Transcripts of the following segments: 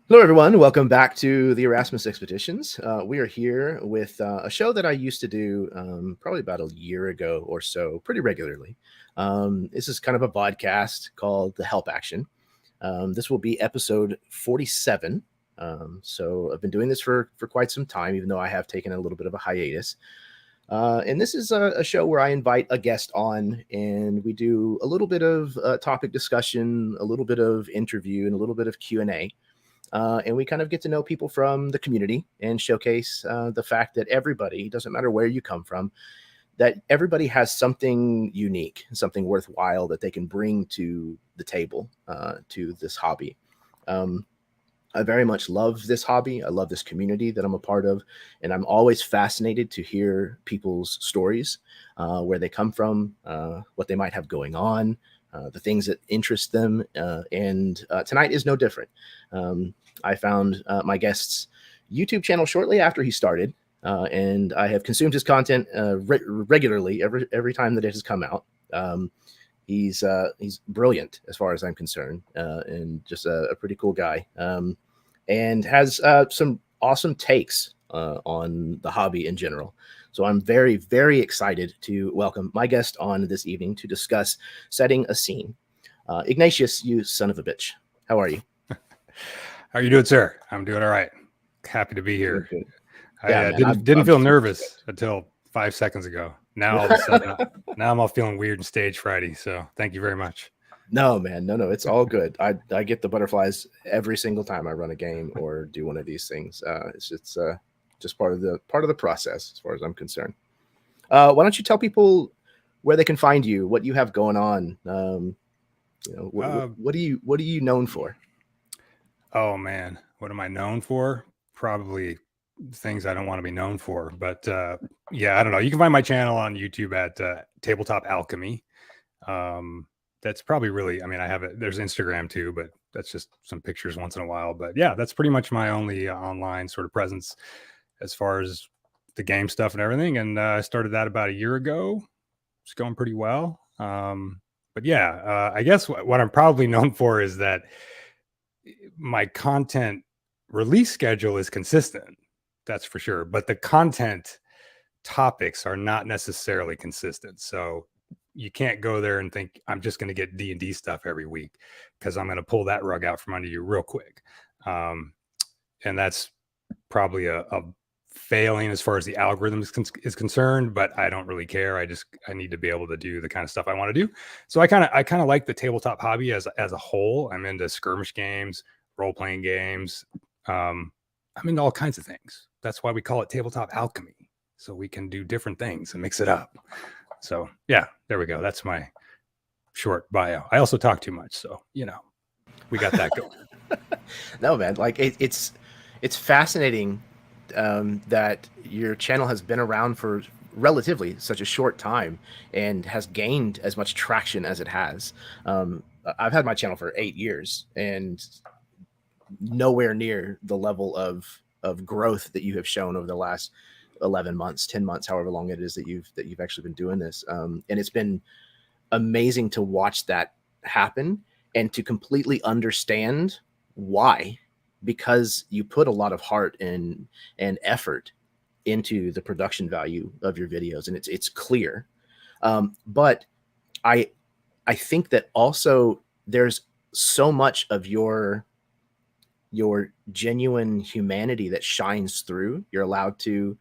Hello, everyone. Welcome back to the Erasmus Expeditions. We are here with a show that I used to do probably about a year ago or so, pretty regularly. This is kind of a podcast called The Help Action. This will be episode 47. So I've been doing this for quite some time, even though I have taken a little bit of a hiatus. And this is a show where I invite a guest on and we do a little bit of topic discussion, a little bit of interview, and a little bit of Q&A. And we kind of get to know people from the community and showcase the fact that everybody, doesn't matter where you come from, that everybody has something unique, something worthwhile that they can bring to the table, to this hobby. I very much love this hobby. I love this community that I'm a part of. And I'm always fascinated to hear people's stories, where they come from, what they might have going on, the things that interest them. And tonight is no different. I found my guest's YouTube channel shortly after he started, and I have consumed his content regularly every time that it has come out. He's brilliant as far as I'm concerned, and just a pretty cool guy, and has some awesome takes on the hobby in general. So I'm very, very excited to welcome my guest on this evening to discuss setting a scene. Ignatius, you son of a bitch. How are you? How are you doing, sir? I'm doing all right. Happy to be here. Yeah, I didn't feel nervous until 5 seconds ago. Now all of a sudden, now I'm all feeling weird and stage frighty. So thank you very much. No, man, no, it's all good. I get the butterflies every single time I run a game or do one of these things. It's just part of the process as far as I'm concerned. Why don't you tell people where they can find you, what you have going on? What are you known for? Oh man, what am I known for? Probably things I don't want to be known for. But yeah, I don't know. You can find my channel on YouTube at Tabletop Alchemy. That's probably really, I mean, I have it. There's Instagram too, but that's just some pictures once in a while. But yeah, that's pretty much my only online sort of presence as far as the game stuff and everything. And I started that about a year ago. It's going pretty well. But yeah, I guess what I'm probably known for is that my content release schedule is consistent. That's for sure. But the content topics are not necessarily consistent. So you can't go there and think I'm just going to get D&D stuff every week, because I'm going to pull that rug out from under you real quick. And that's probably a failing as far as the algorithm is concerned, but I don't really care. I need to be able to do the kind of stuff I want to do. So I kind of like the tabletop hobby as a whole. I'm into skirmish games, role-playing games. I'm into all kinds of things. That's why we call it Tabletop Alchemy, so we can do different things and mix it up. So yeah, there we go. That's my short bio. I also talk too much, so we got that going. No, man, like it's fascinating that your channel has been around for relatively such a short time and has gained as much traction as it has. I've had my channel for 8 years and nowhere near the level of growth that you have shown over the last 11 months, 10 months, however long it is that you've actually been doing this. And it's been amazing to watch that happen and to completely understand why, because you put a lot of heart and effort into the production value of your videos, and it's clear. But I think that also there's so much of your genuine humanity that shines through. You're allowed to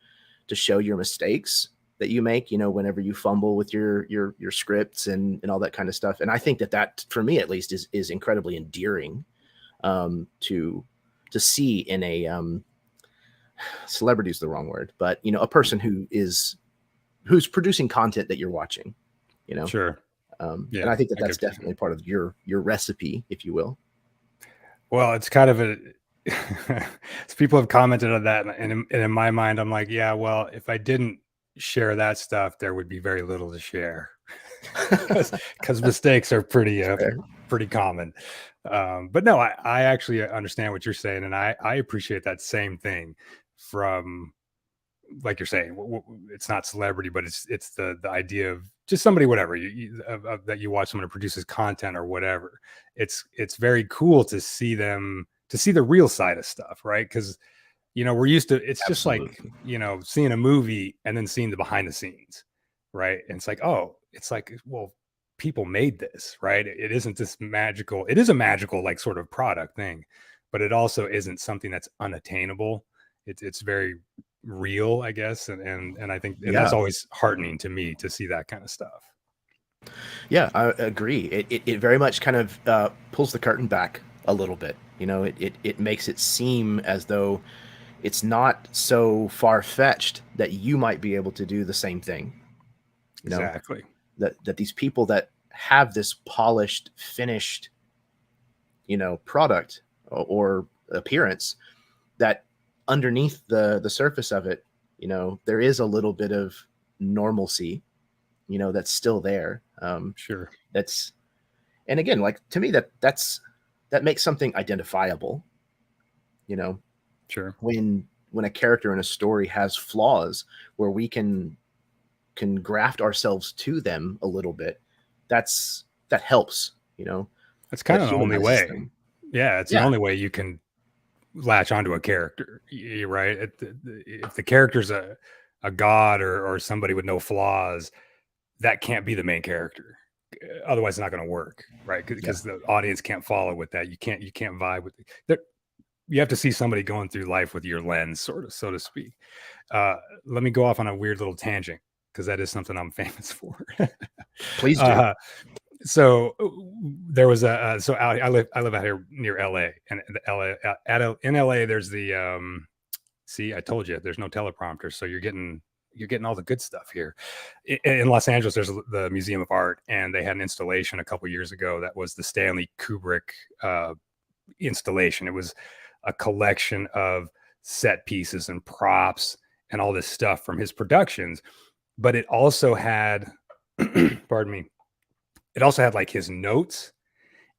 show your mistakes that you make, whenever you fumble with your scripts and all that kind of stuff. And I think that for me, at least, is incredibly endearing to see in a celebrity is the wrong word, but a person who's producing content that you're watching, Sure. Yeah, and I think that's definitely part of your recipe, if you will. Well, it's kind of people have commented on that, and in my mind, I'm like, yeah, well, if I didn't share that stuff, there would be very little to share, because mistakes are pretty common. But no, I actually understand what you're saying, and I appreciate that same thing from, like you're saying, it's not celebrity, but it's the idea of just somebody, whatever that you watch someone who produces content or whatever. It's very cool to see them to see the real side of stuff, right? Because we're used to, it's just like, Absolutely. seeing a movie and then seeing the behind the scenes, right? And it's like, oh, it's like, well, people made this, right? It isn't this magical. It is a magical, like, sort of product thing, but it also isn't something that's unattainable. It's very real, I guess. And I think, and that's Yeah. always heartening to me to see that kind of stuff. Yeah, I agree. It very much kind of pulls the curtain back a little bit. It makes it seem as though it's not so far-fetched that you might be able to do the same thing. Exactly. That these people that have this polished, finished, product or appearance, that underneath the surface of it, there is a little bit of normalcy, that's still there. Sure. That's And again, like, to me, that makes something identifiable. You know, Sure. when a character in a story has flaws where we can graft ourselves to them a little bit, that helps. That's That kind of the only humanizes way. them. Yeah. It's the Yeah, only way you can latch onto a character, right? If the character's a god or somebody with no flaws, that can't be the main character. Otherwise, it's not going to work, right? yeah, Because the audience can't follow with that. You can't vibe with it. You have to see somebody going through life with your lens, sort of, so to speak. Let me go off on a weird little tangent because that is something I'm famous for. please do. uh, so there was so I live out here near LA, and in LA there's the see, I told you there's no teleprompter, so you're getting all the good stuff here. In Los Angeles there's the Museum of Art, and they had an installation a couple years ago that was the Stanley Kubrick installation. It was a collection of set pieces and props and all this stuff from his productions, but it also had pardon me, it also had like his notes,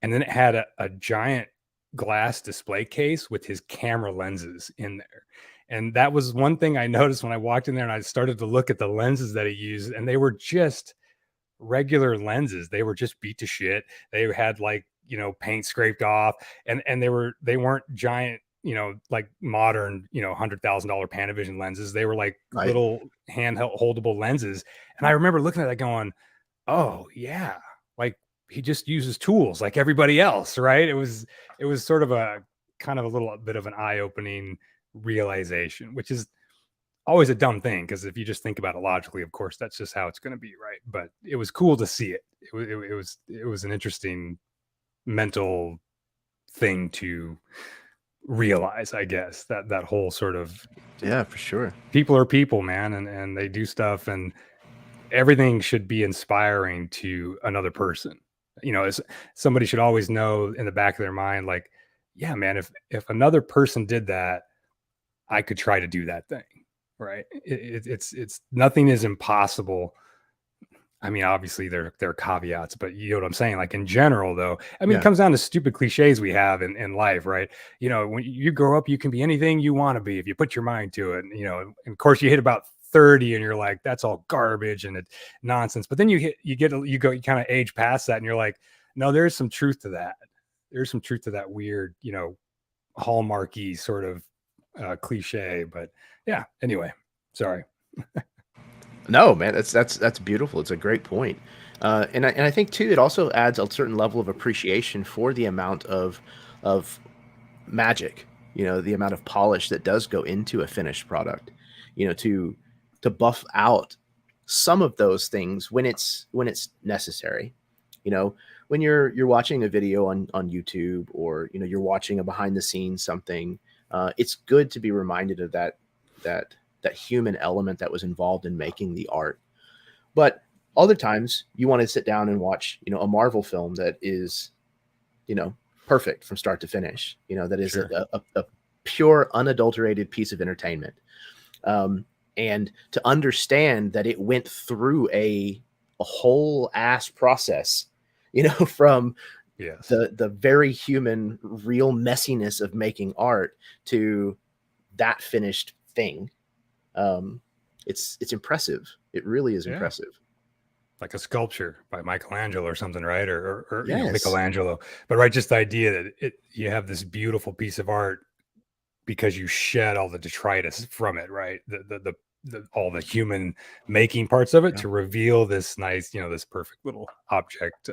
and then it had a giant glass display case with his camera lenses in there. And that was one thing I noticed when I walked in there and I started to look at the lenses that he used, and they were just regular lenses. They were just beat to shit. They had, like, paint scraped off, and they weren't giant, like modern, $100,000 Panavision lenses. They were like Right. little handheld holdable lenses. And I remember looking at that going, oh yeah, like, he just uses tools like everybody else, right? It was sort of a kind of a little bit of an eye-opening realization, which is always a dumb thing, because if you just think about it logically, of course that's just how it's going to be, right? But it was cool to see it. It was an interesting mental thing to realize, I guess, that whole sort of, Yeah, for sure. people are people, man, and they do stuff, and everything should be inspiring to another person. Somebody should always know in the back of their mind, like, yeah, man, if another person did that, I could try to do that thing, right? It's nothing is impossible. I mean, obviously there are caveats, but you know what I'm saying? Like, in general, though, I mean, it Yeah. comes down to stupid cliches we have in life, right? When you grow up, you can be anything you want to be if you put your mind to it. And of course you hit about 30 and you're like, that's all garbage and it's nonsense. But then you kind of age past that and you're like, no, there's some truth to that. There's some truth to that weird, hallmarky sort of cliche. But yeah, anyway, sorry. No, man, that's beautiful. It's a great point. And I think too, it also adds a certain level of appreciation for the amount of magic, the amount of polish that does go into a finished product, to buff out some of those things when it's necessary. When you're watching a video on YouTube, or you're watching a behind the scenes something, it's good to be reminded of that human element that was involved in making the art. But other times you want to sit down and watch, a Marvel film that is, perfect from start to finish, that is Sure. a pure, unadulterated piece of entertainment. And to understand that it went through a whole ass process, from Yes. the very human, real messiness of making art to that finished thing. It's impressive. It really is Yeah. impressive. like a sculpture by Michelangelo or something, right? Or Yes. Michelangelo. But right, just the idea that you have this beautiful piece of art because you shed all the detritus from it, right? All the human making parts of it to reveal this nice, this perfect little object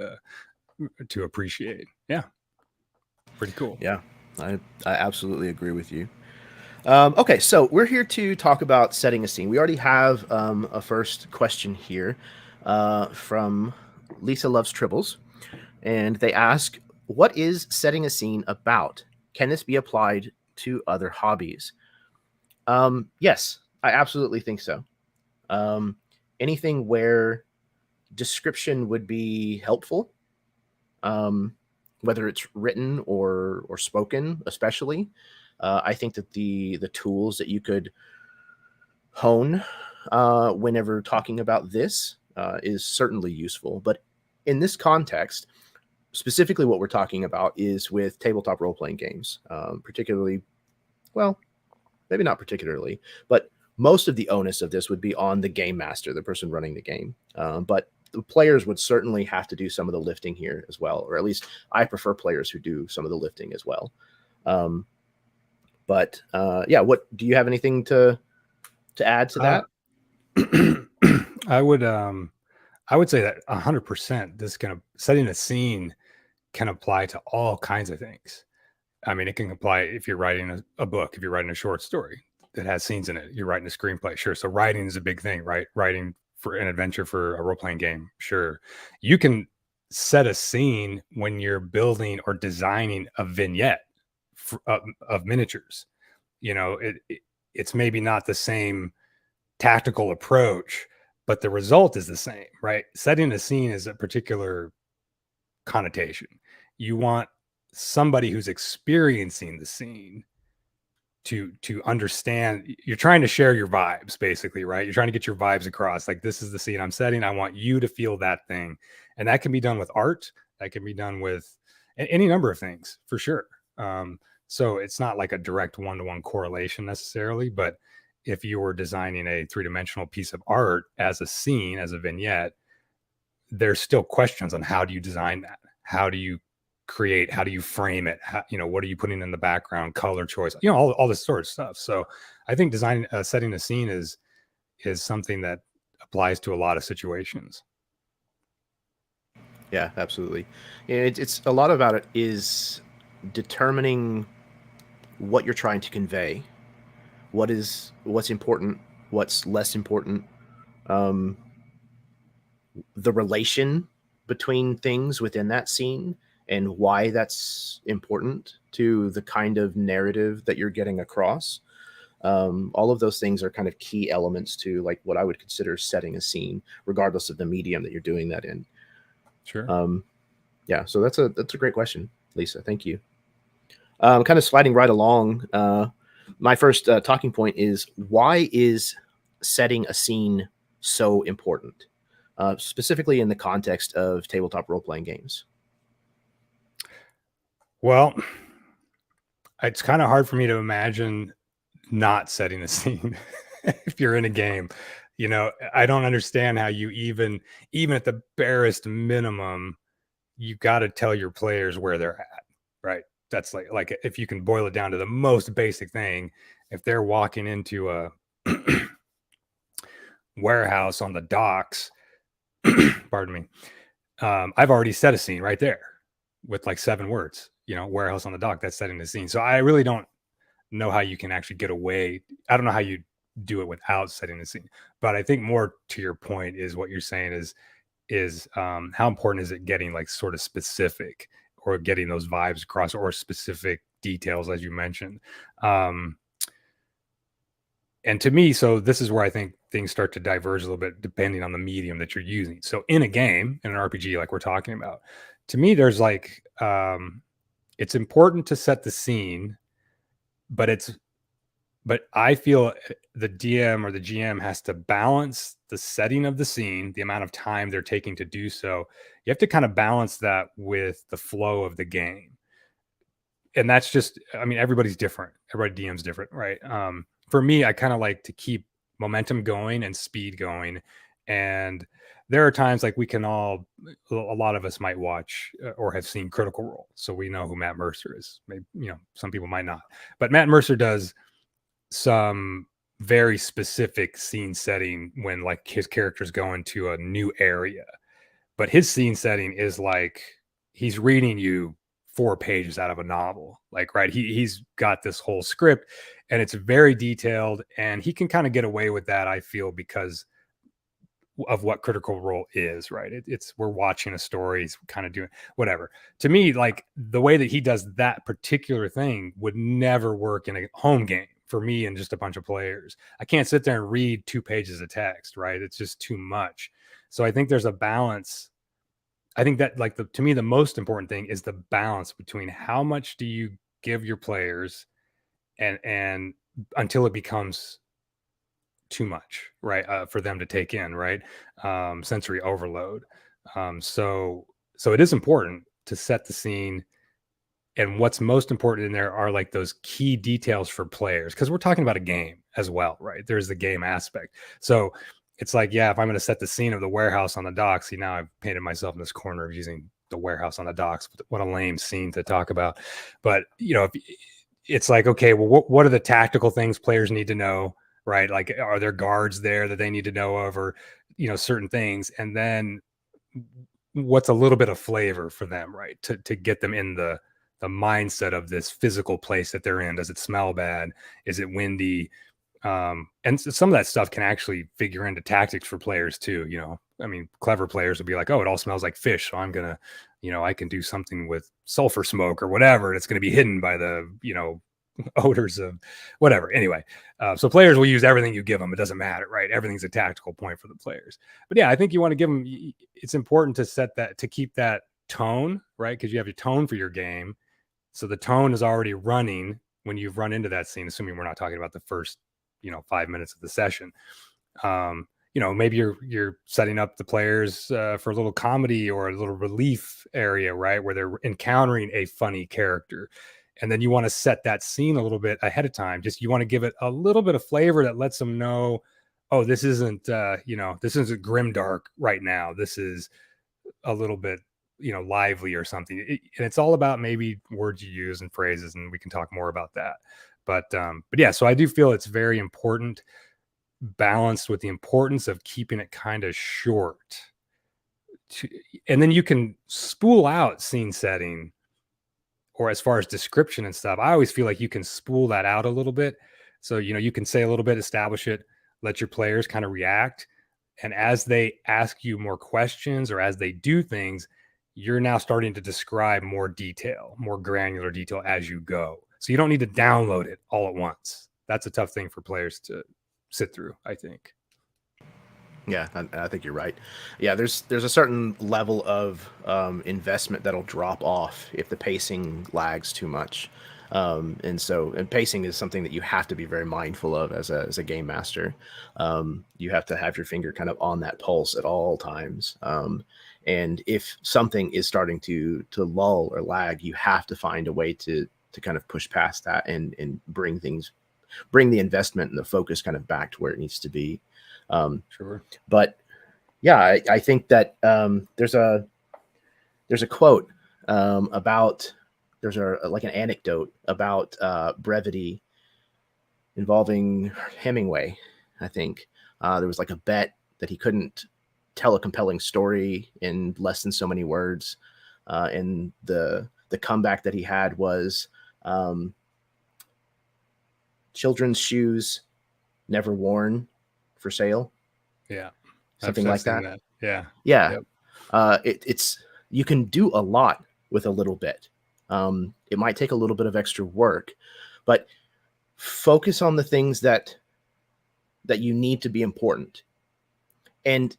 to appreciate. Yeah, pretty cool. Yeah, I absolutely agree with you. Okay, so we're here to talk about setting a scene. We already have a first question here from Lisa Loves Tribbles, and they ask, "What is setting a scene about? Can this be applied to other hobbies?" Yes, I absolutely think so. Anything where description would be helpful, whether it's written or spoken, especially. I think that the tools that you could hone whenever talking about this is certainly useful. But in this context, specifically what we're talking about is with tabletop role-playing games, particularly, well, maybe not particularly, but most of the onus of this would be on the game master, the person running the game. But the players would certainly have to do some of the lifting here as well, or at least I prefer players who do some of the lifting as well. But yeah, what do you have anything to add to that? I would say that 100% this kind of setting a scene can apply to all kinds of things. I mean, it can apply if you're writing a book, if you're writing a short story that has scenes in it, you're writing a screenplay. Sure. So writing is a big thing, right? Writing for an adventure for a role-playing game. Sure. You can set a scene when you're building or designing a vignette of miniatures. It's maybe not the same tactical approach, but the result is the same, right? Setting a scene is a particular connotation. You want somebody who's experiencing the scene to understand. You're trying to share your vibes, basically, right? You're trying to get your vibes across. Like, this is the scene I'm setting. I want you to feel that thing. And that can be done with art. That can be done with any number of things, for sure. So it's not like a direct one-to-one correlation necessarily, but if you were designing a three-dimensional piece of art as a scene, as a vignette, there's still questions on how do you design that? How do you create? How do you frame it? What are you putting in the background? Color choice, all this sort of stuff. So I think designing, setting a scene is something that applies to a lot of situations. Yeah, absolutely. It's a lot about it is determining what you're trying to convey, what's important, what's less important, the relation between things within that scene, and why that's important to the kind of narrative that you're getting across. All of those things are kind of key elements to like what I would consider setting a scene, regardless of the medium that you're doing that in. Sure. Yeah, so that's a great question, Lisa. Thank you. Kind of sliding right along. My first talking point is, why is setting a scene so important, specifically in the context of tabletop role-playing games? Well, it's kind of hard for me to imagine not setting a scene if you're in a game. I don't understand how you even at the barest minimum, you got to tell your players where they're at, right? That's like if you can boil it down to the most basic thing, if they're walking into a warehouse on the docks, pardon me, I've already set a scene right there with like 7 words, warehouse on the dock, that's setting the scene. So I really don't know how you can actually get away. I don't know how you do it without setting the scene. But I think more to your point is what you're saying is how important is it getting like sort of specific, or getting those vibes across, or specific details, as you mentioned. And to me, so this is where I think things start to diverge a little bit depending on the medium that you're using. So in a game, in an RPG, like we're talking about, to me, there's like, it's important to set the scene, but I feel the DM or the GM has to balance the setting of the scene, the amount of time they're taking to do so. You have to kind of balance that with the flow of the game. And that's just, I mean, everybody's different. Everybody DM's different, right? For me, I kind of like to keep momentum going and speed going, And there are times like a lot of us might watch or have seen Critical Role, so we know who Matt Mercer is. Maybe, some people might not, but Matt Mercer does some very specific scene setting when like his characters go into a new area, but his scene setting is like he's reading you 4 pages out of a novel. Like, right, he's got this whole script and it's very detailed, and he can kind of get away with that, I feel, because of what Critical Role is, right? It's we're watching a story, he's kind of doing whatever. To me, like the way that he does that particular thing would never work in a home game for me and just a bunch of players. I can't sit there and read 2 pages of text, right? It's just too much. So I think there's a balance. I think that like to me, the most important thing is the balance between how much do you give your players and until it becomes too much, right? For them to take in, right? Sensory overload. So it is important to set the scene, and what's most important in there are like those key details for players, because we're talking about a game as well, right? There's the game aspect. So it's like, yeah, if I'm going to set the scene of the warehouse on the docks, see, now I've painted myself in this corner of using the warehouse on the docks. What a lame scene to talk about. But if it's like, okay, well, what are the tactical things players need to know, right? Like, are there guards there that they need to know of, or certain things, and then what's a little bit of flavor for them, right? To get them in the mindset of this physical place that they're in. Does it smell bad? Is it windy? And some of that stuff can actually figure into tactics for players too. I mean, clever players will be like, oh, it all smells like fish, so I'm gonna, I can do something with sulfur smoke or whatever, and it's going to be hidden by the odors of whatever. Anyway, so players will use everything you give them. It doesn't matter, right? Everything's a tactical point for the players. But yeah, I think you want to give them, it's important to keep that tone, right? Because you have your tone for your game. So the tone is already running when you've run into that scene, assuming we're not talking about the first 5 minutes of the session. Maybe you're setting up the players for a little comedy or a little relief area, right, where they're encountering a funny character. And then you want to set that scene a little bit ahead of time. Just you want to give it a little bit of flavor that lets them know, oh, this isn't this isn't grimdark right now. This is a little bit lively or something. And it's all about maybe words you use and phrases, and we can talk more about that. But yeah, so I do feel it's very important, balanced with the importance of keeping it kind of short. And then you can spool out scene setting, or as far as description and stuff, I always feel like you can spool that out a little bit. So, you can say a little bit, establish it, let your players kind of react. And as they ask you more questions or as they do things, you're now starting to describe more detail, more granular detail as you go. So you don't need to download it all at once. That's a tough thing for players to sit through, I think. Yeah, I think you're right. Yeah, there's a certain level of investment that'll drop off if the pacing lags too much. And pacing is something that you have to be very mindful of as a game master. You have to have your finger kind of on that pulse at all times. And if something is starting to lull or lag, you have to find a way to kind of push past that and bring the investment and the focus kind of back to where it needs to be. Sure. But yeah, I think that there's a quote about, there's like an anecdote about brevity involving Hemingway. I think there was like a bet that he couldn't tell a compelling story in less than so many words, and the comeback that he had was children's shoes never worn for sale. Yeah. Something like that. Yeah. Yeah. Yep. It's you can do a lot with a little bit. It might take a little bit of extra work, but focus on the things that you need to be important. And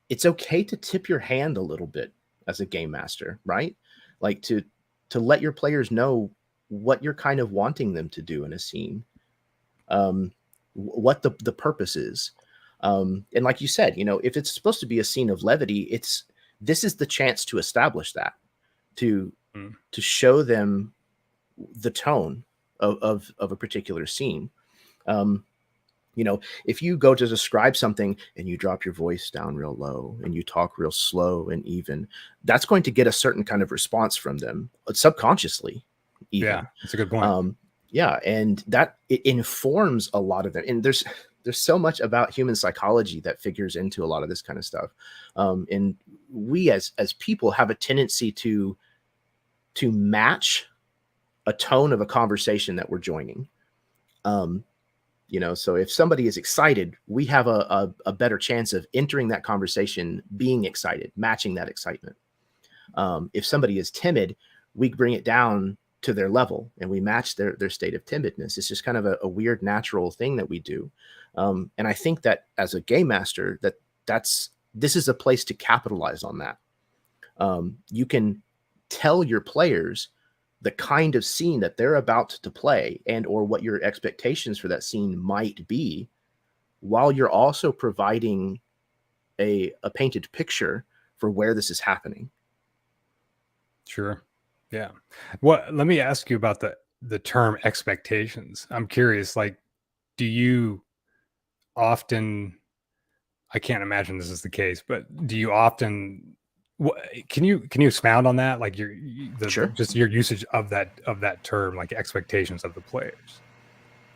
it's okay to tip your hand a little bit as a game master, right? Like to let your players know what you're kind of wanting them to do in a scene, what the purpose is. And like you said, if it's supposed to be a scene of levity, this is the chance to establish that, to show them the tone of a particular scene. You know, if you go to describe something and you drop your voice down real low and you talk real slow and even, that's going to get a certain kind of response from them subconsciously, even. Yeah, that's a good point. Yeah, and that it informs a lot of them. And there's so much about human psychology that figures into a lot of this kind of stuff. And we as people have a tendency to match a tone of a conversation that we're joining. You know, so if somebody is excited, we have a better chance of entering that conversation being excited, matching that excitement. If somebody is timid, we bring it down to their level and we match their state of timidness. It's just kind of a weird natural thing that we do. And I think that as a game master, this is a place to capitalize on that. You can tell your players the kind of scene that they're about to play and or what your expectations for that scene might be, while you're also providing a painted picture for where this is happening. Sure. Yeah. Let me ask you about the term expectations. I'm curious, like, do you often, I can't imagine this is the case, but do you often, can you expound on that? Like Sure. just your usage of that term, like expectations of the players.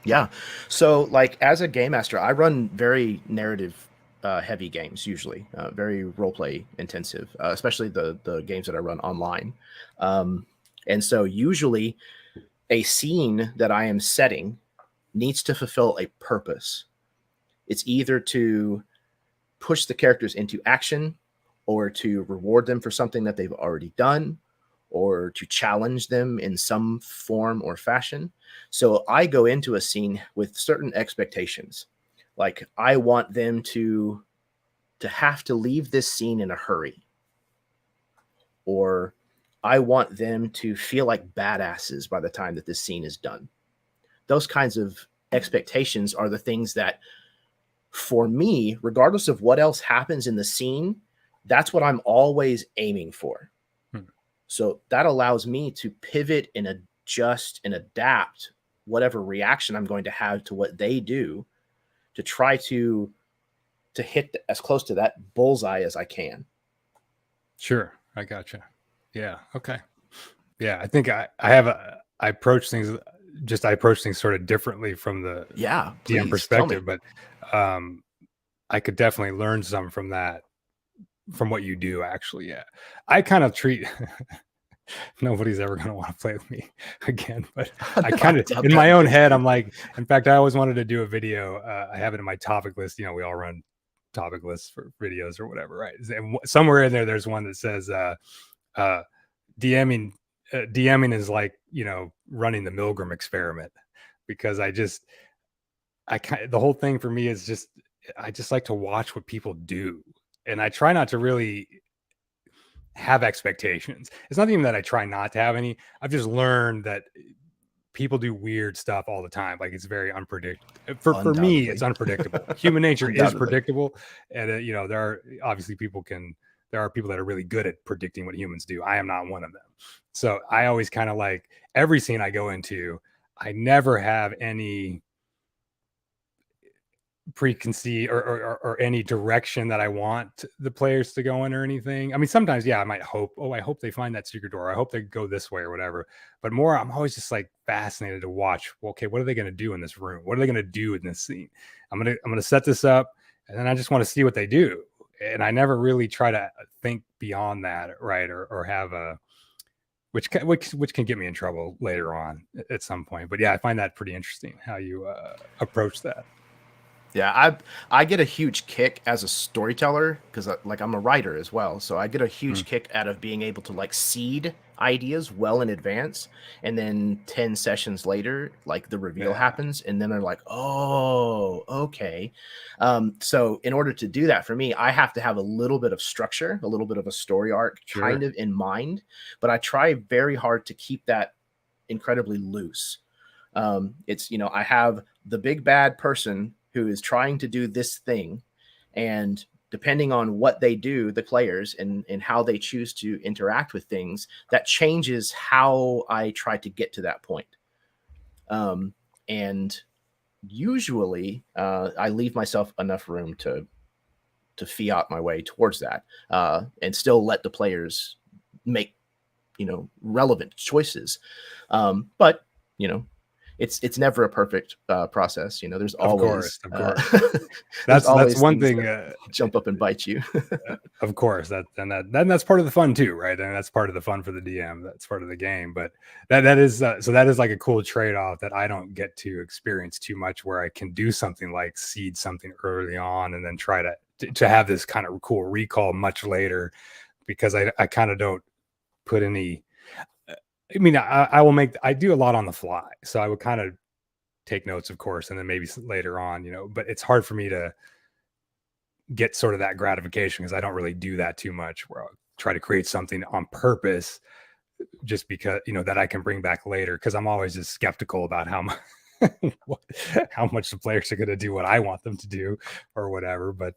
Yeah. So like as a game master, I run very narrative heavy games, usually very role play intensive, especially the games that I run online. And so usually a scene that I am setting needs to fulfill a purpose. It's either to push the characters into action or to reward them for something that they've already done or to challenge them in some form or fashion. So I go into a scene with certain expectations. Like I want them to have to leave this scene in a hurry. Or I want them to feel like badasses by the time that this scene is done. Those kinds of expectations are the things that, for me, regardless of what else happens in the scene, that's what I'm always aiming for. So that allows me to pivot and adjust and adapt whatever reaction I'm going to have to what they do to try to hit as close to that bullseye as I can. Sure. I gotcha. Yeah. Okay. Yeah. I think I approach things sort of differently from the DM perspective, but I could definitely learn some from that, from what you do actually. Yeah. I kind of treat nobody's ever going to want to play with me again, but I kind of in my own head, I'm like, in fact, I always wanted to do a video. I have it in my topic list. You know, we all run topic lists for videos or whatever, right? And somewhere in there, there's one that says, DMing is like, you know, running the Milgram experiment, because the whole thing for me is just, I just like to watch what people do. And I try not to really have expectations. It's not even that I try not to have any. I've just learned that people do weird stuff all the time. Like it's very unpredictable. For me, it's unpredictable. Human nature is predictable. And, you know, there are obviously there are people that are really good at predicting what humans do. I am not one of them. So I always kind of like every scene I go into, I never have any preconceived or any direction that I want the players to go in or anything. I mean, sometimes, yeah, I might hope, I hope they find that secret door. I hope they go this way or whatever. But more, I'm always just like fascinated to watch. Well, okay, what are they going to do in this room? What are they going to do in this scene? I'm gonna set this up, and then I just want to see what they do. And I never really try to think beyond that, right? Or have a which can get me in trouble later on at some point. But yeah, I find that pretty interesting how you approach that. Yeah, I get a huge kick as a storyteller because like I'm a writer as well, so I get a huge kick out of being able to like seed ideas well in advance, and then 10 sessions later, like the reveal happens, and then they're like, oh, okay. So in order to do that for me, I have to have a little bit of structure, a little bit of a story arc kind of in mind, but I try very hard to keep that incredibly loose. It's, you know, I have the big bad person who is trying to do this thing, and depending on what they do, the players, and how they choose to interact with things, that changes how I try to get to that point. And usually I leave myself enough room to fiat my way towards that, and still let the players make, relevant choices. But it's never a perfect process. There's Of course, always of course. there's That's always one things thing. that jump up and bite you. Of course, that's part of the fun too, right? And that's part of the fun for the DM. That's part of the game. But that is so that is like a cool trade off that I don't get to experience too much, where I can do something like seed something early on and then try to have this kind of cool recall much later, because I kind of don't put any. I mean, I do a lot on the fly, so I would kind of take notes, of course, and then maybe later on, but it's hard for me to get sort of that gratification, because I don't really do that too much, where I'll try to create something on purpose just because, that I can bring back later, because I'm always just skeptical about how much how much the players are going to do what I want them to do or whatever. But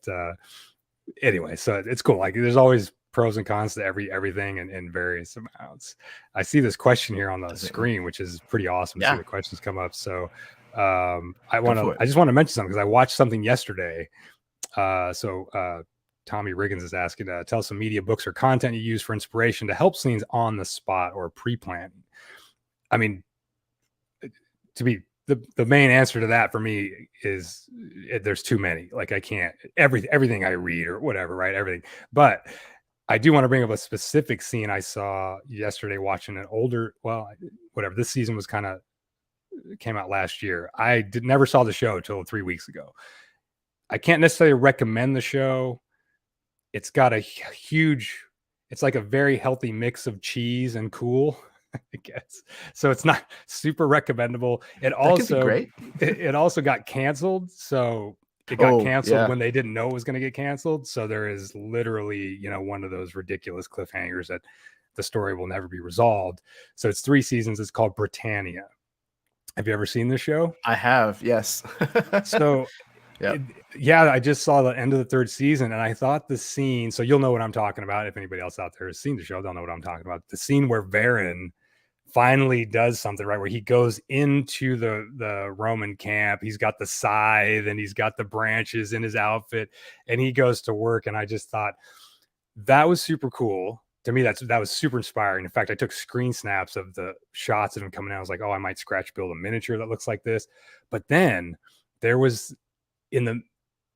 anyway, so it's cool. Like, there's always pros and cons to everything in various amounts. I see this question here on the screen, which is pretty awesome to see the questions come up. So I just want to mention something, because I watched something yesterday. Tommy Riggins is asking, tell some media, books, or content you use for inspiration to help scenes on the spot or pre-planning. I mean, to be the main answer to that for me is there's too many. Like, I can't everything I read or whatever, right? Everything. But I do want to bring up a specific scene I saw yesterday watching an older, whatever. This season was came out last year. I never saw the show till 3 weeks ago. I can't necessarily recommend the show. It's got it's like a very healthy mix of cheese and cool, I guess. So it's not super recommendable. It also got canceled. So it got canceled when they didn't know it was going to get canceled. So there is literally, one of those ridiculous cliffhangers that the story will never be resolved. So it's 3 seasons. It's called Britannia. Have you ever seen this show? I have, yes. So I just saw the end of the 3rd season, and I thought the scene, so you'll know what I'm talking about. If anybody else out there has seen the show, they'll know what I'm talking about. The scene where Varen finally does something, right, where he goes into the Roman camp. He's got the scythe and he's got the branches in his outfit, and he goes to work. And I just thought that was super cool. To me, that was super inspiring. In fact, I took screen snaps of the shots of him coming out. I was like, oh, I might scratch build a miniature that looks like this. But then there was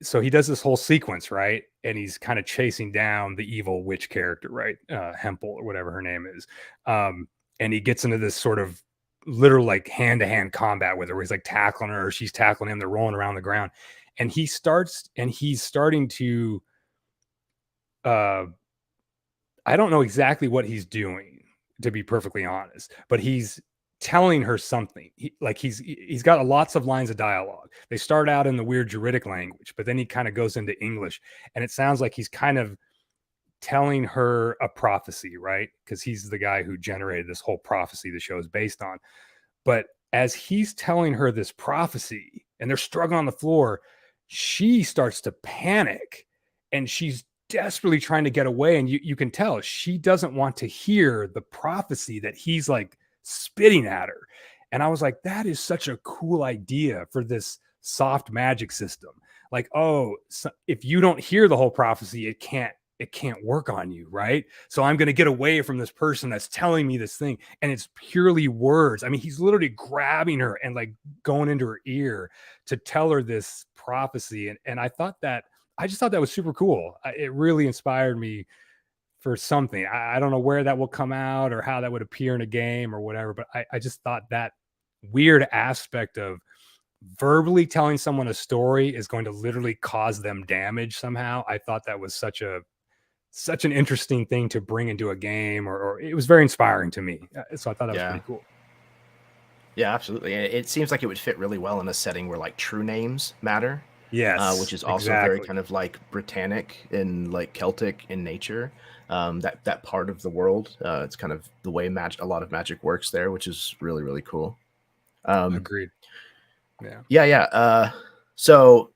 so he does this whole sequence, right? And he's kind of chasing down the evil witch character, right? Hempel or whatever her name is. And he gets into this sort of literal like hand-to-hand combat with her, where he's like tackling her, or she's tackling him. They're rolling around the ground. And he's starting to, I don't know exactly what he's doing, to be perfectly honest, but he's telling her something. He's got lots of lines of dialogue. They start out in the weird Juridic language, but then he kind of goes into English, and it sounds like he's kind of telling her a prophecy, right? Because he's the guy who generated this whole prophecy the show is based on. But as he's telling her this prophecy and they're struggling on the floor, she starts to panic, and she's desperately trying to get away. And you can tell she doesn't want to hear the prophecy that he's like spitting at her. And I was like, that is such a cool idea for this soft magic system. Like, if you don't hear the whole prophecy, it can't work on you, right? So I'm going to get away from this person that's telling me this thing, and it's purely words. I mean, he's literally grabbing her and like going into her ear to tell her this prophecy. And I just thought that was super cool. It really inspired me for something. I don't know where that will come out or how that would appear in a game or whatever, but I just thought that weird aspect of verbally telling someone a story is going to literally cause them damage somehow. I thought that was such an interesting thing to bring into a game, or it was very inspiring to me. So I thought that was pretty cool. Yeah, absolutely. It seems like it would fit really well in a setting where like true names matter. Yes, which is also very kind of like Britannic and like Celtic in nature. That part of the world, it's kind of the way a lot of magic works there, which is really, really cool. Agreed. Yeah. So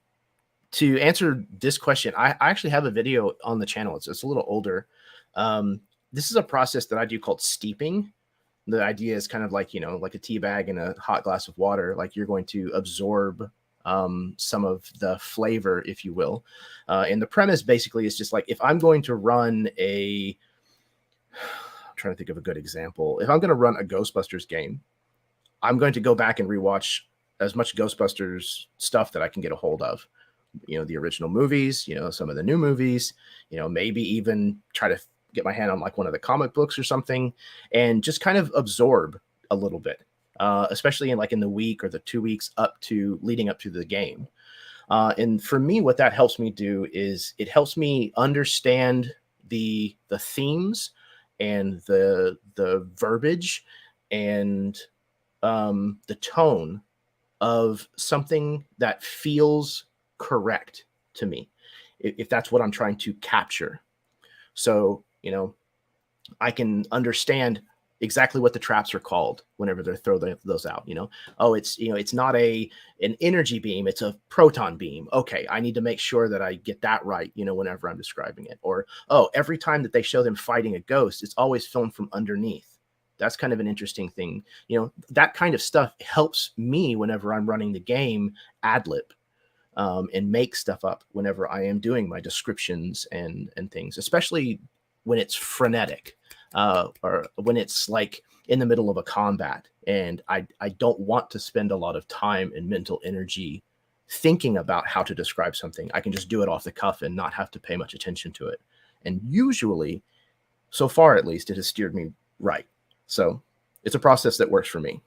to answer this question, I actually have a video on the channel. It's a little older. This is a process that I do called steeping. The idea is kind of like, like a tea bag in a hot glass of water. Like, you're going to absorb some of the flavor, if you will. And the premise basically is just like, if I'm going to run I'm trying to think of a good example. If I'm going to run a Ghostbusters game, I'm going to go back and rewatch as much Ghostbusters stuff that I can get a hold of. The original movies, some of the new movies, maybe even try to get my hand on like one of the comic books or something, and just kind of absorb a little bit, especially in the week or the 2 weeks leading up to the game. And for me, what that helps me do is it helps me understand the themes and the verbiage and the tone of something that feels correct to me, if that's what I'm trying to capture. So, I can understand exactly what the traps are called whenever they're throwing those out. It's not an energy beam, it's a proton beam. Okay, I need to make sure that I get that right, whenever I'm describing it. Or, every time that they show them fighting a ghost, it's always filmed from underneath. That's kind of an interesting thing. That kind of stuff helps me whenever I'm running the game ad lib, and make stuff up whenever I am doing my descriptions and things, especially when it's frenetic, or when it's like in the middle of a combat and I don't want to spend a lot of time and mental energy thinking about how to describe something. I can just do it off the cuff and not have to pay much attention to it. And usually, so far at least, it has steered me right. So it's a process that works for me.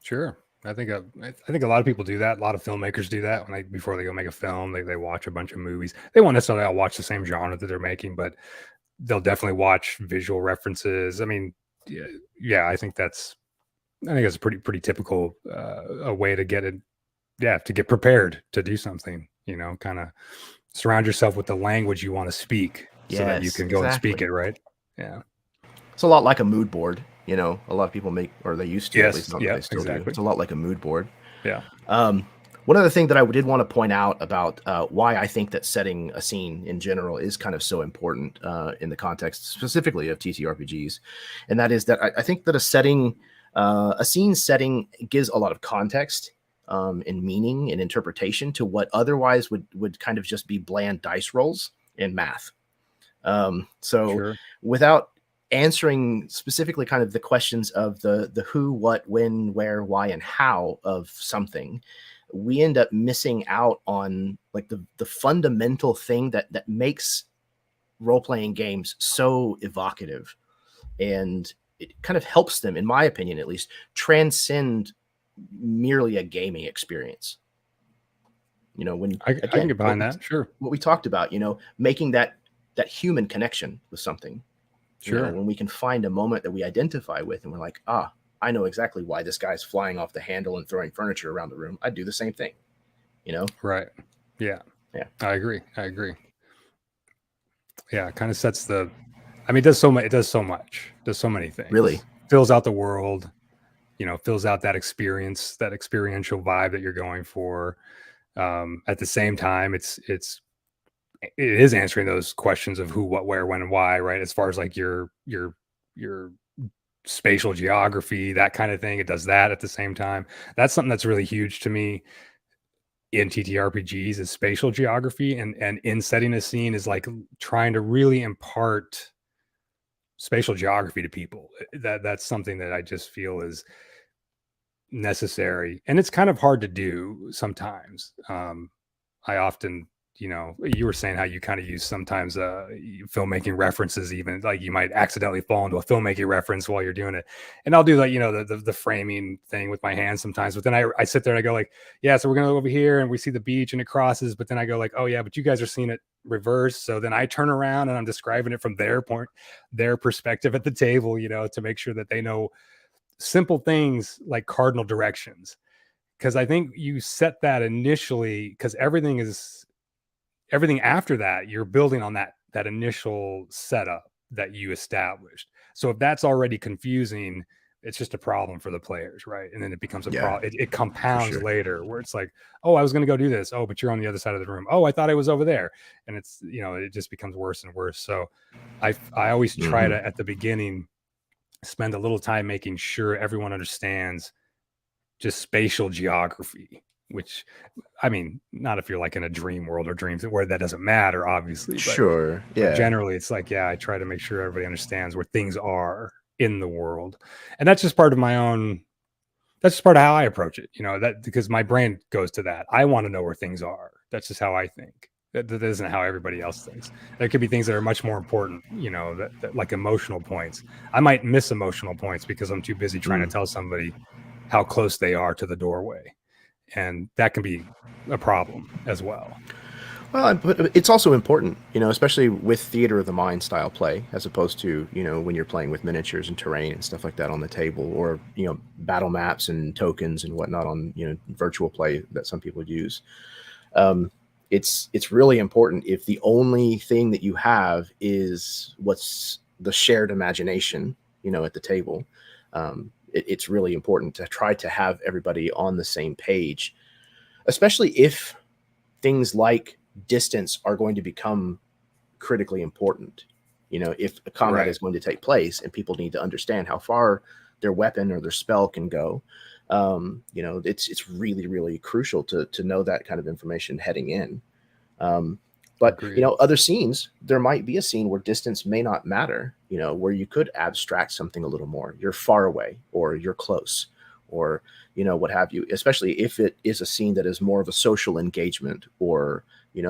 Sure. I think a lot of people do that. A lot of filmmakers do that before they go make a film, they watch a bunch of movies. They won't necessarily all watch the same genre that they're making, but they'll definitely watch visual references. I mean, yeah, I think that's a pretty typical a way to get it. Yeah, to get prepared to do something. Kind of surround yourself with the language you want to speak, so that you can go and speak it, right? Yeah. It's a lot like a mood board. A lot of people make, or they used to, yes, at least not they still do. It's a lot like a mood board. Yeah. One other thing that I did want to point out about why I think that setting a scene in general is kind of so important in the context specifically of TTRPGs, and that is that I think that a scene setting gives a lot of context and meaning and interpretation to what otherwise would kind of just be bland dice rolls and math. Sure. Without answering specifically kind of the questions of the who, what, when, where, why, and how of something, we end up missing out on like the fundamental thing that makes role-playing games so evocative, and it kind of helps them, in my opinion at least, transcend merely a gaming experience. When I can get behind that. Sure. What we talked about, making that human connection with something. Sure. When we can find a moment that we identify with and we're like, I know exactly why this guy's flying off the handle and throwing furniture around the room. I'd do the same thing, Right. Yeah. I agree. Yeah. It kind of sets it does so much. It does so much. It does so many things. Really fills out the world, fills out that experience, that experiential vibe that you're going for. At the same time, it is answering those questions of who, what, where, when, and why, right? As far as like your spatial geography, that kind of thing. It does that at the same time. That's something that's really huge to me in TTRPGs is spatial geography, and in setting a scene is like trying to really impart spatial geography to people. That's something that I just feel is necessary, and it's kind of hard to do sometimes. I often, you were saying how you kind of use sometimes filmmaking references, even like you might accidentally fall into a filmmaking reference while you're doing it. And I'll do like, the framing thing with my hands sometimes, but then I sit there and I go like, yeah, so we're going to go over here and we see the beach and it crosses, but then I go like, oh yeah, but you guys are seeing it reverse. So then I turn around and I'm describing it from their perspective at the table, to make sure that they know simple things like cardinal directions. Because I think you set that initially, because everything after that, you're building on that initial setup that you established. So if that's already confusing, it's just a problem for the players, right? And then it becomes a problem. It compounds later, where it's like, oh, I was going to go do this. Oh, but you're on the other side of the room. Oh, I thought I was over there. And it's, it just becomes worse and worse. So I always try to, at the beginning, spend a little time making sure everyone understands just spatial geography, which, I mean, not if you're like in a dream world or dreams where that doesn't matter, obviously. Sure. But generally, it's like, yeah, I try to make sure everybody understands where things are in the world. And that's just part of my own, that's just part of how I approach it, that because my brain goes to that. I want to know where things are. That's just how I think. That isn't how everybody else thinks. There could be things that are much more important, that like emotional points. I might miss emotional points because I'm too busy trying to tell somebody how close they are to the doorway. And that can be a problem as well. Well, but it's also important, especially with theater of the mind style play, as opposed to, when you're playing with miniatures and terrain and stuff like that on the table, or, battle maps and tokens and whatnot on, virtual play that some people use. It's really important if the only thing that you have is what's the shared imagination, at the table. It's really important to try to have everybody on the same page, especially if things like distance are going to become critically important. If a combat is going to take place and people need to understand how far their weapon or their spell can go, it's really, really crucial to know that kind of information heading in. But Agreed. Other scenes, there might be a scene where distance may not matter, where you could abstract something a little more. You're far away, or you're close, or what have you, especially if it is a scene that is more of a social engagement, or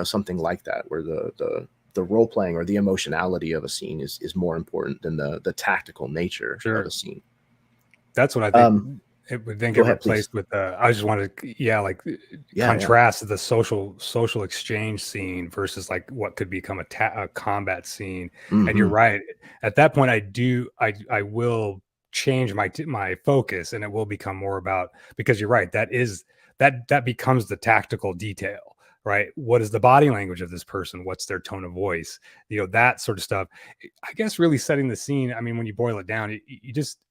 something like that, where the role playing or the emotionality of a scene is more important than the tactical nature of a scene. That's what I think. It would then get replaced with I just wanted to contrast the social exchange scene versus like what could become a combat scene. And you're right, at that point I will change my focus, and it will become more about, because you're right, that becomes the tactical detail, right? What is the body language of this person? What's their tone of voice? That sort of stuff. I guess really setting the scene, I mean, when you boil it down,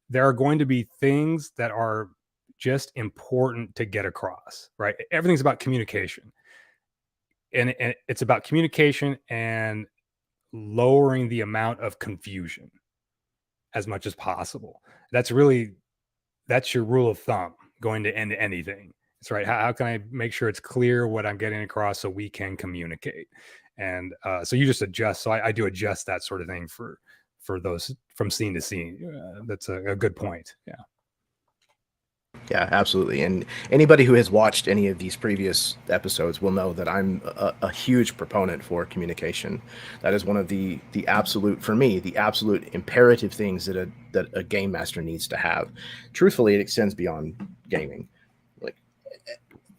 there are going to be things that are just important to get across, right? Everything's about communication, and it's about communication and lowering the amount of confusion as much as possible. That's your rule of thumb going to end anything. That's right. How can I make sure it's clear what I'm getting across so we can communicate? And so you just adjust. So I do adjust that sort of thing for those from scene to scene. That's a good point. Yeah. Yeah, absolutely. And anybody who has watched any of these previous episodes will know that I'm a huge proponent for communication. That is one of the absolute, for me, the absolute imperative things that a game master needs to have. Truthfully, it extends beyond gaming.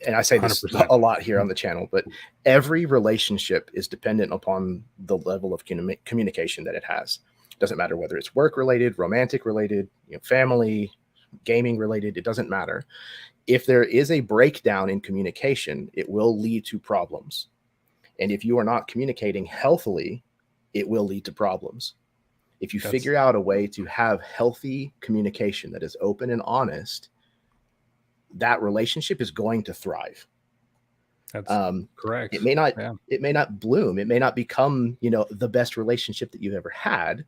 And I say this 100%. A lot here on the channel, but every relationship is dependent upon the level of communication that it has. It doesn't matter whether it's work related, romantic related, family, gaming related, it doesn't matter. If there is a breakdown in communication, it will lead to problems. And if you are not communicating healthily, it will lead to problems. If you figure out a way to have healthy communication that is open and honest, that relationship is going to thrive. That's correct. It may not bloom. It may not become, the best relationship that you've ever had,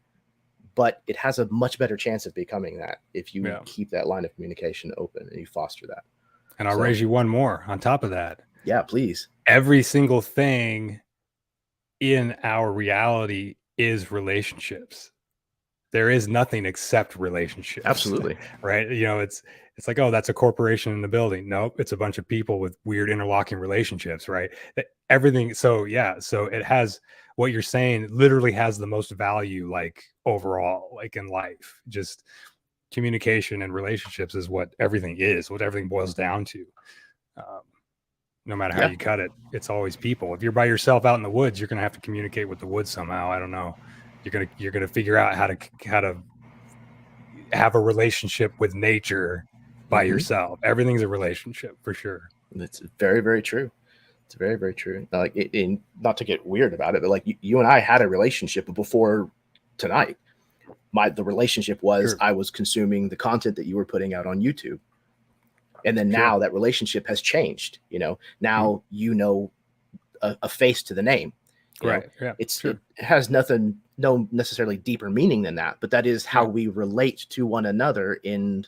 but it has a much better chance of becoming that if you keep that line of communication open and you foster that. And I'll raise you one more on top of that. Yeah, please. Every single thing in our reality is relationships. There is nothing except relationships. Absolutely. Right. It's like, oh, that's a corporation in the building. Nope. It's a bunch of people with weird interlocking relationships. Right. Everything. So it has, what you're saying literally has the most value, like overall, like in life. Just communication and relationships is what everything is, what everything boils down to. No matter how you cut it, it's always people. If you're by yourself out in the woods, you're going to have to communicate with the woods somehow. I don't know. You're going to figure out how to have a relationship with nature by yourself. Everything's a relationship for sure. That's very, very true. It's very, very true. Like, not to get weird about it, but like you and I had a relationship before tonight. The relationship was I was consuming the content that you were putting out on YouTube. And then now that relationship has changed, now, a face to the name, right? Yeah, it has no necessarily deeper meaning than that, but that is how we relate to one another in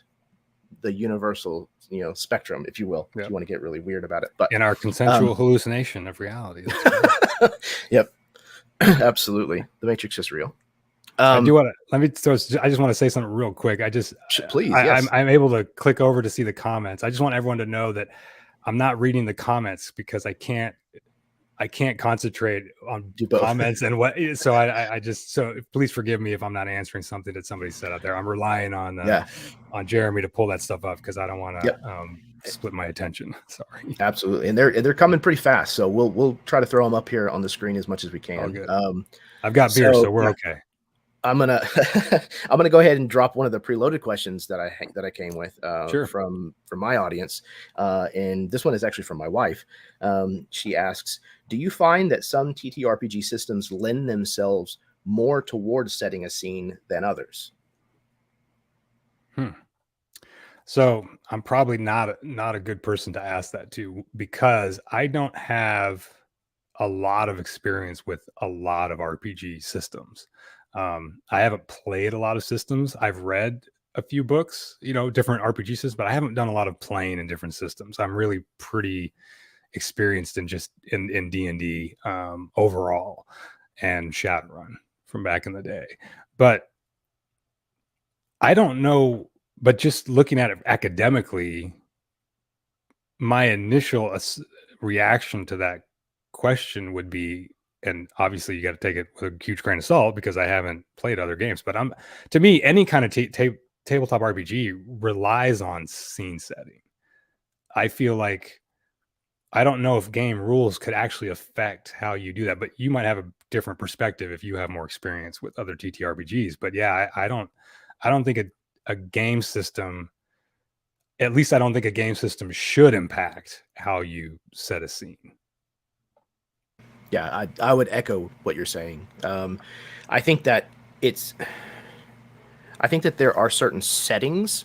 the universal, spectrum, if you will, if you want to get really weird about it. But in our consensual hallucination of reality. Yep. Absolutely. The Matrix is real. I do want to, I just want to say something real quick. Please, yes. I'm able to click over to see the comments. I just want everyone to know that I'm not reading the comments because I can't concentrate on comments and what. So I just, so please forgive me if I'm not answering something that somebody said out there. I'm relying on Jeremy to pull that stuff up because I don't want to split my attention. Sorry. Absolutely. And they're coming pretty fast. So we'll try to throw them up here on the screen as much as we can. All good. I've got beer, so we're okay. I'm gonna go ahead and drop one of the preloaded questions that I came with from my audience, and this one is actually from my wife. She asks, "Do you find that some TTRPG systems lend themselves more towards setting a scene than others?" So I'm probably not a good person to ask that to, because I don't have a lot of experience with a lot of RPG systems. I haven't played a lot of systems. I've read a few books, different RPG systems, but I haven't done a lot of playing in different systems. I'm really pretty experienced in D&D overall, and Shadowrun from back in the day. But I don't know, but just looking at it academically, my initial reaction to that question would be, and obviously you got to take it with a huge grain of salt because I haven't played other games, but to me, any kind of tabletop RPG relies on scene setting. I feel like, I don't know if game rules could actually affect how you do that, but you might have a different perspective if you have more experience with other TTRPGs. But yeah, I don't think a game system, at least I don't think a game system should impact how you set a scene. Yeah, I would echo what you're saying. I think that there are certain settings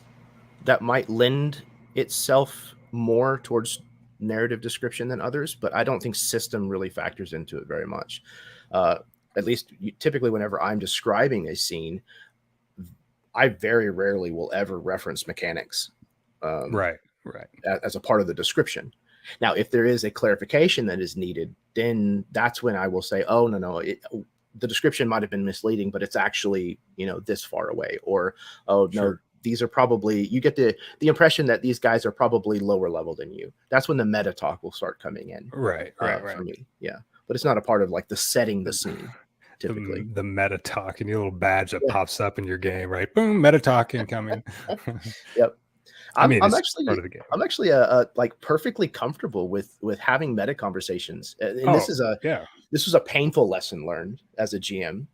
that might lend itself more towards narrative description than others, but I don't think system really factors into it very much. At least typically whenever I'm describing a scene, I very rarely will ever reference mechanics. Right. As a part of the description. Now, if there is a clarification that is needed, then that's when I will say, oh, no, the description might have been misleading, but it's actually, this far away. Or, oh, no, these are probably, you get the impression that these guys are probably lower level than you. That's when the meta talk will start coming in. Right. For me. Yeah. But it's not a part of like the setting the scene. Typically. The meta talk and your little badge that pops up in your game, right? Boom, meta talk incoming. Yep. I'm actually like perfectly comfortable with having meta conversations, and this was a painful lesson learned as a GM.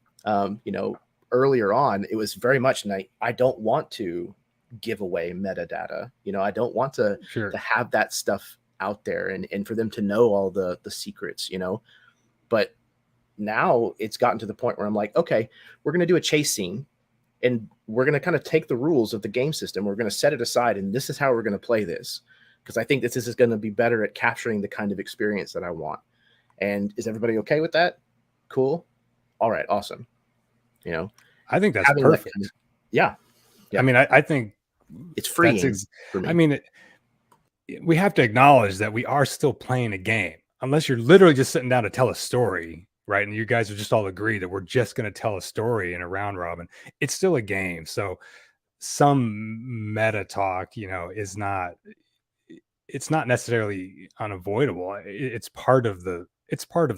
Earlier on, it was very much, I don't want to give away metadata. I don't want to have that stuff out there and for them to know all the secrets. But now it's gotten to the point where I'm like, okay, we're going to do a chase scene. And we're going to kind of take the rules of the game system. We're going to set it aside, and this is how we're going to play this, because I think this is going to be better at capturing the kind of experience that I want. And is everybody okay with that? Cool. All right. Awesome. I think that's perfect. Yeah. I mean, I think it's freeing. For me. I mean, we have to acknowledge that we are still playing a game, unless you're literally just sitting down to tell a story. Right. And you guys are just all agree that we're just going to tell a story in a round robin. It's still a game. So some meta talk, it's not necessarily unavoidable. It's part of the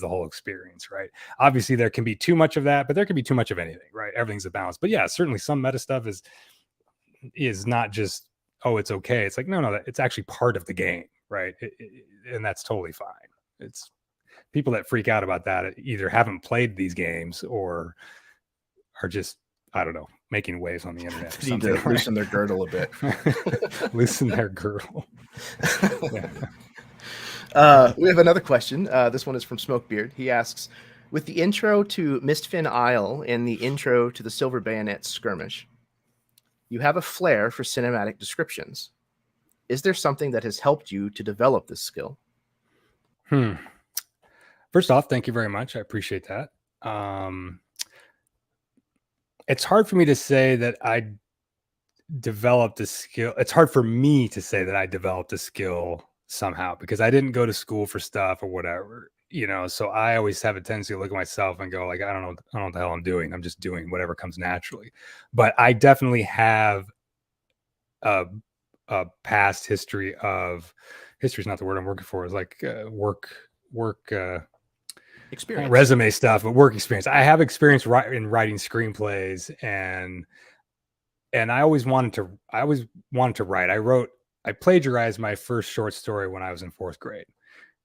whole experience. Right. Obviously there can be too much of that, but there can be too much of anything. Right. Everything's a balance. But yeah, certainly some meta stuff is not just, oh, it's okay. It's like, no, it's actually part of the game. Right. And that's totally fine. It's, people that freak out about that either haven't played these games or are just, I don't know, making waves on the internet. Need to loosen their girdle a bit. Loosen their girdle. We have another question. This one is from Smokebeard. He asks, with the intro to Mistfin Isle and the intro to the Silver Bayonet Skirmish, you have a flair for cinematic descriptions. Is there something that has helped you to develop this skill? First off, thank you very much. I appreciate that. It's hard for me to say that developed a skill. It's hard for me to say that I developed a skill somehow because I didn't go to school for stuff or whatever, you know. So I always have a tendency to look at myself and go like, I don't know what the hell I'm doing. I'm just doing whatever comes naturally. But I definitely have a past history of history is not the word I'm working for. It's like work experience, resume stuff, but work experience. I have experience in writing screenplays, and I always wanted to write. I plagiarized my first short story when I was in 4th grade.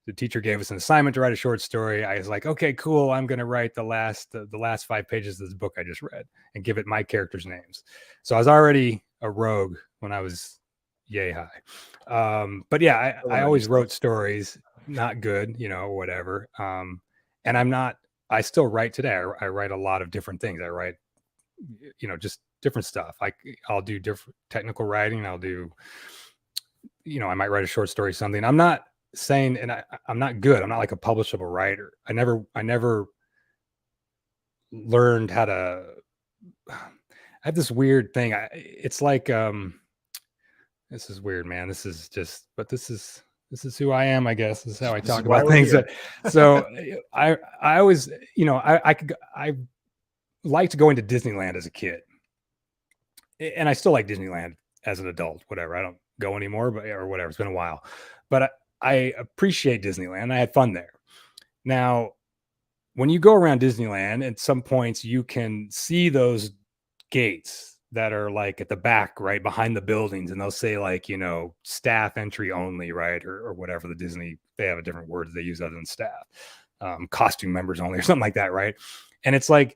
The teacher gave us an assignment to write a short story. I was like, okay, cool. I'm going to write the last 5 pages of this book I just read and give it my characters' names. So I was already a rogue when I was yay high. But yeah, I always wrote stories, not good, you know, whatever. And I still write today. I write a lot of different things. I write, you know, just different stuff. I'll do different technical writing. I'll do, you know, I might write a short story, something. I'm not saying, and I'm not good. I'm not like a publishable writer. I never learned how to, I have this weird thing. It's like, this is weird, man. This is who I am, I guess. This is how I talk about things. So I always, you know, I liked going to Disneyland as a kid, and I still like Disneyland as an adult, whatever. I don't go anymore, but or whatever. It's been a while, but I appreciate Disneyland. I had fun there. Now, when you go around Disneyland, at some points you can see those gates that are like at the back, right behind the buildings, and they'll say like, you know, staff entry only, right, or whatever. The Disney, they have a different words they use other than staff, costume members only, or something like that, right? And it's like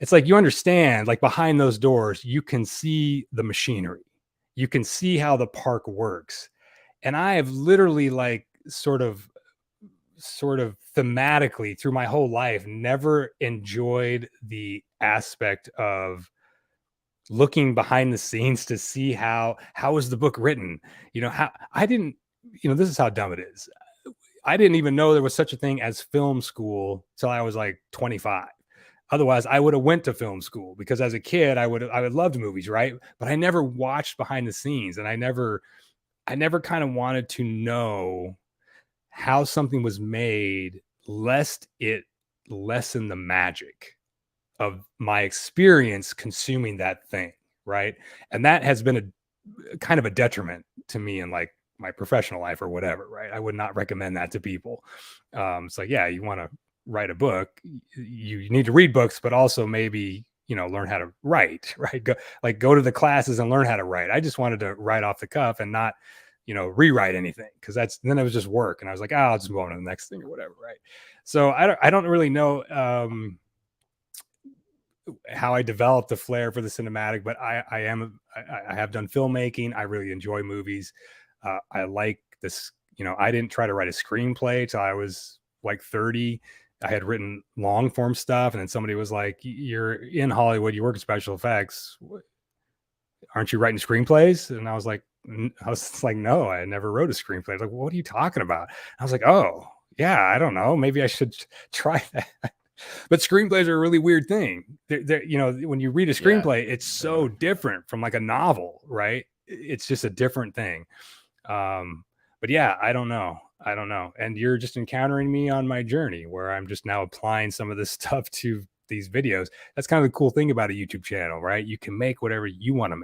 you understand, like behind those doors, you can see the machinery, you can see how the park works. And I have literally like sort of thematically through my whole life never enjoyed the aspect of looking behind the scenes to see how was the book written, you know, how I didn't, you know, this is how dumb it is. I didn't even know there was such a thing as film school till I was like 25. Otherwise I would have went to film school, because as a kid I would loved movies, right? But I never watched behind the scenes, and I never kind of wanted to know how something was made, lest it lessen the magic of my experience consuming that thing, right? And that has been a kind of a detriment to me in like my professional life or whatever, right? I would not recommend that to people. It's like, yeah, you want to write a book, you need to read books, but also maybe, you know, learn how to write, right? Go to the classes and learn how to write. I just wanted to write off the cuff and not, you know, rewrite anything, because then it was just work. And I was like, I'll just move on to the next thing or whatever, right? So I don't really know how I developed the flair for the cinematic, but I have done filmmaking. I really enjoy movies. I like this, you know, I didn't try to write a screenplay till I was like 30. I had written long form stuff, and then somebody was like, you're in Hollywood, you work in special effects, aren't you writing screenplays? And I was like, no, I never wrote a screenplay. I was like, what are you talking about? I was like, oh yeah, I don't know, maybe I should try that. But screenplays are a really weird thing. They're, you know, when you read a screenplay, it's so different from like a novel, right? It's just a different thing. But yeah, I don't know. And you're just encountering me on my journey where I'm just now applying some of this stuff to these videos. That's kind of the cool thing about a YouTube channel, right? You can make whatever you want to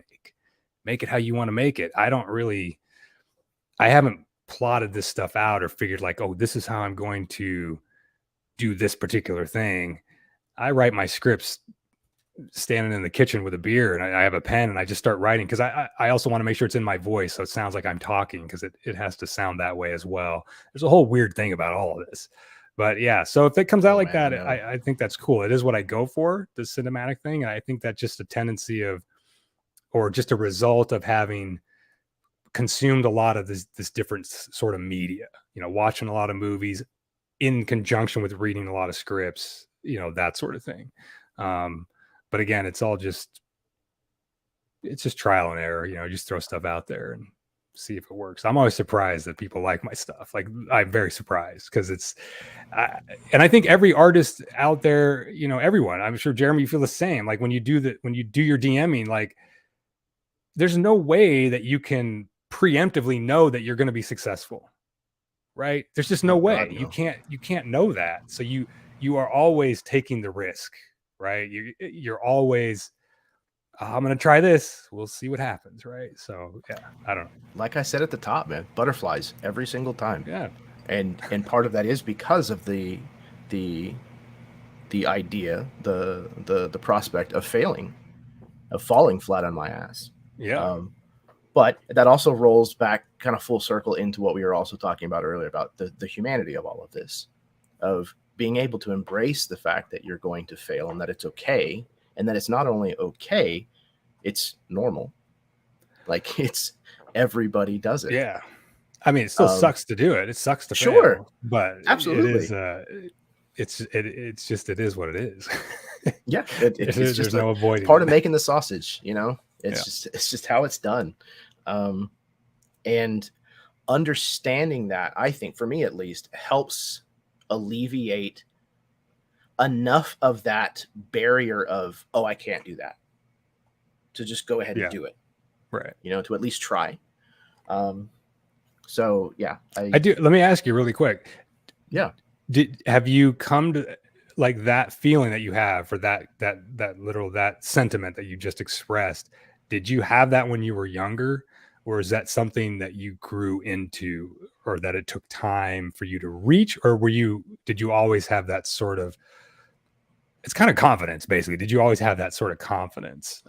make it how you want to make it. I haven't plotted this stuff out or figured like, oh, this is how I'm going to do this particular thing. I write my scripts standing in the kitchen with a beer, and I have a pen, and I just start writing, because I also want to make sure it's in my voice, so it sounds like I'm talking, because it has to sound that way as well. There's a whole weird thing about all of this. But yeah, so if it comes out like that, I think that's cool. It is what I go for, the cinematic thing. And I think that's just a tendency of, or just a result of having consumed a lot of this different sort of media, you know, watching a lot of movies in conjunction with reading a lot of scripts, you know, that sort of thing. But again, it's just trial and error, you know, just throw stuff out there and see if it works. I'm always surprised that people like my stuff. Like, I'm very surprised, because and I think every artist out there, you know, everyone, I'm sure Jeremy, you feel the same. Like when you do your DMing, like there's no way that you can preemptively know that you're going to be successful, right? There's just no way. God, no. You can't know that. So you are always taking the risk, right? You're always, I'm going to try this. We'll see what happens, right? So yeah, I don't know. Like I said at the top, man, butterflies every single time. Yeah. And part of that is because of the idea, the prospect of failing, of falling flat on my ass. Yeah. But that also rolls back kind of full circle into what we were also talking about earlier about the humanity of all of this, of being able to embrace the fact that you're going to fail and that it's okay, and that it's not only okay, it's normal. Like, it's everybody does it. Yeah. I mean, it still sucks to do it. It sucks to sure fail, but absolutely it's just, it is what it is. Yeah, it's just there's no avoiding part it. of making the sausage, you know. It's just how it's done. And understanding that, I think, for me at least, helps alleviate enough of that barrier of, oh, I can't do that, to just go ahead and do it, right? You know, to at least try. So yeah, I do. Let me ask you really quick. Yeah. Have you come to like that feeling that you have for that sentiment that you just expressed? Did you have that when you were younger, or is that something that you grew into, or that it took time for you to reach, or did you always have that sort of, it's kind of confidence, basically? Did you always have that sort of confidence?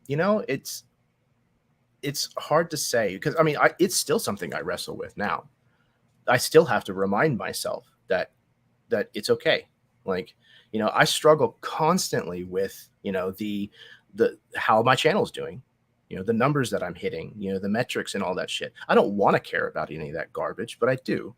You know, it's hard to say, because I mean, it's still something I wrestle with now. I still have to remind myself that it's okay. Like, you know, I struggle constantly with, you know, the how my channel's doing, you know, the numbers that I'm hitting, you know, the metrics and all that shit. I don't want to care about any of that garbage, but I do,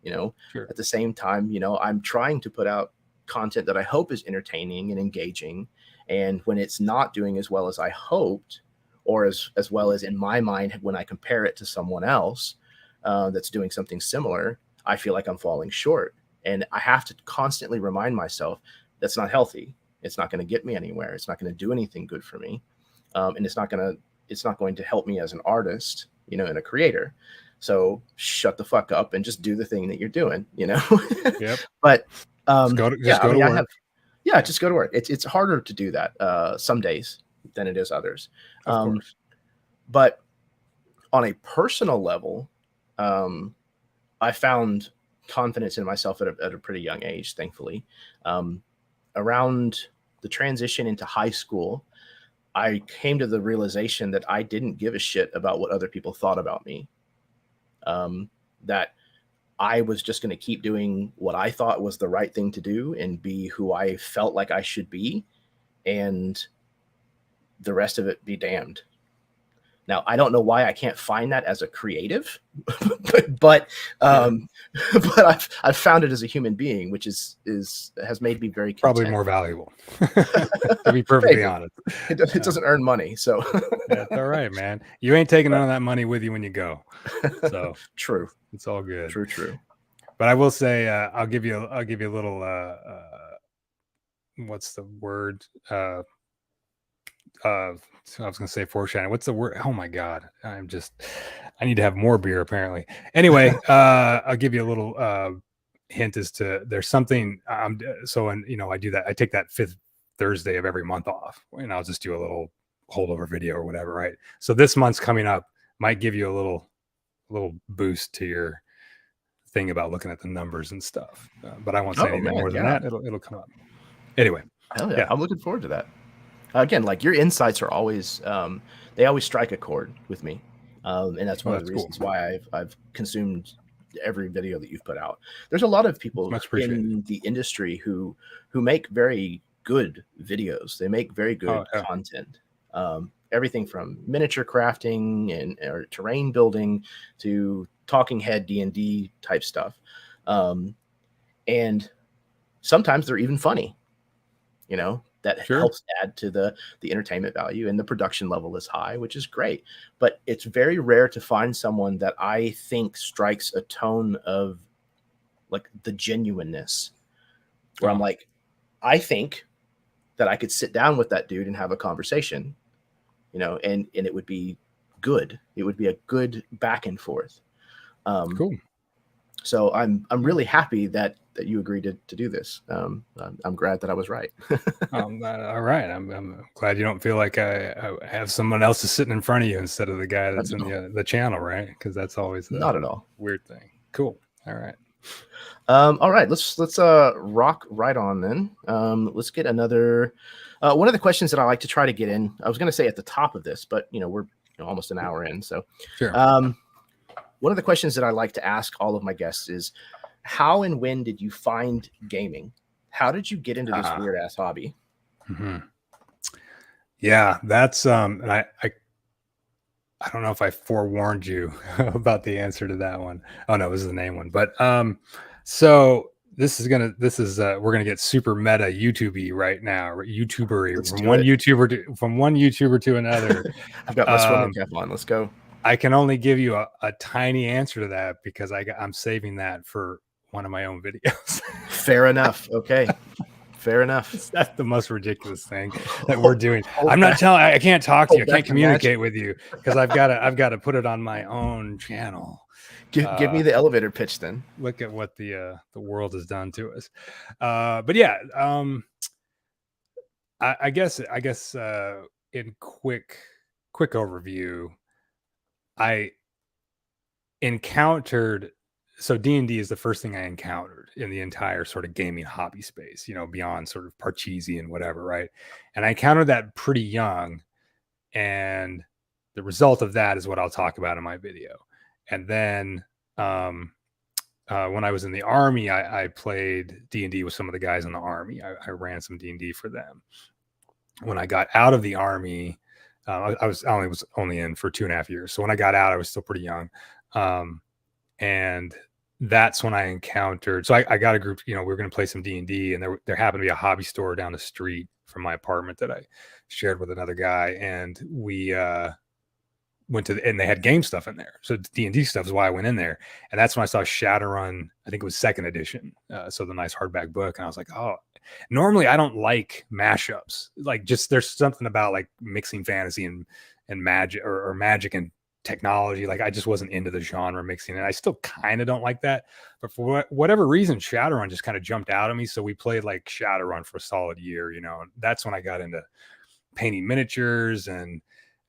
you know. Sure. At the same time, you know, I'm trying to put out content that I hope is entertaining and engaging. And when it's not doing as well as I hoped, or as well as in my mind, when I compare it to someone else that's doing something similar, I feel like I'm falling short. And I have to constantly remind myself that's not healthy. It's not going to get me anywhere. It's not going to do anything good for me. And it's not going to help me as an artist, you know, and a creator. So shut the fuck up and just do the thing that you're doing, you know? Yep. But just go to work. Just go to work. It's harder to do that some days than it is others. Of course. But on a personal level, I found confidence in myself at a pretty young age, thankfully. Around the transition into high school, I came to the realization that I didn't give a shit about what other people thought about me. That I was just going to keep doing what I thought was the right thing to do and be who I felt like I should be, and the rest of it be damned. Now, I don't know why I can't find that as a creative, but I've found it as a human being, which has made me very content. Probably more valuable, to be perfectly honest. It doesn't earn money, so that's all right, man. You ain't taking none of that money with you when you go. So true, it's all good. True. But I will say, I'll give you a little. What's the word? I was gonna say foreshadowing. What's the word? Oh my god, I need to have more beer apparently. Anyway, I'll give you a little hint as to there's something. So, and you know, I do that. I take that 5th Thursday of every month off, and I'll just do a little holdover video or whatever, right? So this month's coming up might give you a little boost to your thing about looking at the numbers and stuff. But I won't say anything more than that. It'll come up. Anyway, hell yeah, I'm looking forward to that. Again, like, your insights are always they always strike a chord with me, and that's one of the reasons why I've consumed every video that you've put out. There's a lot of people in the industry who make very good videos. They make very good content. Everything from miniature crafting or terrain building to talking head D&D type stuff, and sometimes they're even funny. You know, that helps add to the entertainment value, and the production level is high, which is great. But it's very rare to find someone that I think strikes a tone of like the genuineness, where I'm like, I think that I could sit down with that dude and have a conversation, you know, and it would be good. It would be a good back and forth. Cool. So I'm really happy that you agreed to do this. I'm glad that I was right. All right. I'm glad you don't feel like I have someone else is sitting in front of you instead of the guy that's in the channel, right? Because that's always not at all weird thing. Cool. All right. All right. Let's rock right on then. Let's get another. One of the questions that I like to try to get in. I was going to say at the top of this, but we're almost an hour in. So sure. One of the questions that I like to ask all of my guests is, how and when did you find gaming? How did you get into this weird ass hobby? Mm-hmm. Yeah, that's and I don't know if I forewarned you about the answer to that one. Oh no, this is the name one. But so we're gonna get super meta YouTube-y right now, YouTuber-y, from one YouTuber to another. I've got my swimming cap on. Let's go. I can only give you a tiny answer to that because I'm saving that for one of my own videos. Fair enough. Okay. Fair enough. That's the most ridiculous thing that we're doing. I can't talk to you. I can't communicate with you because I've got to put it on my own channel. Give me the elevator pitch then. Look at what the world has done to us. But yeah, I guess in quick overview, I encountered, so D&D is the first thing I encountered in the entire sort of gaming hobby space, beyond sort of Parcheesi and whatever, right? And I encountered that pretty young, and the result of that is what I'll talk about in my video. And then when I was in the Army, I played D&D with some of the guys in the Army. I ran some D&D for them. When I got out of the Army, I was only in for 2.5 years. So when I got out, I was still pretty young. And that's when I encountered, so I got a group, we were going to play some D&D, and there happened to be a hobby store down the street from my apartment that I shared with another guy. And we went and they had game stuff in there. So D&D stuff is why I went in there. And that's when I saw Shadowrun. I think it was 2nd edition. So the nice hardback book. And I was like, oh, normally I don't like mashups. Like, just there's something about like mixing fantasy and magic or magic and technology. Like, I just wasn't into the genre mixing, and I still kind of don't like that. But for whatever reason, Shadowrun just kind of jumped out at me. So we played like Shadowrun for a solid year, and that's when I got into painting miniatures, and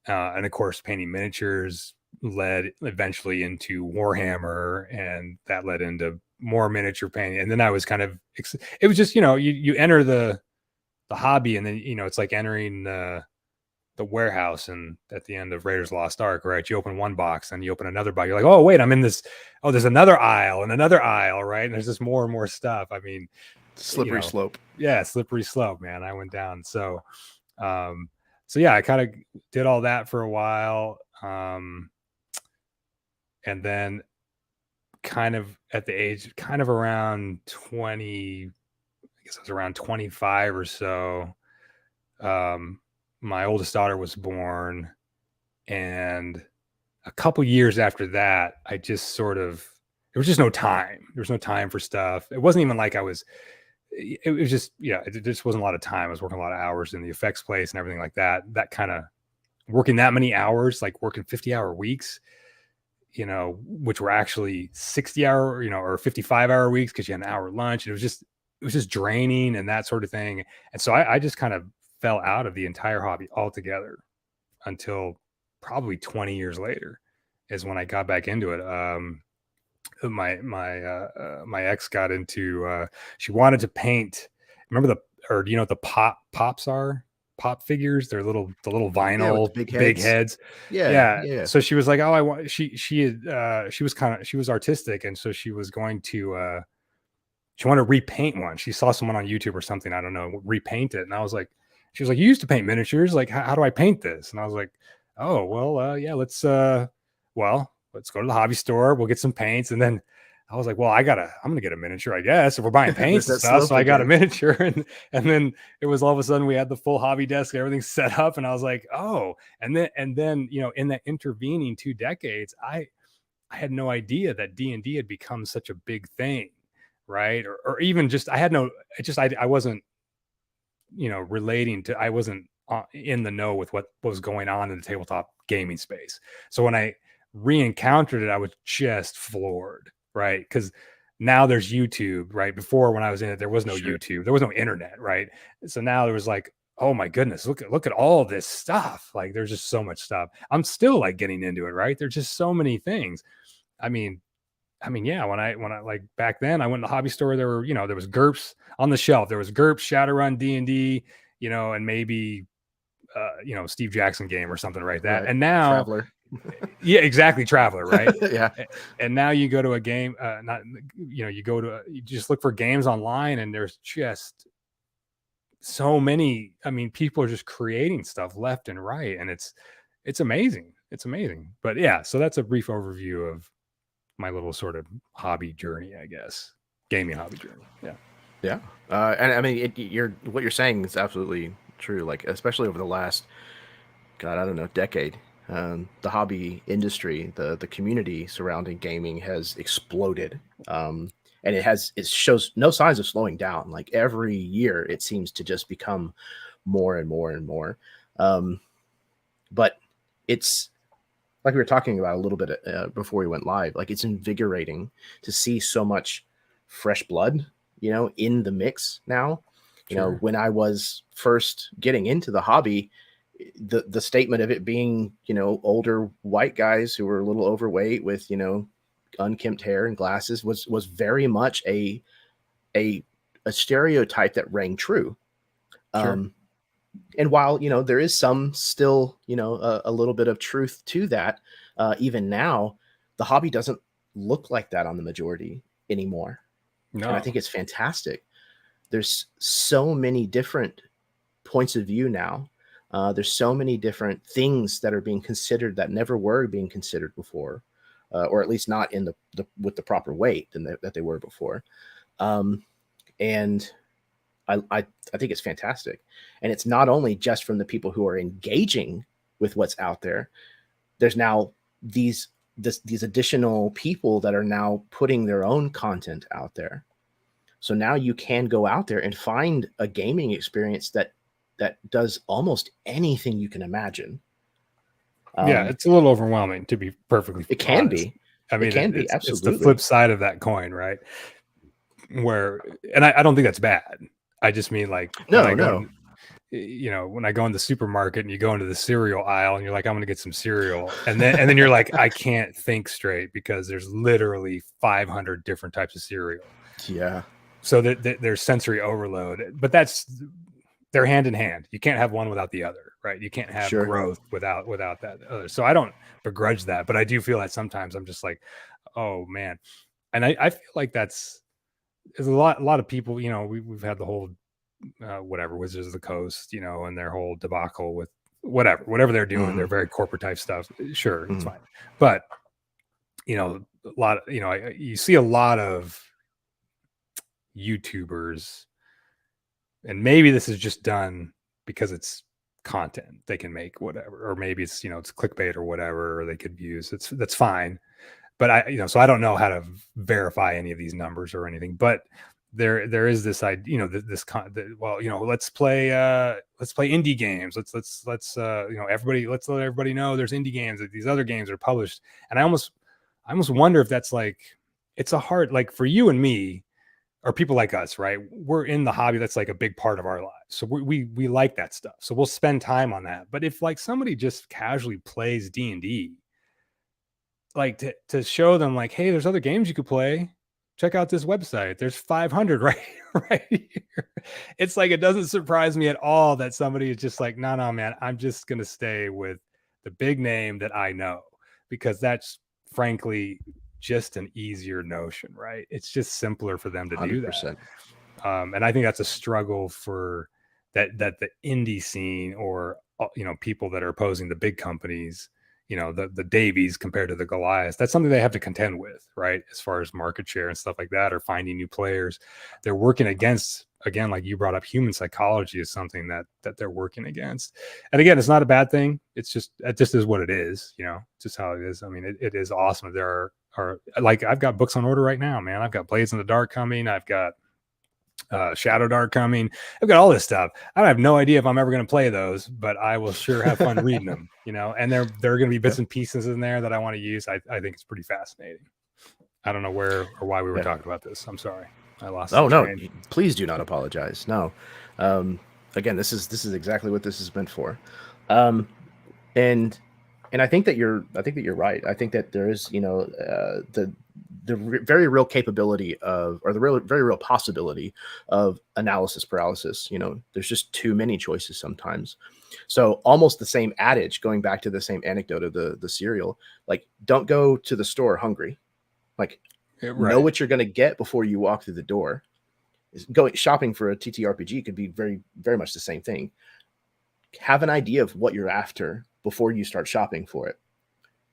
of course painting miniatures led eventually into Warhammer, and that led into more miniature painting. And then I was kind of, it was just, you enter the hobby, and then, it's like entering the warehouse and at the end of Raiders Lost Ark, right? You open one box and you open another box. You're like, oh, wait, I'm in this. Oh, there's another aisle and another aisle, right? And there's just more and more stuff. I mean, slippery slope. Yeah, slippery slope, man. I went down. So yeah, I kind of did all that for a while. And then kind of at the age, kind of around 20, I guess I was around 25 or so. My oldest daughter was born, and a couple years after that, I just there was just no time. There was no time for stuff. It wasn't even like it was just, it just wasn't a lot of time. I was working a lot of hours in the effects place and everything like that. That kind of working that many hours, like working 50-hour weeks, which were actually 60-hour, or 55-hour weeks because you had an hour lunch. And it was just draining and that sort of thing. And so I just kind of fell out of the entire hobby altogether until probably 20 years later is when I got back into it. My ex got into, she wanted to paint. Remember do you know what the pops are? Pop figures. They're the little vinyl, big heads. Yeah. So she was like, oh, she was artistic. And so she was going to, she wanted to repaint one. She saw someone on YouTube or something, I don't know, repaint it. And I was like, she was like, you used to paint miniatures. Like, how do I paint this? And I was like, oh, well, yeah, let's go to the hobby store. We'll get some paints. And then I was like, well, I'm going to get a miniature, I guess, if we're buying paints and stuff. So I got a miniature. And then it was all of a sudden we had the full hobby desk, everything set up. And I was like, oh, and then, in that intervening 2 decades, I had no idea that D&D had become such a big thing. Right. Or even just, I wasn't relating to, I wasn't in the know with what was going on in the tabletop gaming space. So when I re-encountered it, I was just floored, right? Because now there's YouTube, right? Before, when I was in it, there was no YouTube, there was no internet, right? So now there was like, oh my goodness, look at all this stuff. Like, there's just so much stuff. I'm still like getting into it, right? There's just so many things. I mean, yeah, when I like back then, I went to the hobby store, there were, there was GURPS on the shelf. There was GURPS, Shadowrun, D&D, and maybe Steve Jackson game or something like that. Right. And now Traveler. Yeah, exactly. Traveler, right? Yeah. And now you go to a game, you just look for games online, and there's just so many. I mean, people are just creating stuff left and right, and it's amazing. It's amazing. But yeah, so that's a brief overview of my little sort of hobby journey, I guess. Gaming hobby journey. Yeah. Yeah. And I mean, what you're saying is absolutely true. Like, especially over the last, God, I don't know, decade, the hobby industry, the community surrounding gaming has exploded. And it shows no signs of slowing down. Like, every year it seems to just become more and more and more. But it's like we were talking about a little bit before we went live. Like, it's invigorating to see so much fresh blood, in the mix now. Sure. When I was first getting into the hobby, the statement of it being, older white guys who were a little overweight with, unkempt hair and glasses was very much a stereotype that rang true. Sure. And while, there is some still, a little bit of truth to that, even now, the hobby doesn't look like that on the majority anymore. No. And I think it's fantastic. There's so many different points of view now. There's so many different things that are being considered that never were being considered before, or at least not in the with the proper weight that they were before. And I think it's fantastic. And it's not only just from the people who are engaging with what's out there. There's now these additional people that are now putting their own content out there. So now you can go out there and find a gaming experience that does almost anything you can imagine. Yeah, it's a little overwhelming, to be perfectly honest. It can be. I mean, it can be, absolutely. It's the flip side of that coin, right? And I don't think that's bad. I just mean, like, no. When I go in the supermarket and you go into the cereal aisle and you're like, I'm going to get some cereal. And then you're like, I can't think straight because there's literally 500 different types of cereal. Yeah. So that there's sensory overload, but they're hand in hand. You can't have one without the other, right? You can't have growth without that other. So I don't begrudge that, but I do feel that sometimes I'm just like, oh man. And I feel like there's a lot of people, we've had the whole, Wizards of the Coast, and their whole debacle with whatever they're doing, their very corporate type stuff. Sure. It's fine. But, you see a lot of YouTubers, and maybe this is just done because it's content they can make, whatever, or maybe it's, it's clickbait or whatever, or they could use that's fine. But so I don't know how to verify any of these numbers or anything, but there is this idea, let's play indie games. Let's let's let everybody know there's indie games, that these other games are published. And I almost wonder if that's like, it's a hard, like, for you and me, or people like us, right? We're in the hobby. That's like a big part of our lives. So we like that stuff. So we'll spend time on that. But if like somebody just casually plays D&D, like to show them like, hey, there's other games you could play. Check out this website. There's 500 right here. It's like, it doesn't surprise me at all that somebody is just like, no, man, I'm just going to stay with the big name that I know, because that's frankly just an easier notion, right? It's just simpler for them to 100%. Do that. And I think that's a struggle for that the indie scene, or, people that are opposing the big companies, the Davies compared to the Goliaths. That's something they have to contend with, right? As far as market share and stuff like that, or finding new players. They're working against, again, like you brought up, human psychology is something that they're working against. And again, it's not a bad thing. It just is what it is, just how it is. I mean, it is awesome. There are like, I've got books on order right now, man. I've got Blades in the Dark coming. I've got Shadow Dark coming. I've got all this stuff. I have no idea if I'm ever going to play those, but I will sure have fun reading them, you know, and there are going to be bits and pieces in there that I want to use. I think it's pretty fascinating. I don't know where or why we were talking about this. I'm sorry. I lost. Oh, no, please do not apologize. No. Again, this is exactly what this is meant for. And I think that you're right. I think that there is, you know, the very real capability of, or the very real possibility of analysis paralysis. You know, there's just too many choices sometimes. So almost the same adage, going back to the same anecdote of the cereal, like, don't go to the store hungry. Like, know what you're going to get before you walk through the door. Going shopping for a TTRPG could be very, very much the same thing. Have an idea of what you're after before you start shopping for it.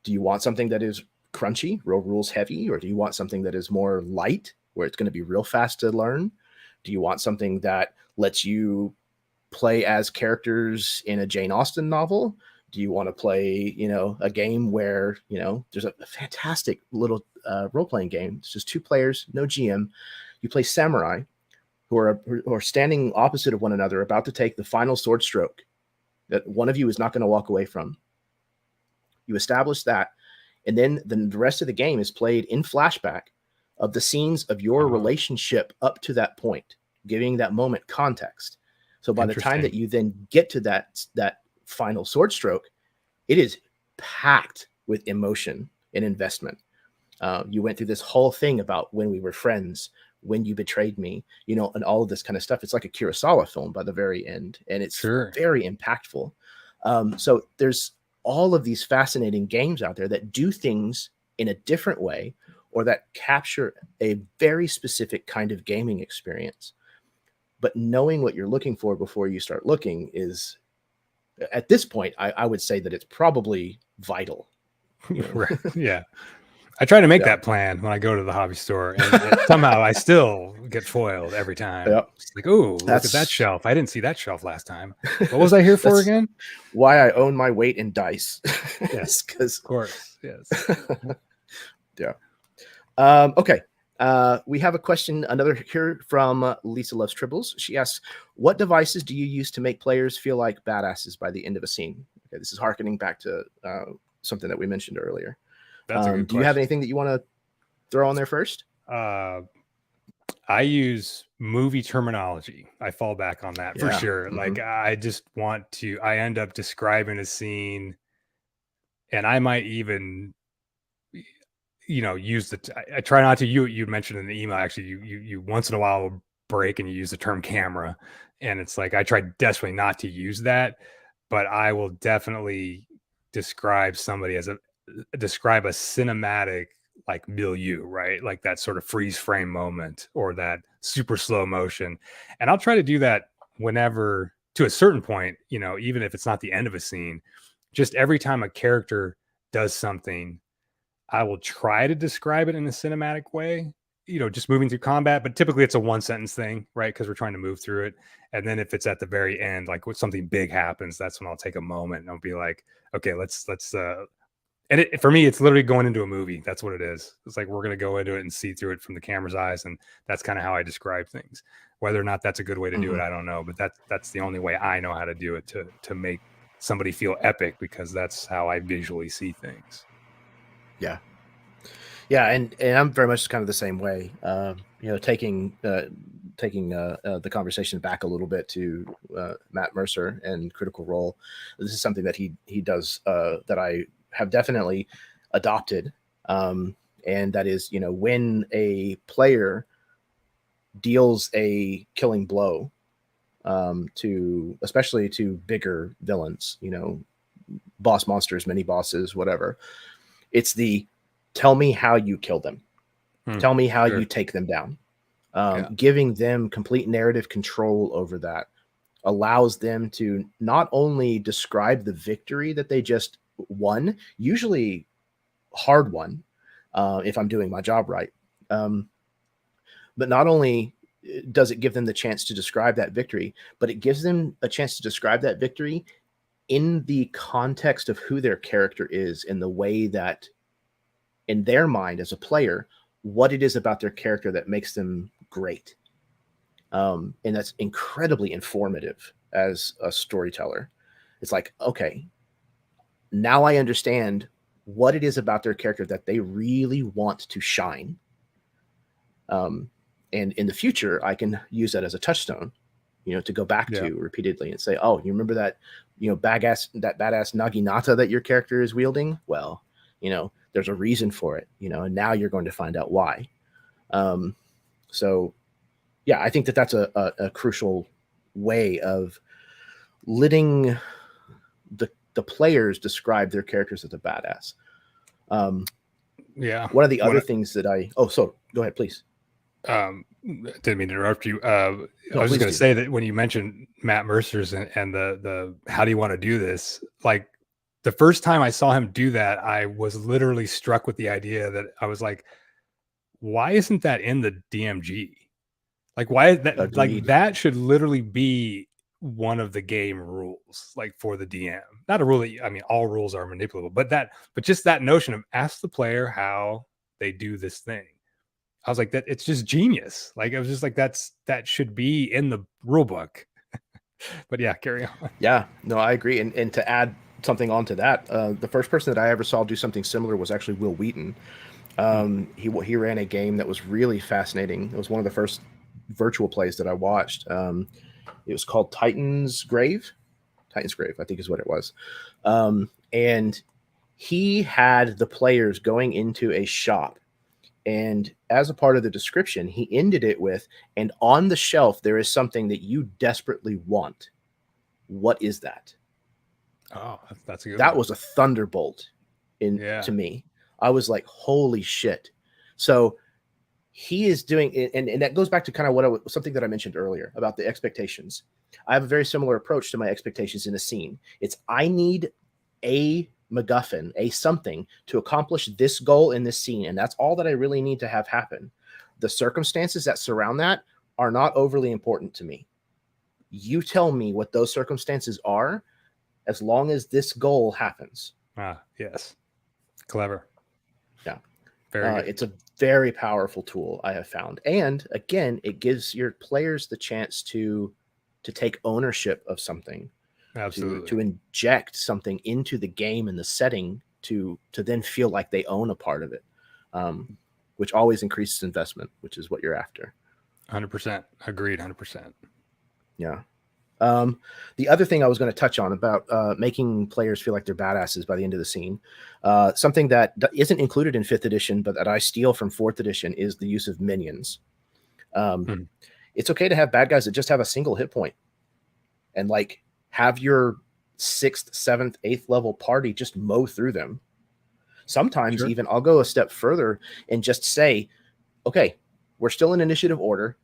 Do you want something that is crunchy, real rules heavy, or do you want something that is more light, where it's going to be real fast to learn? Do you want something that lets you play as characters in a Jane Austen novel? Do you want to play, you know, a game where, you know, there's a fantastic little role-playing game. It's just 2 players, no GM. You play samurai who are standing opposite of one another, about to take the final sword stroke that one of you is not going to walk away from. You establish that, and then the rest of the game is played in flashback of the scenes of your relationship up to that point, giving that moment context. So by the time that you then get to that final sword stroke, it is packed with emotion and investment. You went through this whole thing about when we were friends, when you betrayed me, you know, and all of this kind of stuff. It's like a Kurosawa film by the very end, and it's very impactful. So there's all of these fascinating games out there that do things in a different way, or that capture a very specific kind of gaming experience. But knowing what you're looking for before you start looking is, at this point, I would say that it's probably vital. You know? Right. Yeah. I try to make that plan when I go to the hobby store, and somehow I still get foiled every time. It's like, oh, look at that shelf. I didn't see that shelf last time. What was I here for again? Why I own my weight in dice. Yes, because of course. Yes. Yeah. Okay. We have a question, another here from Lisa Loves Tribbles. She asks, what devices do you use to make players feel like badasses by the end of a scene? Okay, this is harkening back to something that we mentioned earlier. That's a good question. Do you have anything that you want to throw on there first? I use movie terminology. I fall back on that for sure. Like, I just want to, I end up describing a scene, and I might even, you know, use I try not to, you mentioned in the email, actually, you once in a while will break and you use the term camera. And it's like, I try desperately not to use that, but I will definitely describe somebody as describe a cinematic, like, milieu, right? Like that sort of freeze frame moment, or that super slow motion. And I'll try to do that whenever, to a certain point, you know, even if it's not the end of a scene, just every time a character does something, I will try to describe it in a cinematic way, you know, just moving through combat, but typically it's a 1-sentence thing, right? Because we're trying to move through it. And then if it's at the very end, like when something big happens, that's when I'll take a moment and I'll be like, okay, let's and for me, it's literally going into a movie. That's what it is. It's like, we're going to go into it and see through it from the camera's eyes. And that's kind of how I describe things. Whether or not that's a good way to do it, I don't know. But that's the only way I know how to do it, to make somebody feel epic, because that's how I visually see things. Yeah. Yeah. And I'm very much kind of the same way, you know, taking the conversation back a little bit to Matt Mercer and Critical Role. This is something that he does that I have definitely adopted. And that is, you know, when a player deals a killing blow especially to bigger villains, you know, boss monsters, mini bosses, whatever, it's the, tell me how you kill them. Tell me how you take them down. Giving them complete narrative control over that allows them to not only describe the victory that they just won, usually hard won, if I'm doing my job right. But not only does it give them the chance to describe that victory, but it gives them a chance to describe that victory in the context of who their character is, in the way that, in their mind as a player, what it is about their character that makes them great. And that's incredibly informative as a storyteller. It's like, okay, now I understand what it is about their character that they really want to shine. And in the future, I can use that as a touchstone, to go back to repeatedly and say, oh, you remember that, badass Naginata that your character is wielding? Well, there's a reason for it, and now you're going to find out why. So yeah, I think that that's a crucial way of letting the players describe their characters as a badass. One of the other things that so go ahead, please. Didn't mean to interrupt you. I was just going to say that when you mentioned Matt Mercer's and the how do you want to do this? Like the first time I saw him do that, I was literally struck with the idea that I was like, why isn't that in the DMG? Like why is that? Agreed. Like that should literally be one of the game rules, like for the DM. Not a rule that I mean, all rules are manipulable, but just that notion of ask the player how they do this thing. I was like, that it's just genius. Like I was just like, that should be in the rule book. But yeah, carry on. Yeah, no, I agree. And to add something onto that, the first person that I ever saw do something similar was actually Will Wheaton. He ran a game that was really fascinating. It was one of the first virtual plays that I watched. It was called Titan's Grave, I think is what it was. And he had the players going into a shop. And as a part of the description, he ended it with, and on the shelf, there is something that you desperately want. What is that? Oh, that's a good That one. was a thunderbolt to me. I was like, holy shit. So he is doing, and that goes back to kind of something that I mentioned earlier about the expectations. I have a very similar approach to my expectations in a scene. It's, I need a MacGuffin, a something to accomplish this goal in this scene. And that's all that I really need to have happen. The circumstances that surround that are not overly important to me. You tell me what those circumstances are, as long as this goal happens. Yes. Clever. Yeah. Very good. It's a very powerful tool, I have found. And again, it gives your players the chance to take ownership of something. Absolutely. To inject something into the game and the setting to then feel like they own a part of it, which always increases investment, which is what you're after. 100%. Agreed. 100%. Yeah. The other thing I was going to touch on about making players feel like they're badasses by the end of the scene, something that isn't included in 5th edition, but that I steal from 4th edition, is the use of minions. It's okay to have bad guys that just have a single hit point, and like have your 6th, 7th, 8th level party just mow through them. Sometimes even I'll go a step further and just say, okay, we're still in initiative order.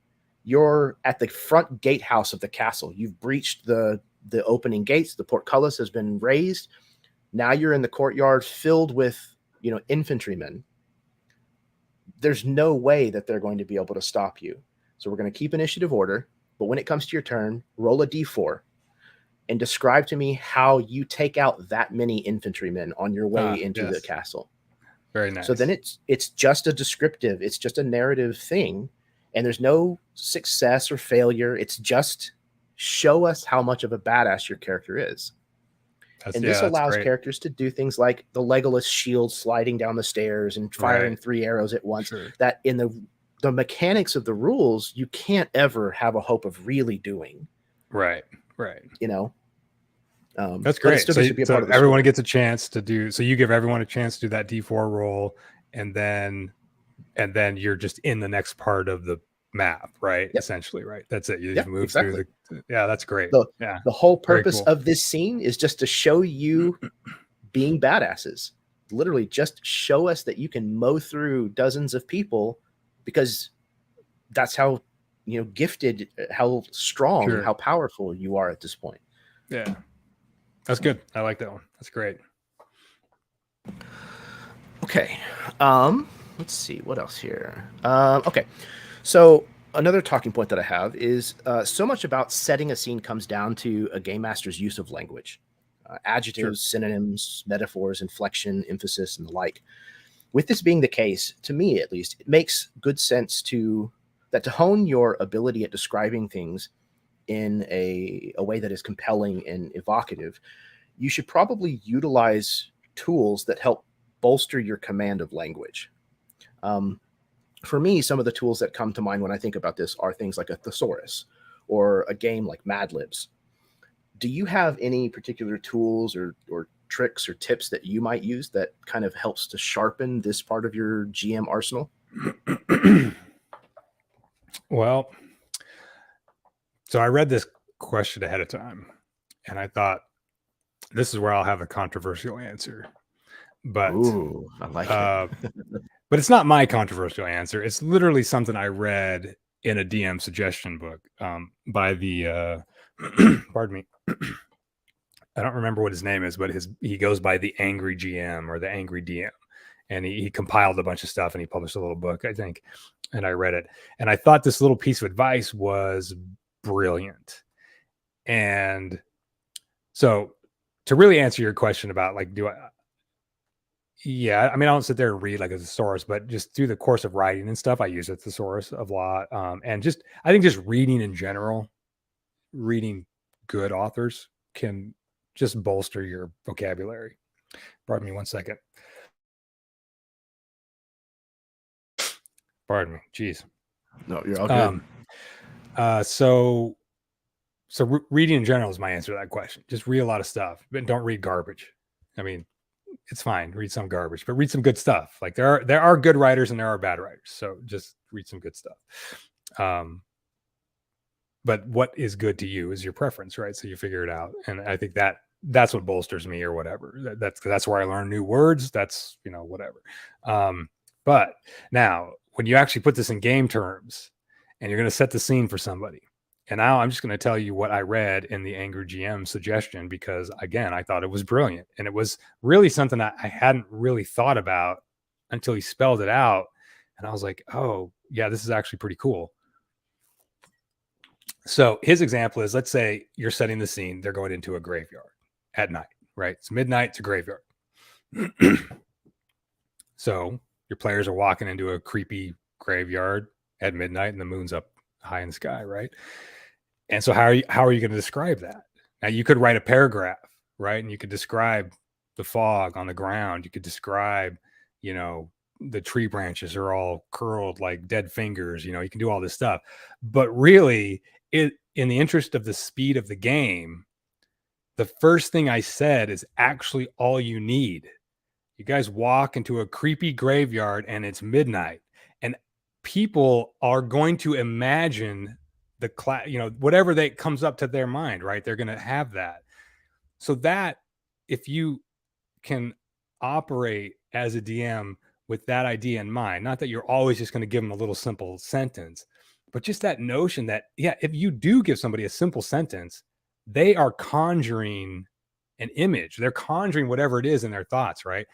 You're at the front gatehouse of the castle. You've breached the opening gates. The portcullis has been raised. Now you're in the courtyard filled with, infantrymen. There's no way that they're going to be able to stop you. So we're going to keep initiative order. But when it comes to your turn, roll a d4 and describe to me how you take out that many infantrymen on your way into the castle. Very nice. So then it's just a descriptive, it's just a narrative thing. And there's no success or failure. It's just show us how much of a badass your character is. And this allows characters to do things like the Legolas shield sliding down the stairs and firing 3 arrows at once. That in the mechanics of the rules, you can't ever have a hope of really doing. Right. That's great. So everyone gets a chance to do. So you give everyone a chance to do that D4 roll, and then you're just in the next part of the map, right? Yep. Essentially, right? That's it. You just move through that's great. The whole purpose of this scene is just to show you being badasses. Literally just show us that you can mow through dozens of people, because that's how, gifted, how strong, how powerful you are at this point. Yeah. That's good. I like that one. That's great. Okay. Let's see what else here. Okay. So another talking point that I have is so much about setting a scene comes down to a game master's use of language, adjectives, synonyms, metaphors, inflection, emphasis, and the like. With this being the case, to me at least, it makes good sense to that to hone your ability at describing things in a way that is compelling and evocative, you should probably utilize tools that help bolster your command of language. For me, some of the tools that come to mind when I think about this are things like a thesaurus or a game like Mad Libs. Do you have any particular tools or tricks or tips that you might use that kind of helps to sharpen this part of your GM arsenal? Well, so I read this question ahead of time, and I thought this is where I'll have a controversial answer. But ooh, I like it. But it's not my controversial answer. It's literally something I read in a DM suggestion book by the pardon me. I don't remember what his name is, but he goes by the Angry GM or the Angry DM. And he compiled a bunch of stuff and he published a little book, I think. And I read it. And I thought this little piece of advice was brilliant. And so to really answer your question about like, I mean, I don't sit there and read like a thesaurus, but just through the course of writing and stuff, I use a thesaurus a lot. And I think just reading in general, reading good authors can just bolster your vocabulary. Pardon me 1 second. Pardon me. Jeez. No, you're all good. So reading in general is my answer to that question. Just read a lot of stuff, but don't read garbage. I mean, it's fine. Read some garbage, but read some good stuff. Like there are good writers and there are bad writers. So just read some good stuff. But what is good to you is your preference, right? So you figure it out. And I think that's what bolsters me or whatever. That's where I learn new words. That's, whatever. But now when you actually put this in game terms and you're going to set the scene for somebody, and now I'm just going to tell you what I read in the Angry GM suggestion, because again, I thought it was brilliant. And it was really something that I hadn't really thought about until he spelled it out. And I was like, oh yeah, this is actually pretty cool. So his example is, let's say you're setting the scene. They're going into a graveyard at night, right? It's midnight, it's a graveyard. So your players are walking into a creepy graveyard at midnight and the moon's up high in the sky, right? And so how are you going to describe that? Now you could write a paragraph, right? And you could describe the fog on the ground. You could describe, the tree branches are all curled like dead fingers. You can do all this stuff. But really, in the interest of the speed of the game, the first thing I said is actually all you need. You guys walk into a creepy graveyard and it's midnight, and people are going to imagine whatever that comes up to their mind, right? They're going to have that. So that if you can operate as a DM with that idea in mind, not that you're always just going to give them a little simple sentence, but just that notion that, yeah, if you do give somebody a simple sentence, they are conjuring an image. They're conjuring whatever it is in their thoughts, right?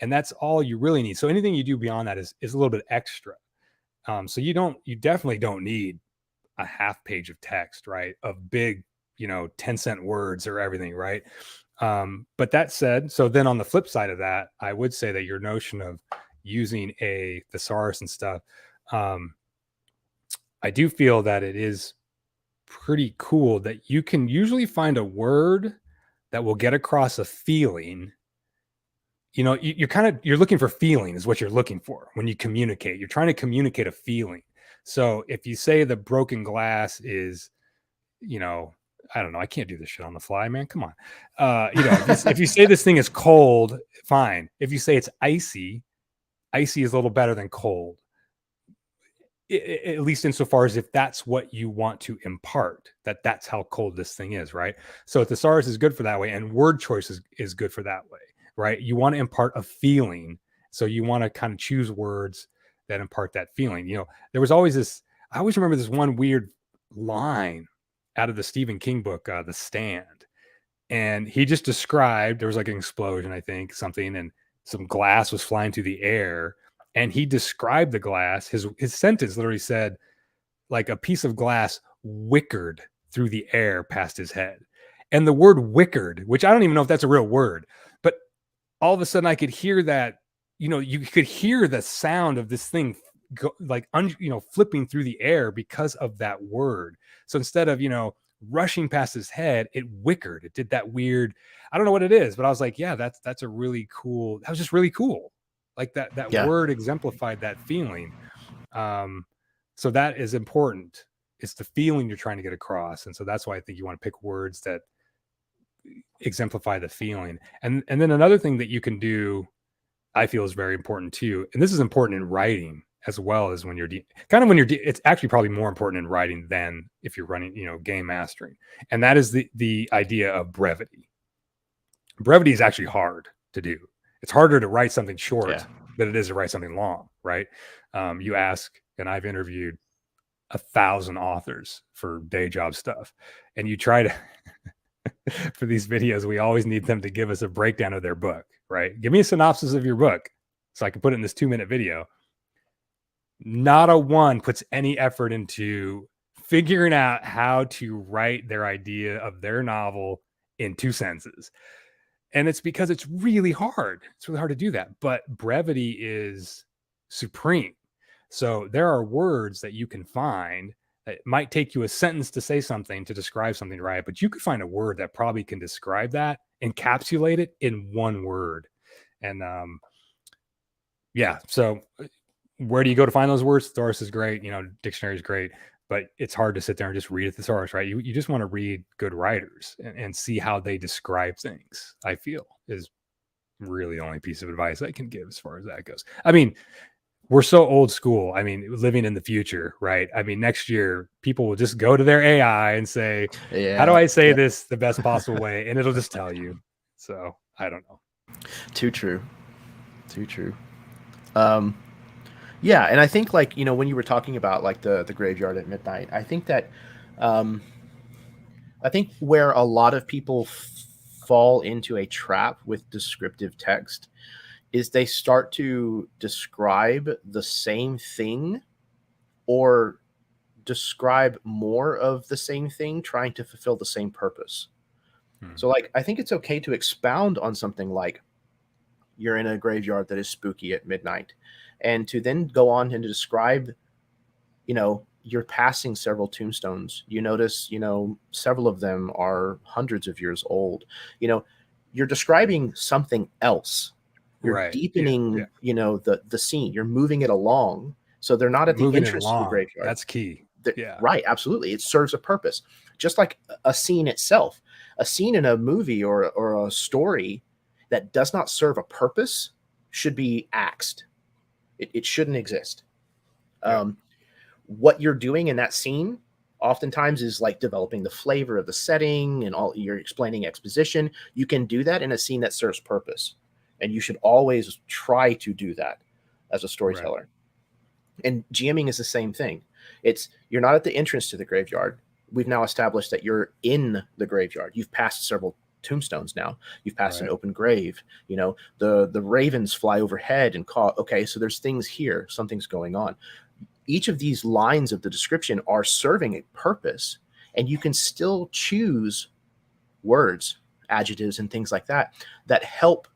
And that's all you really need. So anything you do beyond that is a little bit extra. So you definitely don't need a half page of text, right? Of big, 10-cent words or everything, right? But that said, so then on the flip side of that, I would say that your notion of using a thesaurus and stuff, I do feel that it is pretty cool that you can usually find a word that will get across a feeling. You're looking for feeling is what you're looking for when you communicate. You're trying to communicate a feeling. So if you say the broken glass is, I don't know, I can't do this shit on the fly, man. Come on. If you say this thing is cold, fine. If you say it's icy is a little better than cold. At least insofar as if that's what you want to impart, that's how cold this thing is, right? So thesaurus is good for that way, and word choice is good for that way, right? You want to impart a feeling, so you want to kind of choose words that impart that feeling. There was always I always remember this one weird line out of the Stephen King book, The Stand, and he just described, there was like an explosion, I think, something, and some glass was flying through the air. And he described the glass. His sentence literally said, like a piece of glass wickered through the air past his head. And the word wickered, which I don't even know if that's a real word, but all of a sudden I could hear that, you could hear the sound of this thing flipping through the air because of that word. So instead of, rushing past his head, it wickered. It did that weird, I don't know what it is, but I was like, yeah, that's a really cool, that was just really cool. Like that word exemplified that feeling. So that is important. It's the feeling you're trying to get across. And so that's why I think you want to pick words that exemplify the feeling. And then another thing that you can do, I feel, is very important too. And this is important in writing as well as when you're it's actually probably more important in writing than if you're running, game mastering. And that is the idea of brevity. Brevity is actually hard to do. It's harder to write something short than it is to write something long, right? You ask, and I've interviewed 1,000 authors for day job stuff, and you try to for these videos, we always need them to give us a breakdown of their book, right? Give me a synopsis of your book so I can put it in this 2-minute video. Not a one puts any effort into figuring out how to write their idea of their novel in 2 sentences. And it's because it's really hard. It's really hard to do that. But brevity is supreme. So there are words that you can find that might take you a sentence to say something, to describe something, right? But you could find a word that probably can describe that, encapsulate it in one word. And so where do you go to find those words? Thesaurus is great. Dictionary is great. But it's hard to sit there and just read a thesaurus, right? You just want to read good writers and see how they describe things, I feel, is really the only piece of advice I can give as far as that goes. I mean, we're so old school. I mean, living in the future, right? I mean, next year, people will just go to their AI and say, how do I say this the best possible way? And it'll just tell you. So I don't know. Too true. Yeah, and I think when you were talking about like the graveyard at midnight, I think that I think where a lot of people fall into a trap with descriptive text is they start to describe the same thing or describe more of the same thing, trying to fulfill the same purpose. So I think it's okay to expound on something like you're in a graveyard that is spooky at midnight, and to then go on and to describe, you're passing several tombstones. You notice, several of them are hundreds of years old. You're describing something else. You're deepening, the scene. You're moving it along. So they're not at the entrance to the graveyard. That's key. Right. Absolutely. It serves a purpose. Just like a scene itself. A scene in a movie or a story that does not serve a purpose should be axed. It shouldn't exist. What you're doing in that scene oftentimes is like developing the flavor of the setting and all. You're explaining exposition. You can do that in a scene that serves purpose. And you should always try to do that as a storyteller. Right. And GMing is the same thing. You're not at the entrance to the graveyard. We've now established that you're in the graveyard. You've passed several tombstones now. You've passed an open grave. The ravens fly overhead and call. Okay, so there's things here. Something's going on. Each of these lines of the description are serving a purpose, and you can still choose words, adjectives, and things like that help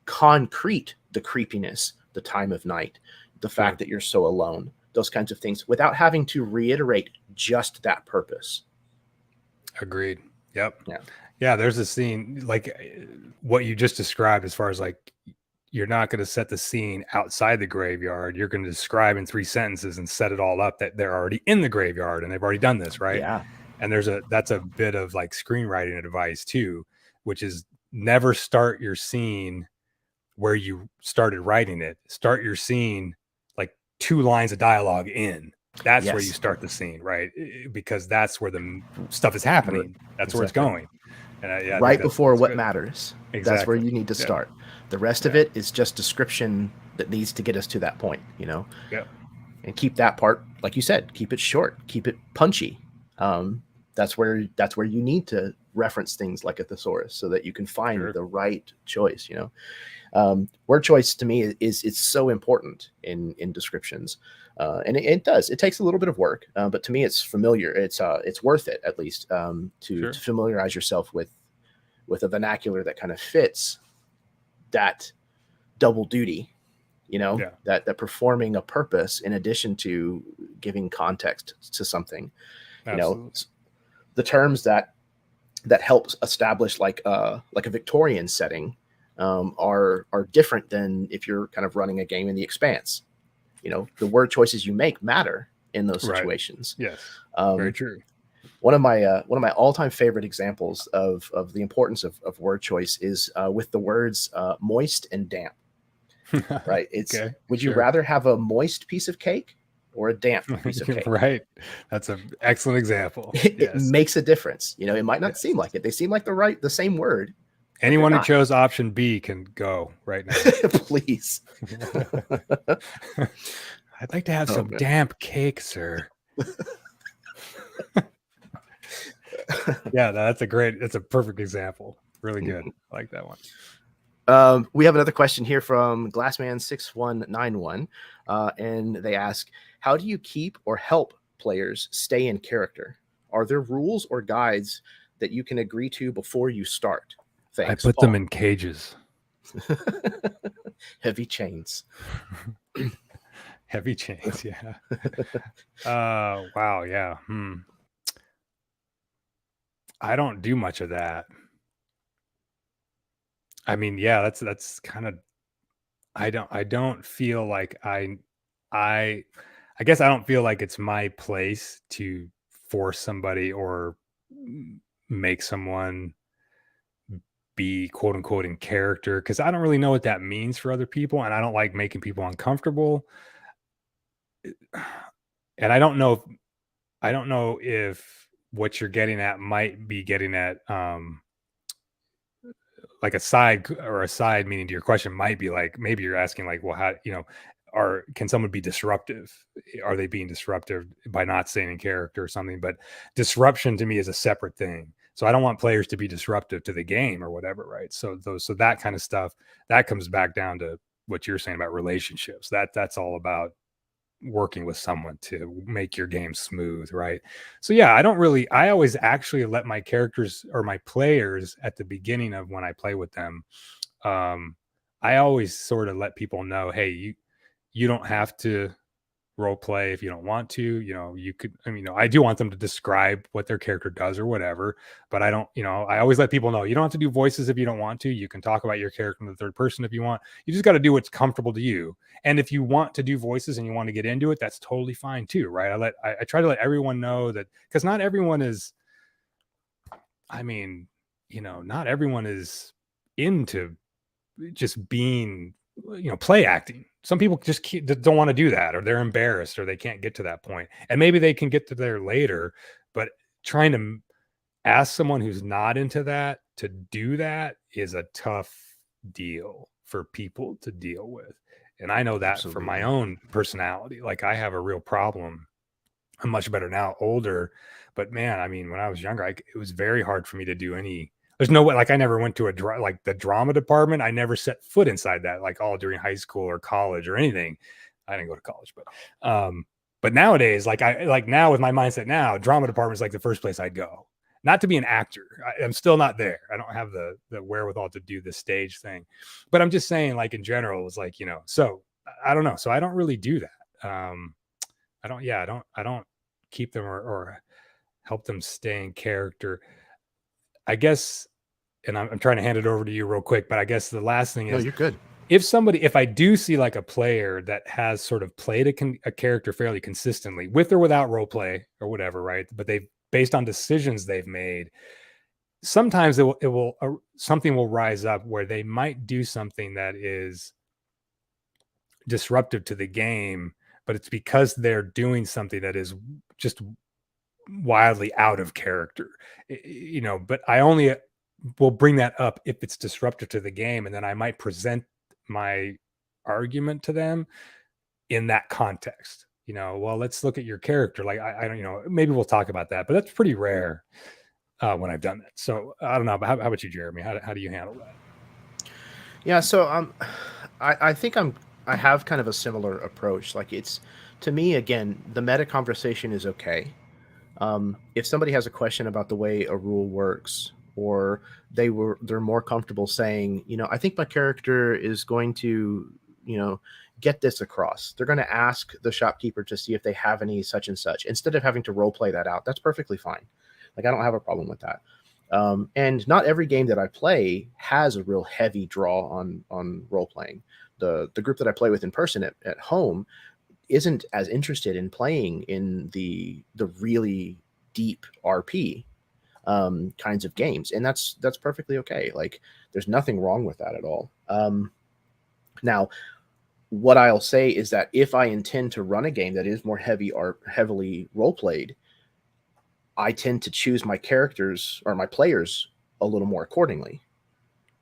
concrete the creepiness, the time of night, the fact that you're so alone, those kinds of things, without having to reiterate just that purpose. Agreed. Yep. Yeah. There's a scene like what you just described, as far as like, you're not going to set the scene outside the graveyard. You're going to describe in 3 sentences and set it all up that they're already in the graveyard and they've already done this. Right. Yeah. And that's a bit of like screenwriting advice too, which is never start your scene where you started writing it. Start your scene like 2 lines of dialogue in. That's where you start the scene, right? Because that's where the stuff is happening. That's where it's going. And right before what matters. Exactly. That's where you need to start. The rest of it is just description that needs to get us to that point, Yeah. And keep that part, like you said, keep it short, keep it punchy. That's where you need to reference things like a thesaurus so that you can find the right choice, Word choice to me is so important in descriptions. And it takes a little bit of work, but to me it's familiar. It's worth it, at least, to familiarize yourself with a vernacular that kind of fits that double duty that performing a purpose in addition to giving context to something. Absolutely. The terms that help establish like a Victorian setting are different than if you're kind of running a game in the Expanse. The word choices you make matter in those situations. Right. Yes, very true. One of my all-time favorite examples of the importance of word choice is with the words moist and damp. Right? It's okay, would you rather have a moist piece of cake or a damp piece of cake? Right. That's an excellent example. It makes a difference. It might not seem like it. They seem like the same word. Anyone who chose option B can go right now. Please. I'd like to have some damp cake, sir. Yeah, that's a perfect example. Really good. I like that one. We have another question here from Glassman6191, and they ask, how do you keep or help players stay in character? Are there rules or guides that you can agree to before you start? Thanks. I put them in cages. Heavy chains. Heavy chains, yeah. Wow, yeah. I don't do much of that. I mean, yeah, that's kind of, I don't feel like I guess I don't feel like it's my place to force somebody or make someone be quote unquote in character, because I don't really know what that means for other people, and I don't like making people uncomfortable. And I don't know if what you're getting at might be getting at like a side meaning to your question might be like, maybe you're asking like, well, how, can someone be disruptive? Are they being disruptive by not staying in character or something? But disruption to me is a separate thing. So I don't want players to be disruptive to the game or whatever, right? So that kind of stuff, that comes back down to what you're saying about relationships. That's all about working with someone to make your game smooth, right? So yeah, I always actually let my characters or my players at the beginning of when I play with them, I always sort of let people know, hey, you don't have to role play if you don't want to. You could, I do want them to describe what their character does or whatever, but I don't, I always let people know you don't have to do voices if you don't want to. You can talk about your character in the third person if you want. You just got to do what's comfortable to you. And if you want to do voices and you want to get into it, that's totally fine too, right? I try to let everyone know that, because not everyone is, not everyone is into just being, play acting. Some people just don't want to do that, or they're embarrassed, or they can't get to that point. And maybe they can get to there later, but trying to ask someone who's not into that to do that is a tough deal for people to deal with. And I know that Absolutely. From my own personality, like I have a real problem. I'm much better now, older, but man, when I was younger, it was very hard for me to do any. There's no way, like I never went to the drama department. I never set foot inside that, like all during high school or college or anything. I didn't go to college, but nowadays, now with my mindset now, drama department is like the first place I'd go. Not to be an actor. I'm still not there. I don't have the wherewithal to do the stage thing, but I'm just saying, like in general, it was like, so I don't know. So I don't really do that. I don't keep them or help them stay in character. I guess, and I'm trying to hand it over to you real quick, but I guess the last thing is, no, you're good. If I do see like a player that has sort of played a character fairly consistently, with or without role play or whatever, right? But they've, based on decisions they've made, sometimes something will rise up where they might do something that is disruptive to the game, but it's because they're doing something that is just wildly out of character, but I only will bring that up if it's disruptive to the game, and then I might present my argument to them in that context. Well, let's look at your character. Like I don't, maybe we'll talk about that, but that's pretty rare when I've done that. So I don't know. But how about you, Jeremy? How do you handle that? Yeah, so I think I have kind of a similar approach. Like it's, to me, again, the meta conversation is okay. If somebody has a question about the way a rule works, or they're more comfortable saying, I think my character is going to, get this across. They're going to ask the shopkeeper to see if they have any such and such instead of having to role play that out. That's perfectly fine. Like, I don't have a problem with that. And not every game that I play has a real heavy draw on role playing. The group that I play with in person at home isn't as interested in playing in the really deep RP kinds of games, and that's perfectly okay. Like, there's nothing wrong with that at all. Now, what I'll say is that if I intend to run a game that is more heavily role played, I tend to choose my characters or my players a little more accordingly.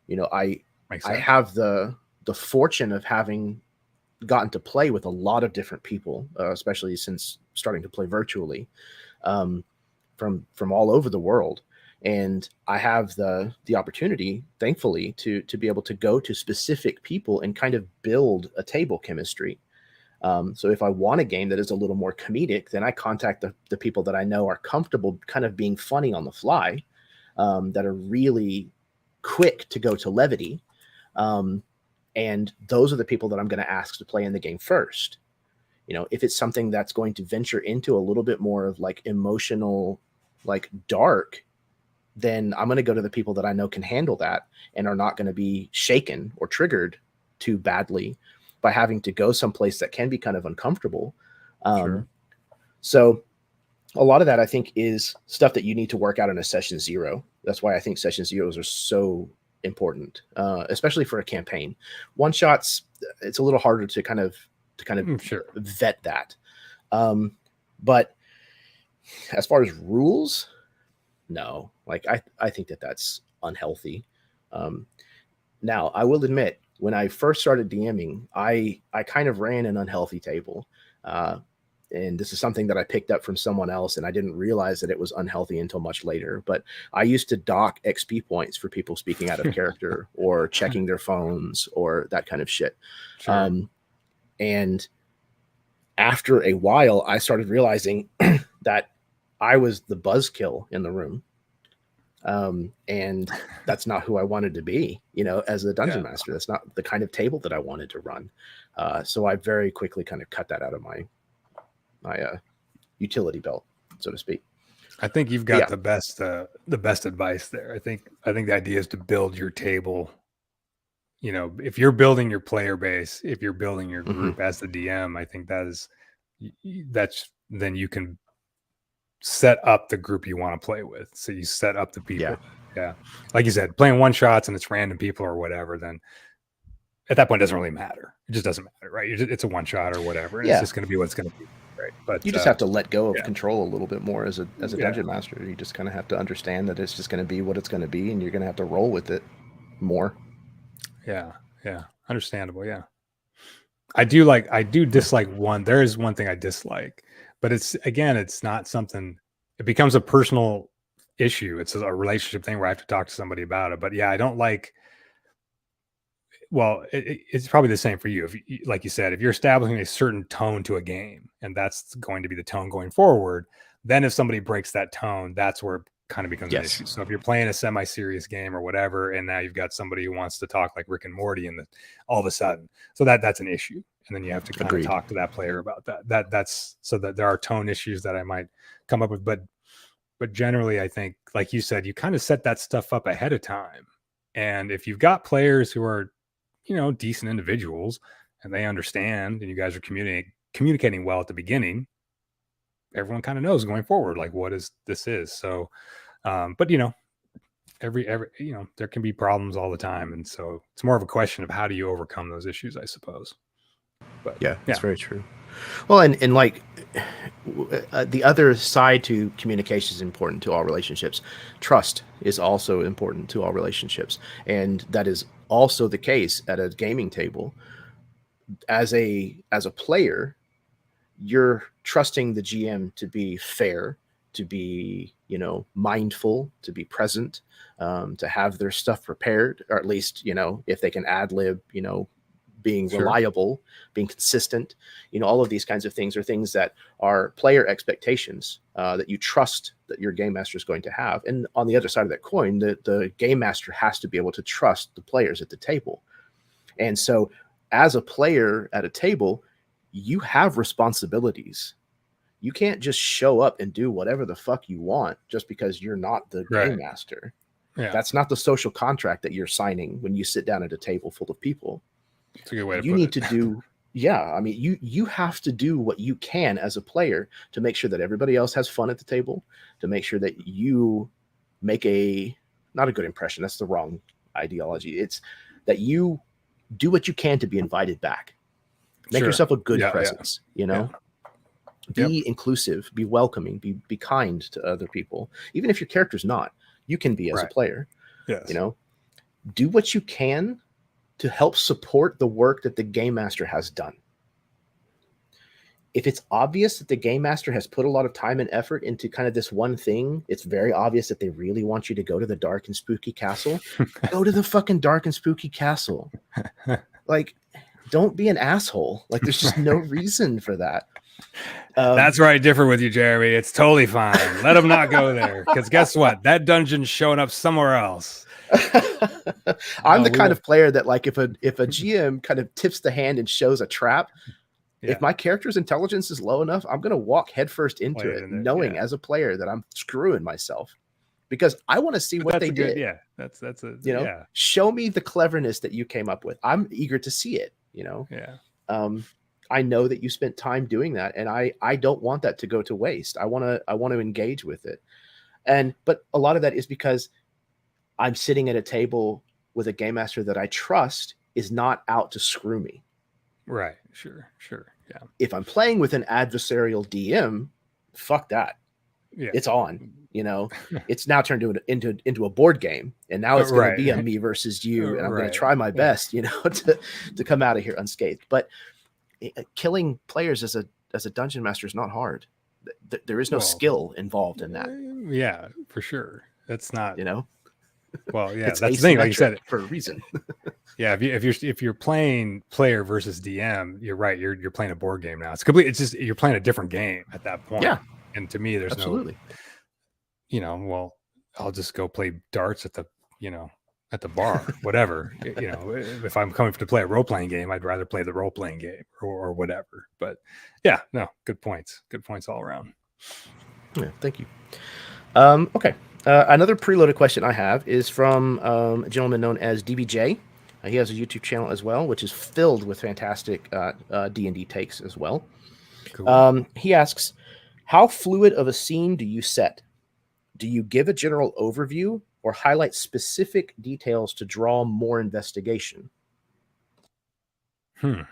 You know, I have the fortune of having gotten to play with a lot of different people, especially since starting to play virtually, from all over the world. And I have the opportunity, thankfully, to be able to go to specific people and kind of build a table chemistry. So if I want a game that is a little more comedic, then I contact the people that I know are comfortable kind of being funny on the fly, that are really quick to go to levity. And those are the people that I'm going to ask to play in the game first. You know, if it's something that's going to venture into a little bit more of like emotional, like dark, then I'm going to go to the people that I know can handle that and are not going to be shaken or triggered too badly by having to go someplace that can be kind of uncomfortable. Sure. So a lot of that, I think, is stuff that you need to work out in a session zero. That's why I think session zeros are so important, especially for a campaign. One shots, it's a little harder to kind of Sure. vet that. But as far as rules, no, like I think that's unhealthy. Now, I will admit, when I first started DMing, I kind of ran an unhealthy table. And this is something that I picked up from someone else, and I didn't realize that it was unhealthy until much later. But I used to dock XP points for people speaking out of character or checking their phones or that kind of shit. Sure. And after a while, I started realizing that I was the buzzkill in the room. And that's not who I wanted to be, you know, as a dungeon master. That's not the kind of table that I wanted to run. So I very quickly kind of cut that out of my utility belt, so to speak. I think you've got the best advice there. I think the idea is to build your table. You know, if you're building your player base, if you're building your group as the DM, I think that's then you can set up the group you want to play with. So you set up the people. Yeah. Like you said, playing one shots and it's random people or whatever, then at that point it doesn't really matter. It just doesn't matter, right? It's a one shot or whatever. And it's just going to be what it's going to be. Right. But you just have to let go of control a little bit more as a dungeon master. You just kind of have to understand that it's just going to be what it's going to be, and you're going to have to roll with it more. Yeah. Understandable. Yeah. I do dislike one. There is one thing I dislike, but it's not something, it becomes a personal issue. It's a relationship thing where I have to talk to somebody about it. But yeah, I don't like, well, it's probably the same for you. If you, like you said, if you're establishing a certain tone to a game and that's going to be the tone going forward, then if somebody breaks that tone, that's where it kind of becomes an issue. So if you're playing a semi-serious game or whatever, and now you've got somebody who wants to talk like Rick and Morty, and all of a sudden, so that's an issue. And then you have to kind of talk to that player about that. That's so that there are tone issues that I might come up with. But generally, I think, like you said, you kind of set that stuff up ahead of time. And if you've got players who are, you know, decent individuals and they understand, and you guys are communicating well at the beginning, everyone kind of knows going forward, like this is. So, but you know, every, you know, there can be problems all the time. And so it's more of a question of how do you overcome those issues, I suppose. But yeah, it's very true. Well, and like the other side to communication is important to all relationships. Trust is also important to all relationships. And that is also the case at a gaming table. As a player, you're trusting the GM to be fair, to be, you know, mindful, to be present, to have their stuff prepared, or at least, you know, if they can ad lib, you know, being reliable, being consistent, you know, all of these kinds of things are things that are player expectations that you trust that your game master is going to have. And on the other side of that coin, the game master has to be able to trust the players at the table. And so as a player at a table, you have responsibilities. You can't just show up and do whatever the fuck you want just because you're not the game master. Yeah. That's not the social contract that you're signing when you sit down at a table full of people. It's a good way to you put need it. to do I mean, you have to do what you can as a player to make sure that everybody else has fun at the table, to make sure that you make not a good impression. That's the wrong ideology. It's that you do what you can to be invited back. Make yourself a good presence, you know? Be inclusive, be welcoming, be kind to other people. Even if your character's not, you can be as a player. Yes. You know, do what you can to help support the work that the game master has done. If it's obvious that the game master has put a lot of time and effort into kind of this one thing, it's very obvious that they really want you to go to the dark and spooky castle. Go to the fucking dark and spooky castle. Like, don't be an asshole. Like, there's just no reason for that. That's where I differ with you, Jeremy. It's totally fine. Let them not go there. Because guess what? That dungeon's showing up somewhere else. I'm the kind of player that, like, if a GM kind of tips the hand and shows a trap, if my character's intelligence is low enough, I'm going to walk headfirst into it, knowing as a player that I'm screwing myself, because I want to see what they did. That's a, you know, show me the cleverness that you came up with. I'm eager to see it, you know? I know that you spent time doing that, and I don't want that to go to waste. I want to engage with it. But a lot of that is because I'm sitting at a table with a game master that I trust is not out to screw me. Right. Sure. Yeah. If I'm playing with an adversarial DM, fuck that. Yeah. It's on. You know, it's now turned into a board game, and now it's going to be a me versus you, and I'm going to try my best, you know, to come out of here unscathed. But killing players as a dungeon master is not hard. There is no skill involved in that. Yeah, for sure. That's not, you know. Well, yeah, that's the thing. Like you said, for a reason. Yeah, if you're playing player versus DM, you're right. You're playing a board game now. It's complete. It's just you're playing a different game at that point. Yeah. And to me, there's absolutely no, you know, well, I'll just go play darts at the bar, whatever. You know, if I'm coming to play a role-playing game, I'd rather play the role-playing game or whatever. But yeah, no, good points all around. Yeah, thank you. Okay. Another preloaded question I have is from a gentleman known as DBJ. He has a YouTube channel as well, which is filled with fantastic D&D takes as well. Cool. He asks, how fluid of a scene do you set? Do you give a general overview or highlight specific details to draw more investigation? I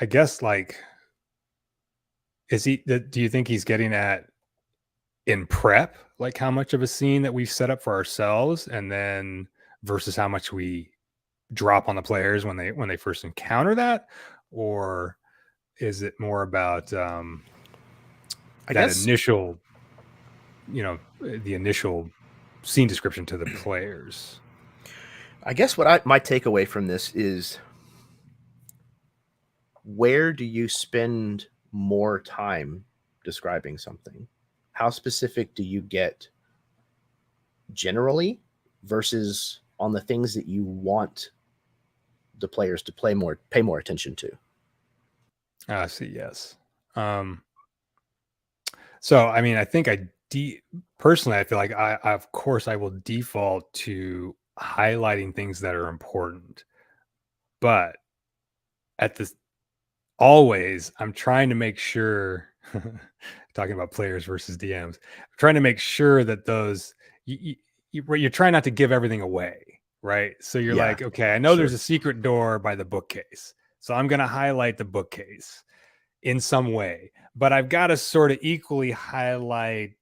guess, like, do you think he's getting at in prep, like how much of a scene that we've set up for ourselves, and then versus how much we drop on the players when they first encounter that? Or is it more about that initial, you know, the initial scene description to the players? I guess what my takeaway from this is, where do you spend more time describing something? How specific do you get generally versus on the things that you want the players to pay more attention to? I see. Yes. So, I mean, I think personally, I feel like of course I will default to highlighting things that are important, but always I'm trying to make sure, talking about players versus DMs, I'm trying to make sure that those, you're trying not to give everything away, right? So you're like, okay, I know there's a secret door by the bookcase, so I'm going to highlight the bookcase in some way, but I've got to sort of equally highlight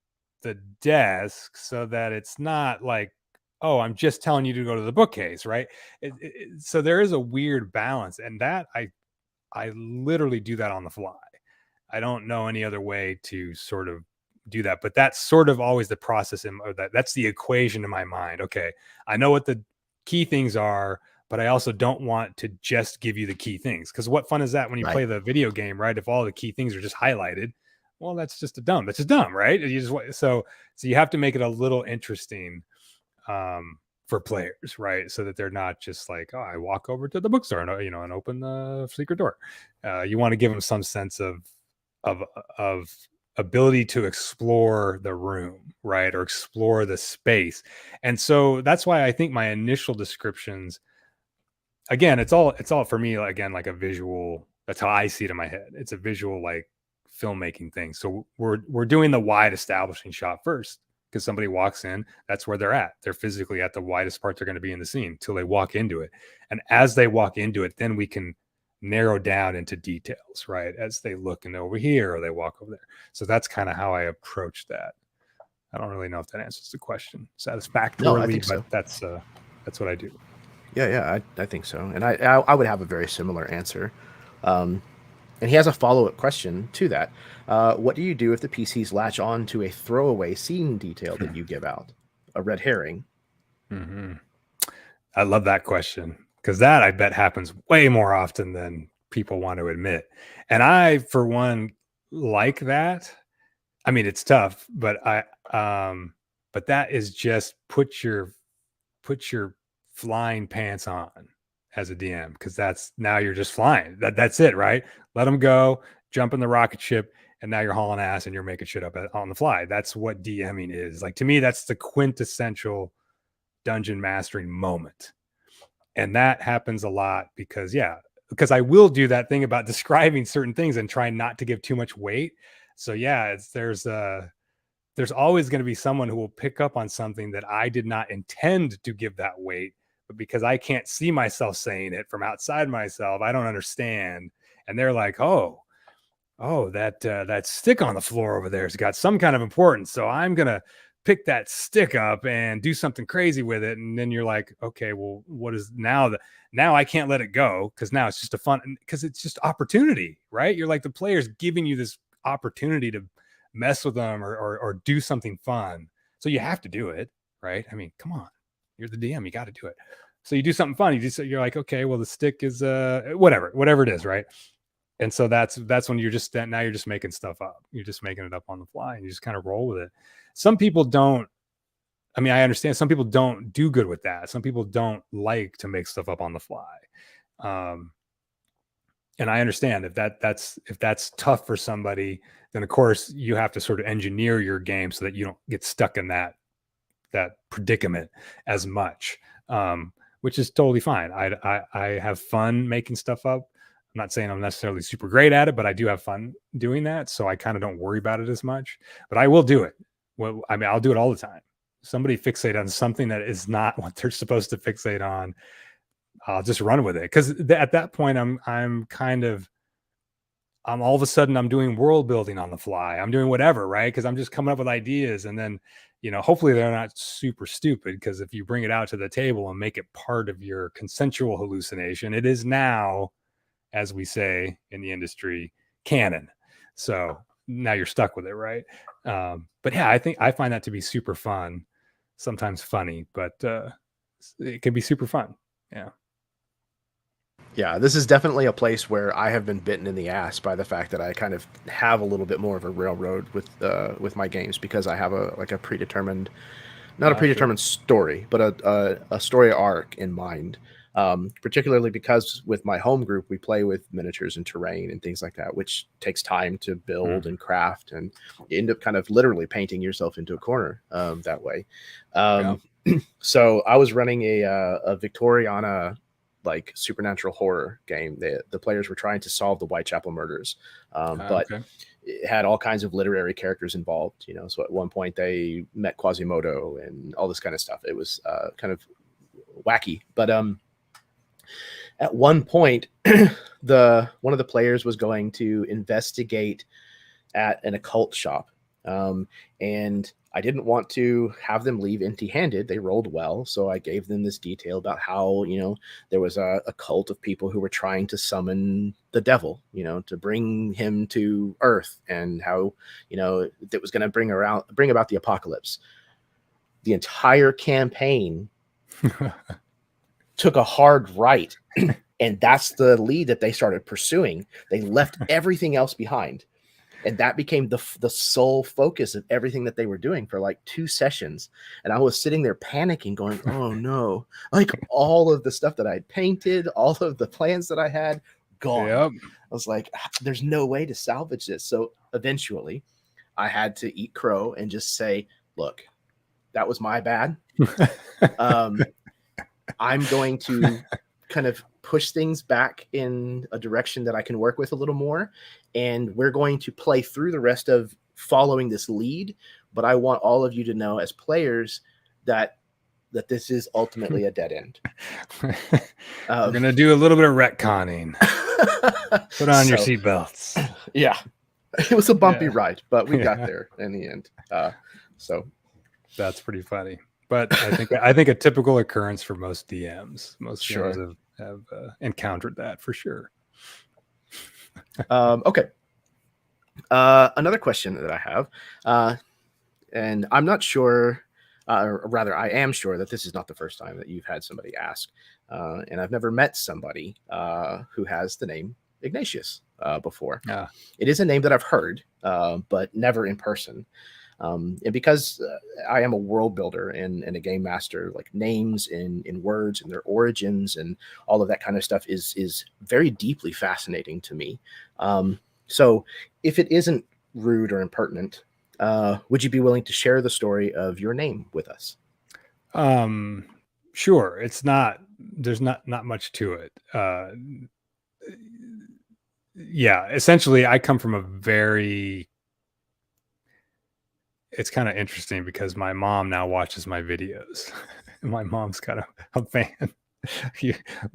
the desk so that it's not like, oh, I'm just telling you to go to the bookcase, right? So there is a weird balance, and that I literally do that on the fly. I don't know any other way to sort of do that, but that's sort of always the process that's the equation in my mind. Okay, I know what the key things are, but I also don't want to just give you the key things, because what fun is that when you play the video game, right? If all the key things are just highlighted, well, that's just dumb, right? So you have to make it a little interesting for players, right? So that they're not just like, oh, I walk over to the bookstore and and open the secret door. You want to give them some sense of of ability to explore the room, right, or explore the space. And so that's why I think my initial descriptions, again, it's all for me, again, like a visual. That's how I see it in my head. It's a visual, like, filmmaking thing. So we're doing the wide establishing shot first, because somebody walks in, that's where they're at. They're physically at the widest part they're going to be in the scene till they walk into it. And as they walk into it, then we can narrow down into details, right? As they look and over here or they walk over there. So that's kind of how I approach that. I don't really know if that answers the question satisfactorily, No, I think so. But that's what I do. Yeah, I think so. And I would have a very similar answer. And he has a follow-up question to that. What do you do if the PCs latch on to a throwaway scene detail that you give out? A red herring? Mm-hmm. I love that question, because that, I bet, happens way more often than people want to admit. And I, for one, like that. I mean, it's tough, but but that is just put your flying pants on as a DM, because that's, now you're just flying. That's it, right? Let them go, jump in the rocket ship, and now you're hauling ass and you're making shit up on the fly. That's what DMing is. Like, to me, that's the quintessential dungeon mastering moment. And that happens a lot because I will do that thing about describing certain things and trying not to give too much weight. So there's always going to be someone who will pick up on something that I did not intend to give that weight, but because I can't see myself saying it from outside myself, I don't understand. And they're like, oh, that stick on the floor over there has got some kind of importance. So I'm going to pick that stick up and do something crazy with it. And then you're like, okay, well, what is now I can't let it go, because now it's just because it's just opportunity, right? You're like, the player's giving you this opportunity to mess with them or do something fun. So you have to do it, right? I mean, come on, you're the DM, you got to do it. So you do something fun. You're like, okay, well, the stick is whatever it is, right? And so that's when you're just making stuff up. You're just making it up on the fly, and you just kind of roll with it. Some people don't. I mean, I understand some people don't do good with that. Some people don't like to make stuff up on the fly. And I understand if that's tough for somebody, then of course you have to sort of engineer your game so that you don't get stuck in that predicament as much, which is totally fine. I have fun making stuff up. I'm not saying I'm necessarily super great at it, but I do have fun doing that. So I kind of don't worry about it as much, but I will do it. Well, I mean, I'll do it all the time. Somebody fixate on something that is not what they're supposed to fixate on, I'll just run with it. Because at that point, I'm all of a sudden I'm doing world building on the fly. I'm doing whatever, right? Because I'm just coming up with ideas, and then hopefully they're not super stupid. Because if you bring it out to the table and make it part of your consensual hallucination, it is now, as we say in the industry, canon. So now you're stuck with it, right? But yeah, I find that to be super fun, sometimes funny, but it can be super fun. Yeah, this is definitely a place where I have been bitten in the ass by the fact that I kind of have a little bit more of a railroad with my games, because I have a predetermined, not a predetermined story, but a story arc in mind. Particularly because with my home group, we play with miniatures and terrain and things like that, which takes time to build and craft, and you end up kind of literally painting yourself into a corner that way. So I was running a Victoriana, like, supernatural horror game. The players were trying to solve the Whitechapel murders, but it had all kinds of literary characters involved. So at one point they met Quasimodo and all this kind of stuff. It was kind of wacky, but at one point, one of the players was going to investigate at an occult shop, and I didn't want to have them leave empty-handed. They rolled well, so I gave them this detail about how there was a cult of people who were trying to summon the devil, to bring him to Earth, and how that was going to bring about the apocalypse. The entire campaign took a hard right, and that's the lead that they started pursuing. They left everything else behind, And that became the sole focus of everything that they were doing for like 2 sessions. And I was sitting there panicking, going, oh no, like all of the stuff that I painted, all of the plans that I had, gone. Yep. I was like, there's no way to salvage this. So eventually I had to eat crow and just say, look, that was my bad. I'm going to kind of push things back in a direction that I can work with a little more. And we're going to play through the rest of following this lead. But I want all of you to know as players that this is ultimately a dead end. We're going to do a little bit of retconning. Put on your seatbelts. Yeah. It was a bumpy ride, but we got there in the end. So that's pretty funny. But I think a typical occurrence for most DMs. Most DMs have encountered that for sure. Okay. Another question that I have, and I'm not sure, or rather, I am sure that this is not the first time that you've had somebody ask, and I've never met somebody who has the name Ignatius before. It is a name that I've heard, but never in person. And because I am a world builder and a game master, like names in words and their origins and all of that kind of stuff is very deeply fascinating to me. So if it isn't rude or impertinent, would you be willing to share the story of your name with us? Sure. There's not much to it. Essentially I come from it's kind of interesting because my mom now watches my videos. My mom's kind of a fan.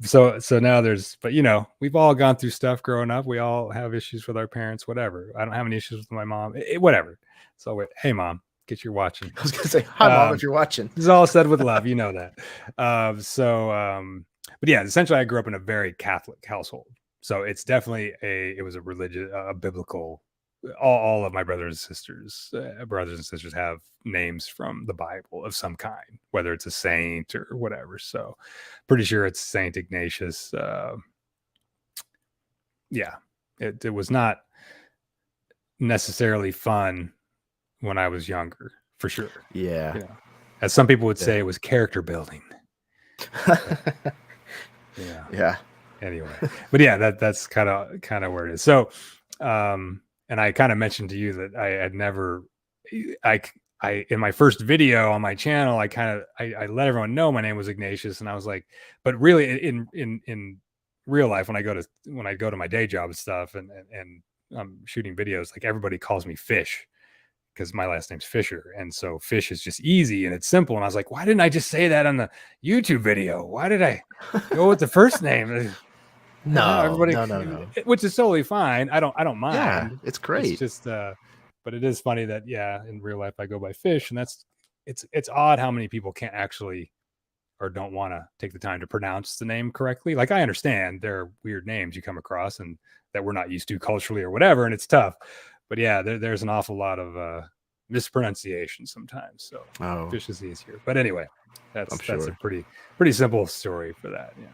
So now but we've all gone through stuff growing up. We all have issues with our parents, whatever. I don't have any issues with my mom, whatever. So hey mom, get your watching. I was going to say, hi mom, if you're watching. It's all said with love. You know that. But yeah, essentially I grew up in a very Catholic household. So it's definitely it was a religious, biblical. All of my brothers and sisters have names from the Bible of some kind, whether it's a saint or whatever. So pretty sure it's Saint Ignatius. It was not necessarily fun when I was younger, for sure. Yeah. As some people would say, it was character building. Yeah. Anyway, but yeah, that's kind of where it is. So, and I kind of mentioned to you that I had never, in my first video on my channel, I let everyone know my name was Ignatius, and I was like, but really in real life, when I go to my day job and stuff, and I'm shooting videos, like everybody calls me Fish because my last name's Fisher, and so Fish is just easy and it's simple. And I was like, why didn't I just say that on the YouTube video? Why did I go with the first name? No, which is totally fine. I don't mind. Yeah, it's great. It's just, but it is funny that in real life I go by Fish, and it's odd how many people can't actually or don't want to take the time to pronounce the name correctly. Like I understand there are weird names you come across and that we're not used to culturally or whatever, and it's tough. But yeah, there's an awful lot of mispronunciation sometimes. So Fish is easier. But anyway, that's a pretty simple story for that. Yeah.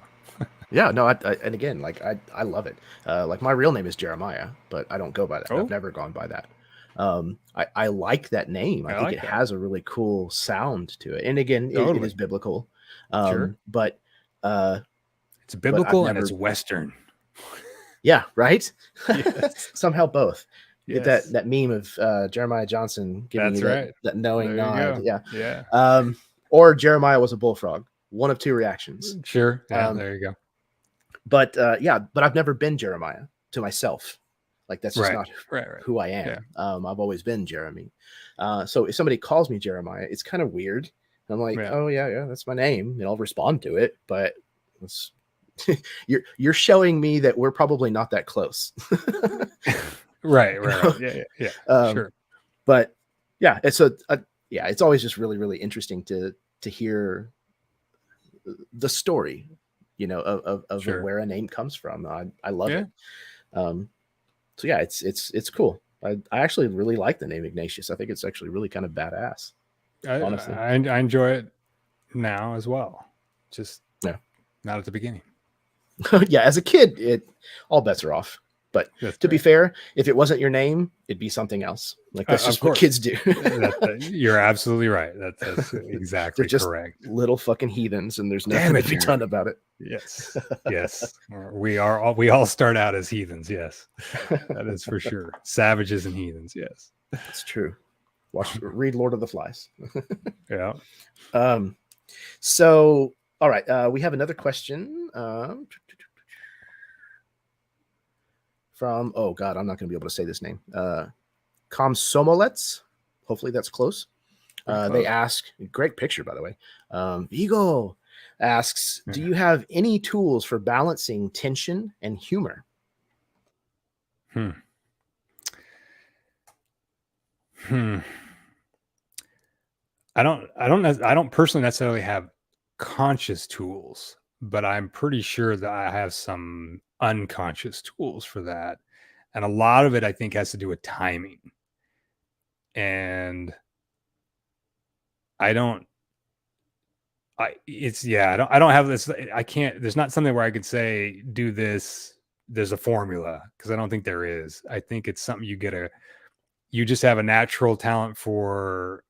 Yeah, no, and again, like I love it. Like my real name is Jeremiah, but I don't go by that. I've never gone by that. I like that name. I think it has a really cool sound to it. And again, it is biblical. Sure. But it's biblical and it's Western. Yeah, right? Yes. Somehow both. Yes. Get that meme of Jeremiah Johnson giving that knowing nod. Yeah. Or Jeremiah was a bullfrog. One of two reactions. Sure. Yeah, there you go. But but I've never been Jeremiah to myself. Like that's just not who I am. Yeah. I've always been Jeremy. So if somebody calls me Jeremiah, it's kind of weird. I'm like, oh yeah, that's my name, and I'll respond to it. But it's you're showing me that we're probably not that close. Right. Yeah. Sure. But yeah, it's it's always just really, really interesting to hear the story, of where a name comes from. I love it. So yeah, it's cool. I actually really like the name Ignatius. I think it's actually really kind of badass. Honestly, I enjoy it now as well. Just not at the beginning. Yeah, as a kid, all bets are off. But That's to be fair. fair, if it wasn't your name, it'd be something else. Like that's Of just what course. kids do. You're absolutely right. That's They're exactly just correct. little fucking heathens, and there's Damn nothing it, to be Jerry. done about it. Yes. Yes. We all start out as heathens. Yes. That is for sure. Savages and heathens. Yes. That's true. Read Lord of the Flies. Yeah. So, all right. We have another question from, oh God, I'm not going to be able to say this name. Komsomolets. Hopefully that's close. They ask, great picture, by the way. Vigo asks, do you have any tools for balancing tension and humor? I don't personally necessarily have conscious tools, but I'm pretty sure that I have some unconscious tools for that. And a lot of it I think has to do with timing. And I don't have this. I can't, there's not something where I could say, do this. There's a formula, because I don't think there is. I think it's something you just have a natural talent for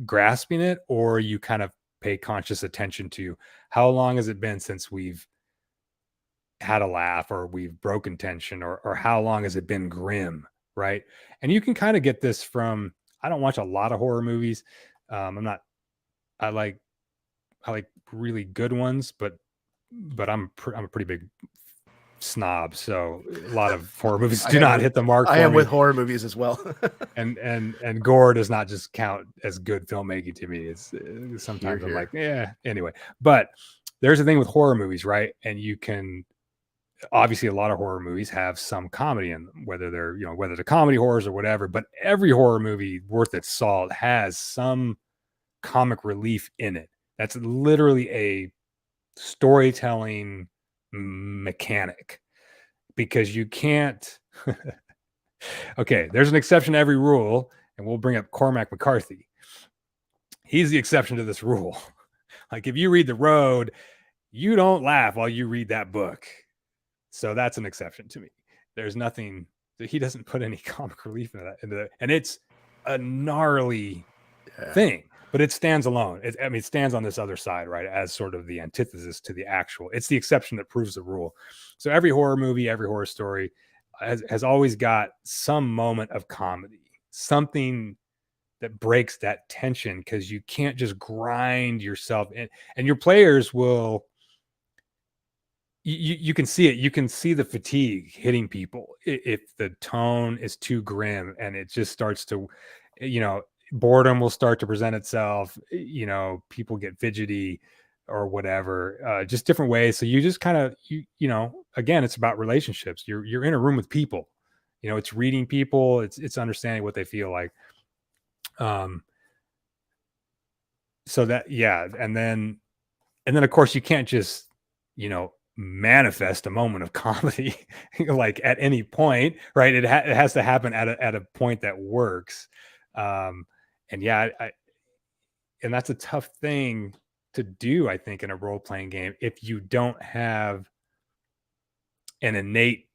grasping it, or you kind of pay conscious attention to how long has it been since we've had a laugh, or we've broken tension, or how long has it been grim, right? And you can kind of get this from, I don't watch a lot of horror movies. I like really good ones, but I'm a pretty big snob, so a lot of horror movies do not hit the mark. I am with horror movies as well. and gore does not just count as good filmmaking to me. It's sometimes I'm like, yeah, anyway. But there's a thing with horror movies, right? And you can, obviously a lot of horror movies have some comedy in them, whether they're, whether they're comedy horrors or whatever, but every horror movie worth its salt has some comic relief in it. That's literally a storytelling mechanic, because you can't okay, there's an exception to every rule, and we'll bring up Cormac McCarthy. He's the exception to this rule. Like, if you read The Road, you don't laugh while you read that book. So that's an exception to me. There's nothing, he doesn't put any comic relief into that, and it's a gnarly thing. But it stands alone. It stands on this other side, right? As sort of the antithesis to the actual. It's the exception that proves the rule. So every horror movie, every horror story has always got some moment of comedy, something that breaks that tension, because you can't just grind yourself in. And your players will, you can see it. You can see the fatigue hitting people if the tone is too grim, and it just starts to, boredom will start to present itself. People get fidgety or whatever, just different ways. So you just kind of, again, it's about relationships. You're in a room with people, it's reading people. It's understanding what they feel like. So that, yeah. And then of course you can't just, manifest a moment of comedy like at any point, right? It has to happen at a point that works. And yeah, and that's a tough thing to do, I think, in a role-playing game, if you don't have an innate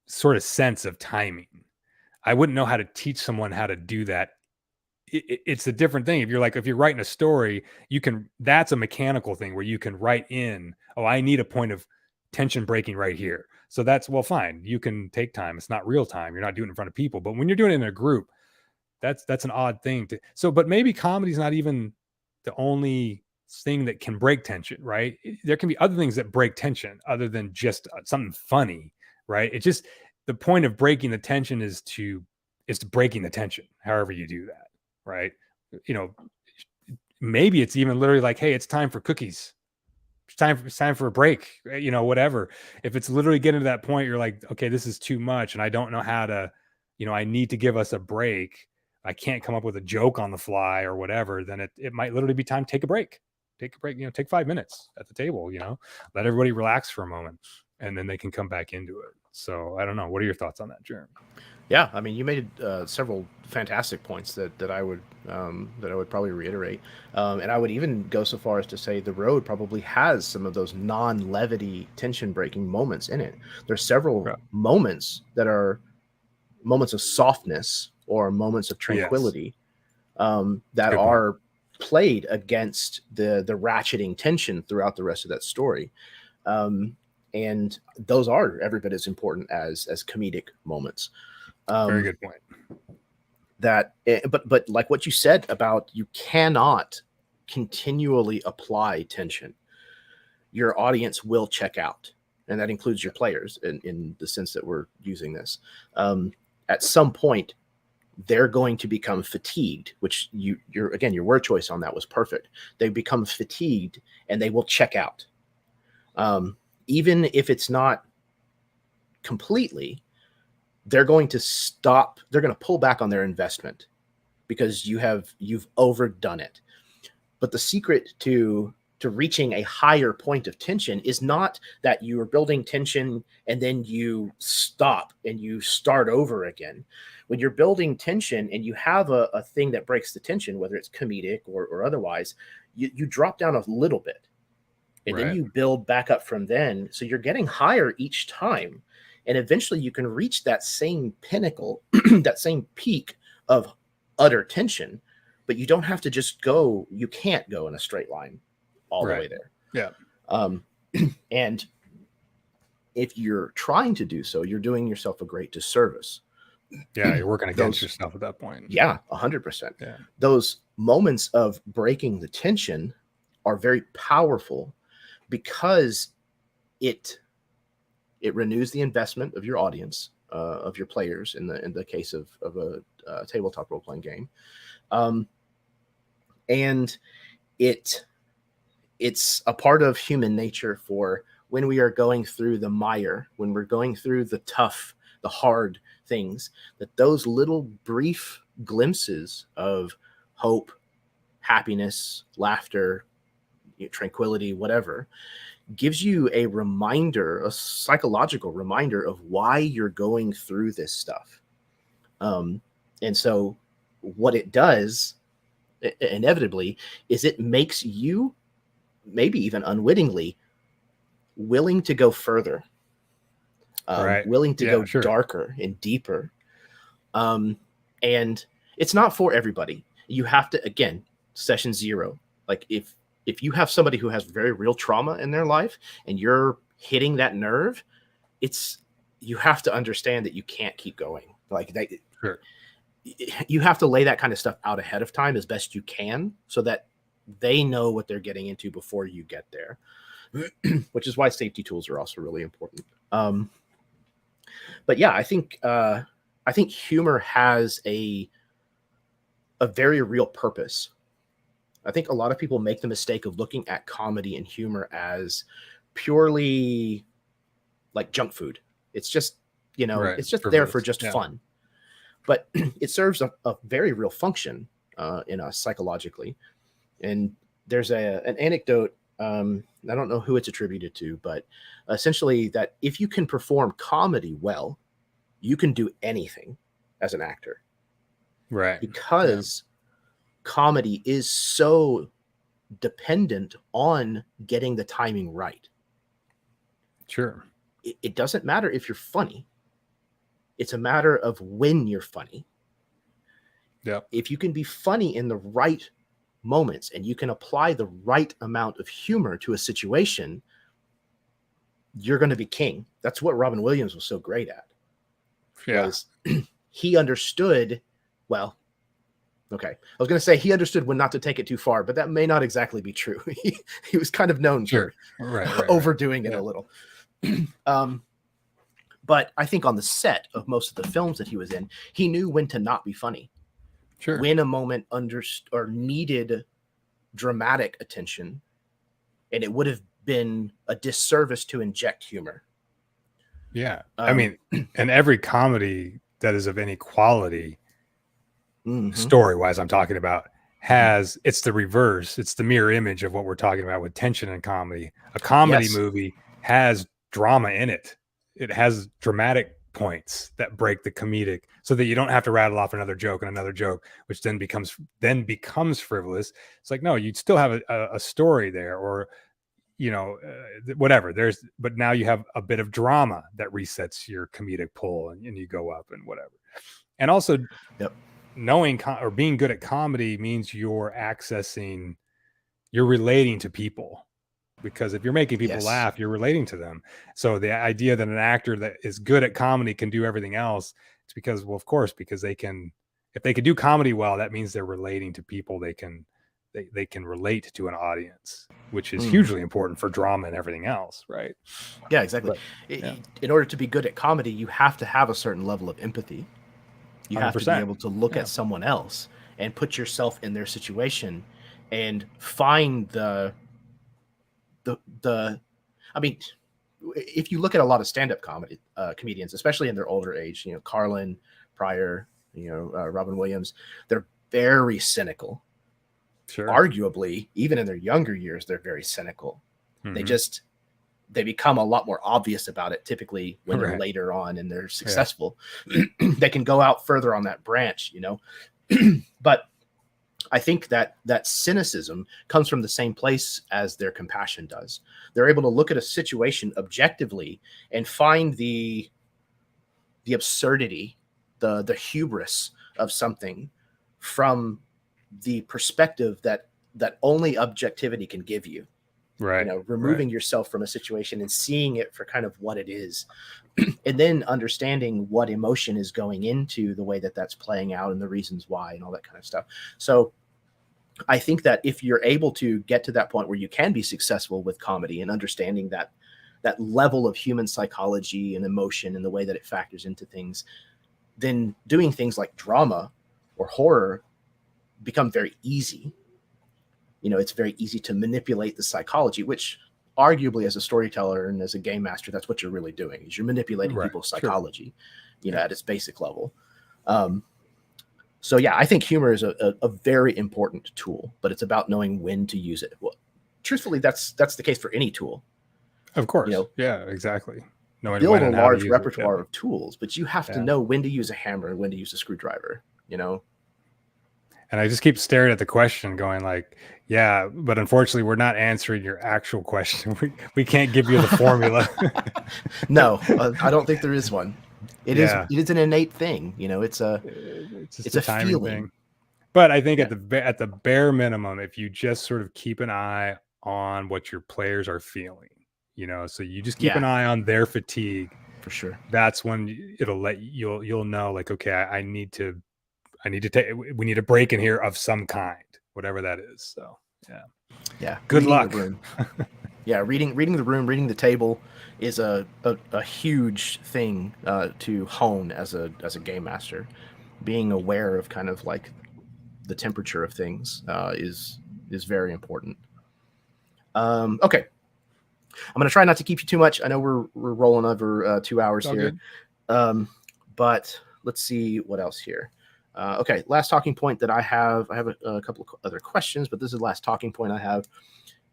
sort of sense of timing. I wouldn't know how to teach someone how to do that. It's a different thing. If you're writing a story, that's a mechanical thing where you can write in, oh, I need a point of tension breaking right here. So that's, well, fine. You can take time. It's not real time. You're not doing it in front of people. But when you're doing it in a group, that's an odd thing but maybe comedy's not even the only thing that can break tension, right? There can be other things that break tension other than just something funny, right? It's just, the point of breaking the tension is to breaking the tension, however you do that, right? Maybe it's even literally like, hey, it's time for cookies. It's time for a break, whatever. If it's literally getting to that point, you're like, okay, this is too much, and I don't know how to, I need to give us a break. I can't come up with a joke on the fly or whatever, then it might literally be time to take a break. Take 5 minutes at the table, let everybody relax for a moment. and then they can come back into it. So I don't know. What are your thoughts on that, Jeremy? Yeah, I mean, you made several fantastic points that I would probably reiterate, and I would even go so far as to say the road probably has some of those non-levity tension-breaking moments in it. There's several moments that are moments of softness or moments of tranquility that are played against the ratcheting tension throughout the rest of that story. And those are every bit as important as comedic moments. Very good point. But like what you said about, you cannot continually apply tension. Your audience will check out, and that includes your players in the sense that we're using this. At some point, they're going to become fatigued, which your word choice on that was perfect. They become fatigued and they will check out. Even if it's not completely, they're going to stop. They're going to pull back on their investment because you've overdone it. But the secret to reaching a higher point of tension is not that you are building tension and then you stop and you start over again. When you're building tension and you have a thing that breaks the tension, whether it's comedic or otherwise, you drop down a little bit and then you build back up from then. So you're getting higher each time. And eventually you can reach that same pinnacle, that same peak of utter tension, but you don't have to just go, you can't go in a straight line all the way there. Yeah. And if you're trying to do so, you're doing yourself a great disservice. Yeah, you're working against yourself at that point. Yeah, 100%. Yeah. Those moments of breaking the tension are very powerful because it renews the investment of your audience, of your players in the case of a tabletop role-playing game. And it's a part of human nature for when we are going through the mire, when we're going through the tough, the hard things, that those little brief glimpses of hope, happiness, laughter, tranquility, whatever, gives you a reminder, a psychological reminder of why you're going through this stuff. And so what it does inevitably is it makes you, maybe even unwittingly, willing to go further, willing to go darker and deeper. And it's not for everybody. You have to, again, session 0, like if you have somebody who has very real trauma in their life and you're hitting that nerve, you have to understand that you can't keep going. Like you have to lay that kind of stuff out ahead of time as best you can so that they know what they're getting into before you get there, which is why safety tools are also really important. But yeah, I think humor has a very real purpose. I think a lot of people make the mistake of looking at comedy and humor as purely like junk food. It's just, it's just there for just fun. But it serves a very real function in us psychologically. And there's an anecdote, I don't know who it's attributed to, but essentially that if you can perform comedy well, you can do anything as an actor. Right. Because comedy is so dependent on getting the timing right. Sure. It doesn't matter if you're funny. It's a matter of when you're funny. Yeah. If you can be funny in the right moments and you can apply the right amount of humor to a situation, you're going to be king. That's what Robin Williams was so great at. Yeah. He understood, well, okay. I was going to say he understood when not to take it too far, but that may not exactly be true. He was kind of known for overdoing it a little. But I think on the set of most of the films that he was in, he knew when to not be funny. Sure. When a moment needed dramatic attention, and it would have been a disservice to inject humor. Yeah. I mean, and every comedy that is of any quality, story-wise, I'm talking about, it's the reverse. It's the mirror image of what we're talking about with tension and comedy. A comedy movie has drama in it. It has dramatic points that break the comedic, so that you don't have to rattle off another joke and another joke, which then becomes frivolous. It's like, no, you'd still have a story there, or whatever. But now you have a bit of drama that resets your comedic pull, and you go up and whatever. And also, knowing or being good at comedy means you're relating to people, because if you're making people laugh, you're relating to them. So the idea that an actor that is good at comedy can do everything else, it's because, well, of course, because if they can do comedy well, that means they're relating to people. They can relate to an audience, which is hugely important for drama and everything else, right? Yeah, exactly. In order to be good at comedy, you have to have a certain level of empathy. You 100%. Have to be able to look at someone else and put yourself in their situation and find the I mean, if you look at a lot of stand-up comedians, especially in their older age, Carlin, Pryor, Robin Williams, they're very cynical. Sure. Arguably, even in their younger years, they're very cynical. Mm-hmm. They become a lot more obvious about it typically when they're later on and they're successful. Yeah. They can go out further on that branch, but I think that cynicism comes from the same place as their compassion does. They're able to look at a situation objectively and find the absurdity, the hubris of something from the perspective that only objectivity can give you. Right. Removing yourself from a situation and seeing it for kind of what it is, and then understanding what emotion is going into the way that that's playing out and the reasons why and all that kind of stuff. So I think that if you're able to get to that point where you can be successful with comedy and understanding that level of human psychology and emotion and the way that it factors into things, then doing things like drama or horror become very easy. It's very easy to manipulate the psychology, which arguably as a storyteller and as a game master, that's what you're really doing, is you're manipulating people's psychology, at its basic level. So yeah, I think humor is a very important tool, but it's about knowing when to use it. Well, truthfully, that's the case for any tool. Of course. Yeah, exactly. Build a large repertoire of tools, but you have to know when to use a hammer and when to use a screwdriver, And I just keep staring at the question going like, yeah, but unfortunately we're not answering your actual question. We can't give you the formula. No, I don't think there is one. It is an innate thing. It's a feeling thing. But I think at the bare minimum, if you just sort of keep an eye on what your players are feeling, so you just keep an eye on their fatigue, for sure. That's when it'll you'll know, like, okay, we need a break in here of some kind, whatever that is. So yeah. Good luck. Reading the room, reading the table is a huge thing to hone as a game master. Being aware of kind of like the temperature of things is very important. Okay, I'm going to try not to keep you too much. I know we're rolling over 2 hours here, but let's see what else here. Okay, last talking point that I have a couple of other questions, but this is the last talking point I have.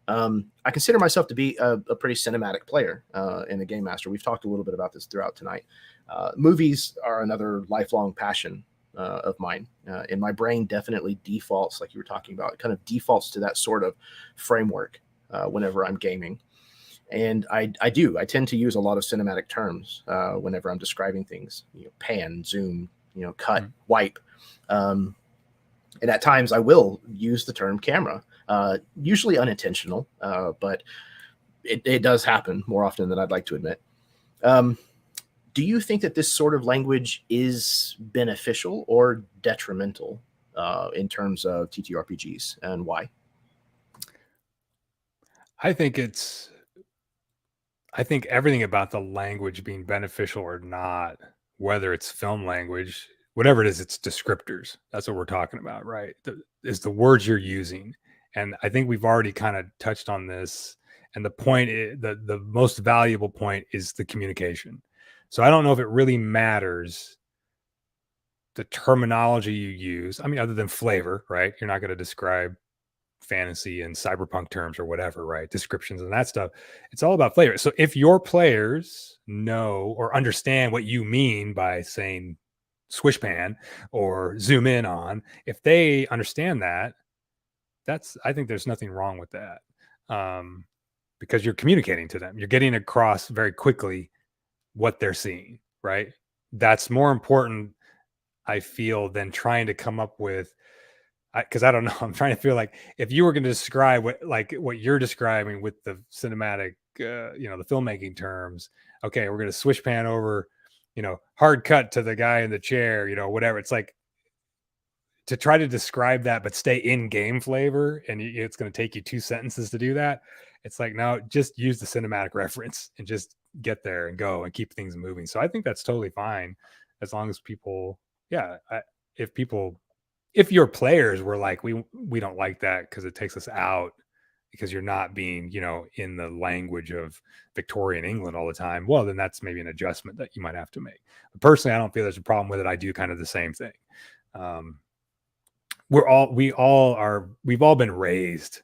I consider myself to be a pretty cinematic player and a game master. We've talked a little bit about this throughout tonight. Movies are another lifelong passion of mine, and my brain definitely defaults, like you were talking about, it kind of defaults to that sort of framework whenever I'm gaming. And I tend to use a lot of cinematic terms whenever I'm describing things, pan, zoom, cut, wipe. And at times I will use the term camera, usually unintentional, but it does happen more often than I'd like to admit. Do you think that this sort of language is beneficial or detrimental in terms of TTRPGs, and why? I think everything about the language being beneficial or not, whether it's film language, whatever it is, it's descriptors. That's what we're talking about, right? Is the words you're using. And I think we've already kind of touched on this. And the point, the most valuable point is the communication. So I don't know if it really matters the terminology you use. I mean, other than flavor, right? You're not going to describe fantasy and cyberpunk terms or whatever, right? Descriptions and that stuff. It's all about flavor. So if your players know or understand what you mean by saying swish pan or zoom in on, if they understand that, I think there's nothing wrong with that. Because you're communicating to them. You're getting across very quickly what they're seeing, right? That's more important, I feel, than trying to come up with, because I don't know. I'm trying to feel like if you were going to describe what you're describing with the cinematic, the filmmaking terms. Okay, we're going to swish pan over, hard cut to the guy in the chair, whatever. It's like to try to describe that, but stay in game flavor, and it's going to take you 2 sentences to do that. It's like, no, just use the cinematic reference and just get there and go and keep things moving. So I think that's totally fine as long as people, if your players were like, we don't like that because it takes us out because you're not being, in the language of Victorian England all the time. Well, then that's maybe an adjustment that you might have to make. But personally, I don't feel there's a problem with it. I do kind of the same thing. We've all been raised.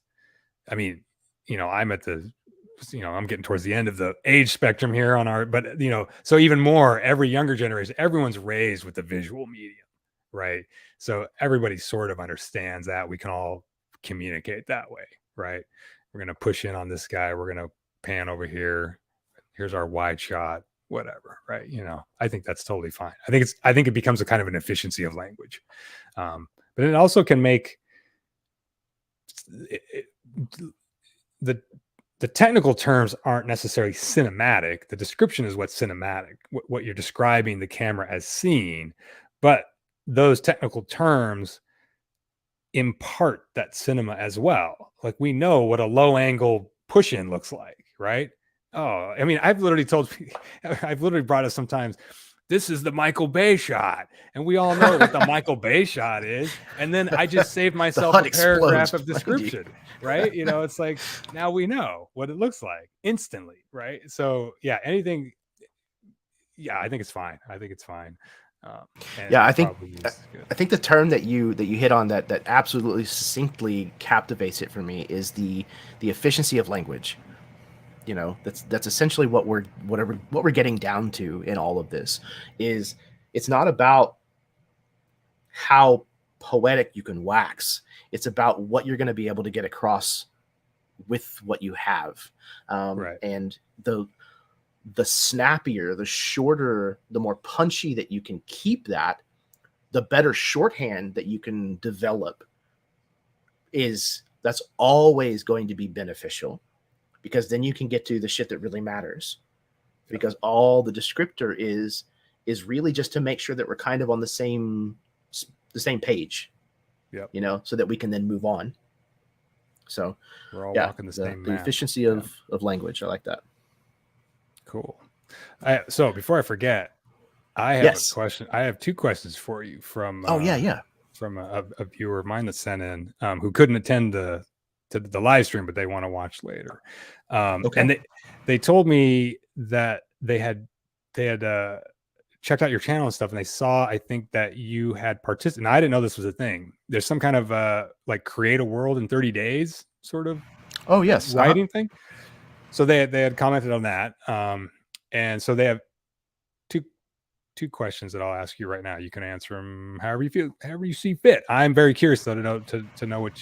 I mean, I'm at the, I'm getting towards the end of the age spectrum here but so even more, every younger generation, everyone's raised with the visual medium, right? So everybody sort of understands that we can all communicate that way, right? We're going to push in on this guy. We're going to pan over here. Here's our wide shot, whatever, right? I think that's totally fine. I think it becomes a kind of an efficiency of language. But it also can make the technical terms aren't necessarily cinematic. The description is what's cinematic, what you're describing the camera as seeing. But those technical terms impart that cinema as well. Like we know what a low angle push in looks like, right? Oh, I mean, I've literally brought us sometimes, this is the Michael Bay shot. And we all know what the Michael Bay shot is. And then I just saved myself a paragraph of description, right? It's like, now we know what it looks like instantly, right? So yeah, I think it's fine. I think it's fine. I think the term that you hit on that absolutely succinctly captivates it for me is the efficiency of language. That's essentially what we're getting down to in all of this. Is it's not about how poetic you can wax. It's about what you're going to be able to get across with what you have. Right. And the snappier, the shorter, the more punchy that you can keep that, the better shorthand that you can develop that's always going to be beneficial, because then you can get to the shit that really matters. Because all the descriptor is really just to make sure that we're kind of on the same page. Yep. So that we can then move on. So we're all walking the same the map. efficiency of language. I like that. Cool. So before I forget, I have a question. I have 2 questions for you from from a viewer of mine that sent in who couldn't attend the live stream, but they want to watch later. And they told me that they had checked out your channel and stuff, and they saw, I think, that you had participated. And I didn't know this was a thing. There's some kind of like create a world in 30 days sort of writing thing. So they had commented on that. And so they have two questions that I'll ask you right now. You can answer them however you see fit. I'm very curious though to know what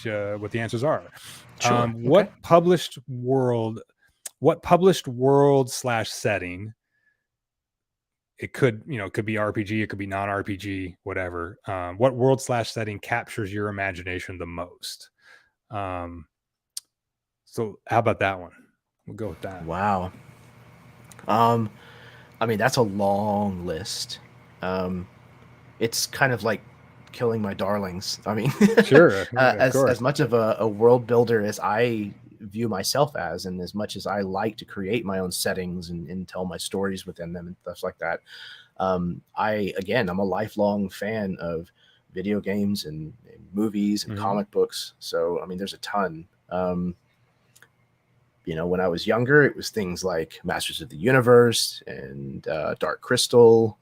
the answers are. Sure. What published world / setting, it could be RPG, it could be non-RPG, whatever. What world / setting captures your imagination the most? So how about that one? We'll go with that. Wow. I mean, that's a long list. It's kind of like killing my darlings. I mean, sure. As much of a world builder as I view myself as, and as much as I like to create my own settings and tell my stories within them and stuff like that, I'm a lifelong fan of video games and movies and comic books. So, I mean, there's a ton. When I was younger, it was things like Masters of the Universe and Dark Crystal.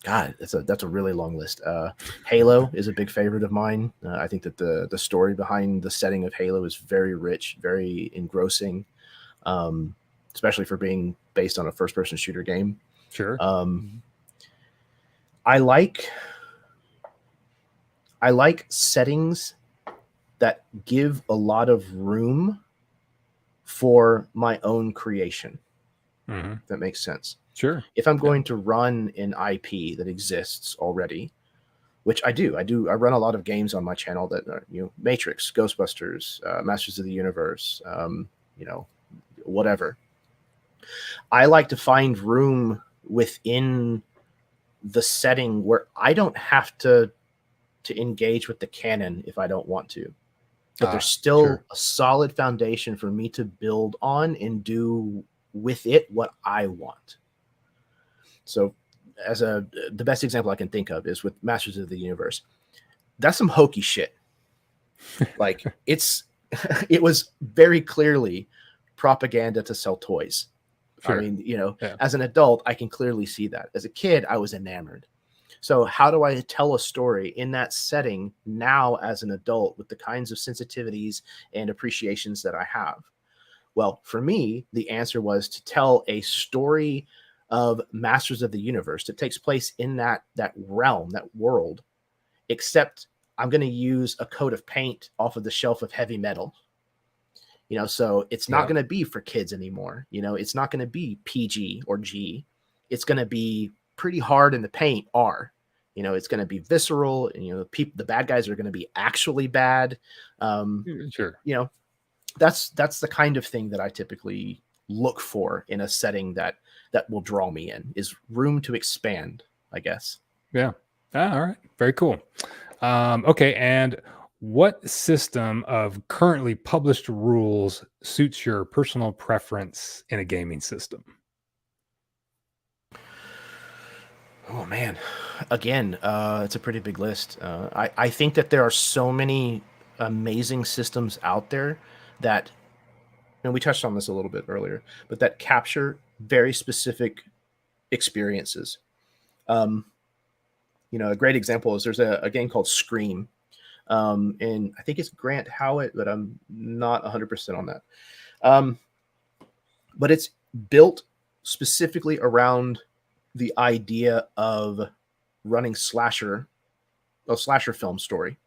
God, that's a really long list. Halo is a big favorite of mine. I think that the story behind the setting of Halo is very rich, very engrossing, especially for being based on a first-person shooter game. Sure. I like settings that give a lot of room for my own creation. If that makes sense. Sure. If I'm going to run an IP that exists already, which I do. I run a lot of games on my channel that are, Matrix, Ghostbusters, Masters of the Universe, whatever. I like to find room within the setting where I don't have to engage with the canon if I don't want to. But there's still a solid foundation for me to build on and do with it what I want. So the best example I can think of is with Masters of the Universe. That's some hokey shit. Like it was very clearly propaganda to sell toys. Sure. I mean, as an adult, I can clearly see that. As a kid, I was enamored. So how do I tell a story in that setting now as an adult with the kinds of sensitivities and appreciations that I have? Well, for me, the answer was to tell a story of Masters of the Universe that takes place in that realm, that world, except I'm going to use a coat of paint off of the shelf of heavy metal. So it's not going to be for kids anymore. It's not going to be PG or G. It's going to be pretty hard in the paint R. It's going to be visceral, and the bad guys are going to be actually bad. Sure. That's the kind of thing that I typically look for in a setting that will draw me in, is room to expand, I guess. Yeah. All right. Very cool. Okay. And what system of currently published rules suits your personal preference in a gaming system? Oh man, again, it's a pretty big list. I think that there are so many amazing systems out there that, and we touched on this a little bit earlier, but that capture very specific experiences. A great example is there's a game called Scream, and I think it's Grant Howitt, but I'm not 100% on that. But it's built specifically around the idea of running a slasher film story.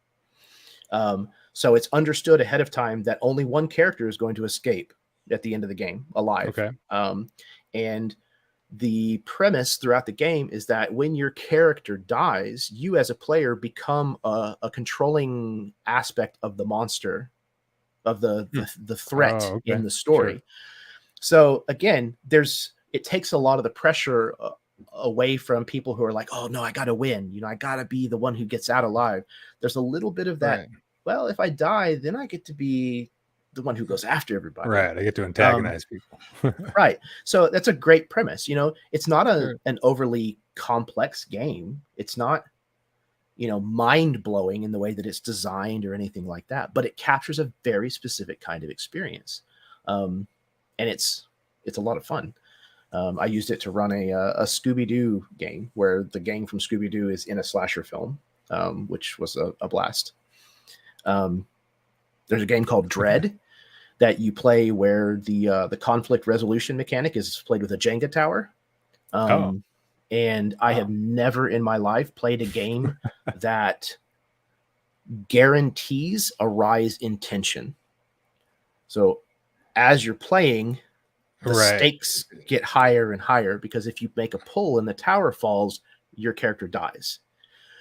So it's understood ahead of time that only one character is going to escape at the end of the game alive. Okay. And the premise throughout the game is that when your character dies, you as a player become a controlling aspect of the monster, of the threat in the story. Sure. So again, it takes a lot of the pressure away from people who are like, oh no, I got to win. I got to be the one who gets out alive. There's a little bit of that. Right. Well, if I die, then I get to be the one who goes after everybody. Right. I get to antagonize people. Right. So that's a great premise. It's not an overly complex game. It's not, mind blowing in the way that it's designed or anything like that, but it captures a very specific kind of experience. And it's a lot of fun. I used it to run a Scooby-Doo game where the gang from Scooby-Doo is in a slasher film, which was a blast. There's a game called Dread that you play where the conflict resolution mechanic is played with a Jenga tower. And I have never in my life played a game that guarantees a rise in tension. So as you're playing, the stakes get higher and higher, because if you make a pull and the tower falls, your character dies.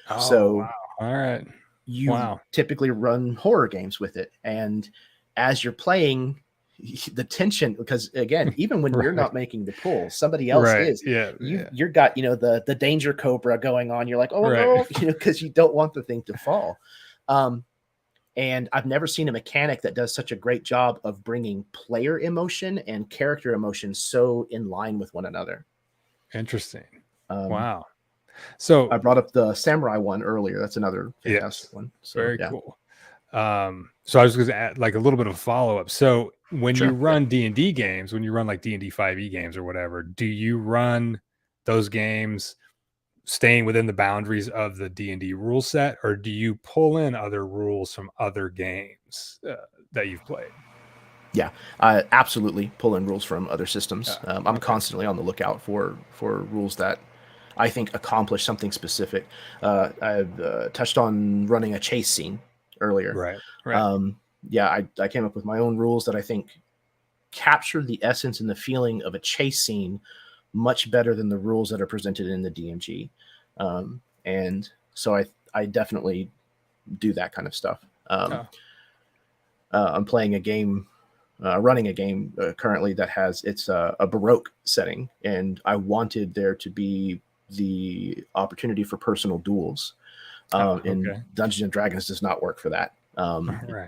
All right. You typically run horror games with it. And as you're playing, the tension, because again, even when you're not making the pull, somebody else is. Yeah. You've got, the danger cobra going on. You're like, oh no, because you don't want the thing to fall. And I've never seen a mechanic that does such a great job of bringing player emotion and character emotion so in line with one another. Interesting. Wow. So I brought up the samurai one earlier. That's another fantastic one. So, very cool. So I was going to add like a little bit of follow up. So when you run D&D games, when you run like D&D 5e games or whatever, do you run those games staying within the boundaries of the D&D rule set, or do you pull in other rules from other games that you've played? Yeah, I absolutely pull in rules from other systems. I'm Okay. constantly on the lookout for rules that I think accomplish something specific. I've touched on running a chase scene earlier. Right. Yeah, I came up with my own rules that I think capture the essence and the feeling of a chase scene much better than the rules that are presented in the DMG. And so I definitely do that kind of stuff. I'm playing a game, running a game currently that has a Baroque setting, and I wanted there to be the opportunity for personal duels. And Dungeons and Dragons does not work for that.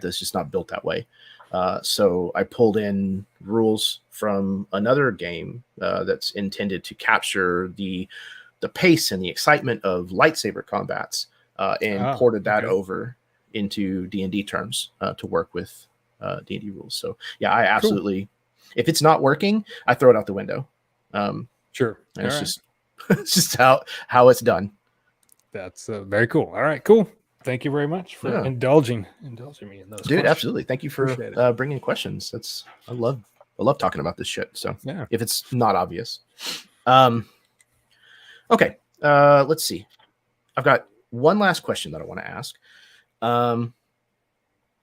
It's just not built that way. So I pulled in rules from another game that's intended to capture the pace and the excitement of lightsaber combats, and ported that over into D&D terms to work with D&D rules. So yeah, I absolutely, if it's not working, I throw it out the window. Sure. And it's just how it's done. That's very cool. All right, cool. Thank you very much for indulging me in those. Dude, questions. Absolutely. Thank you for bringing questions. I love talking about this shit. So yeah, if it's not obvious. Okay. Let's see. I've got one last question that I want to ask.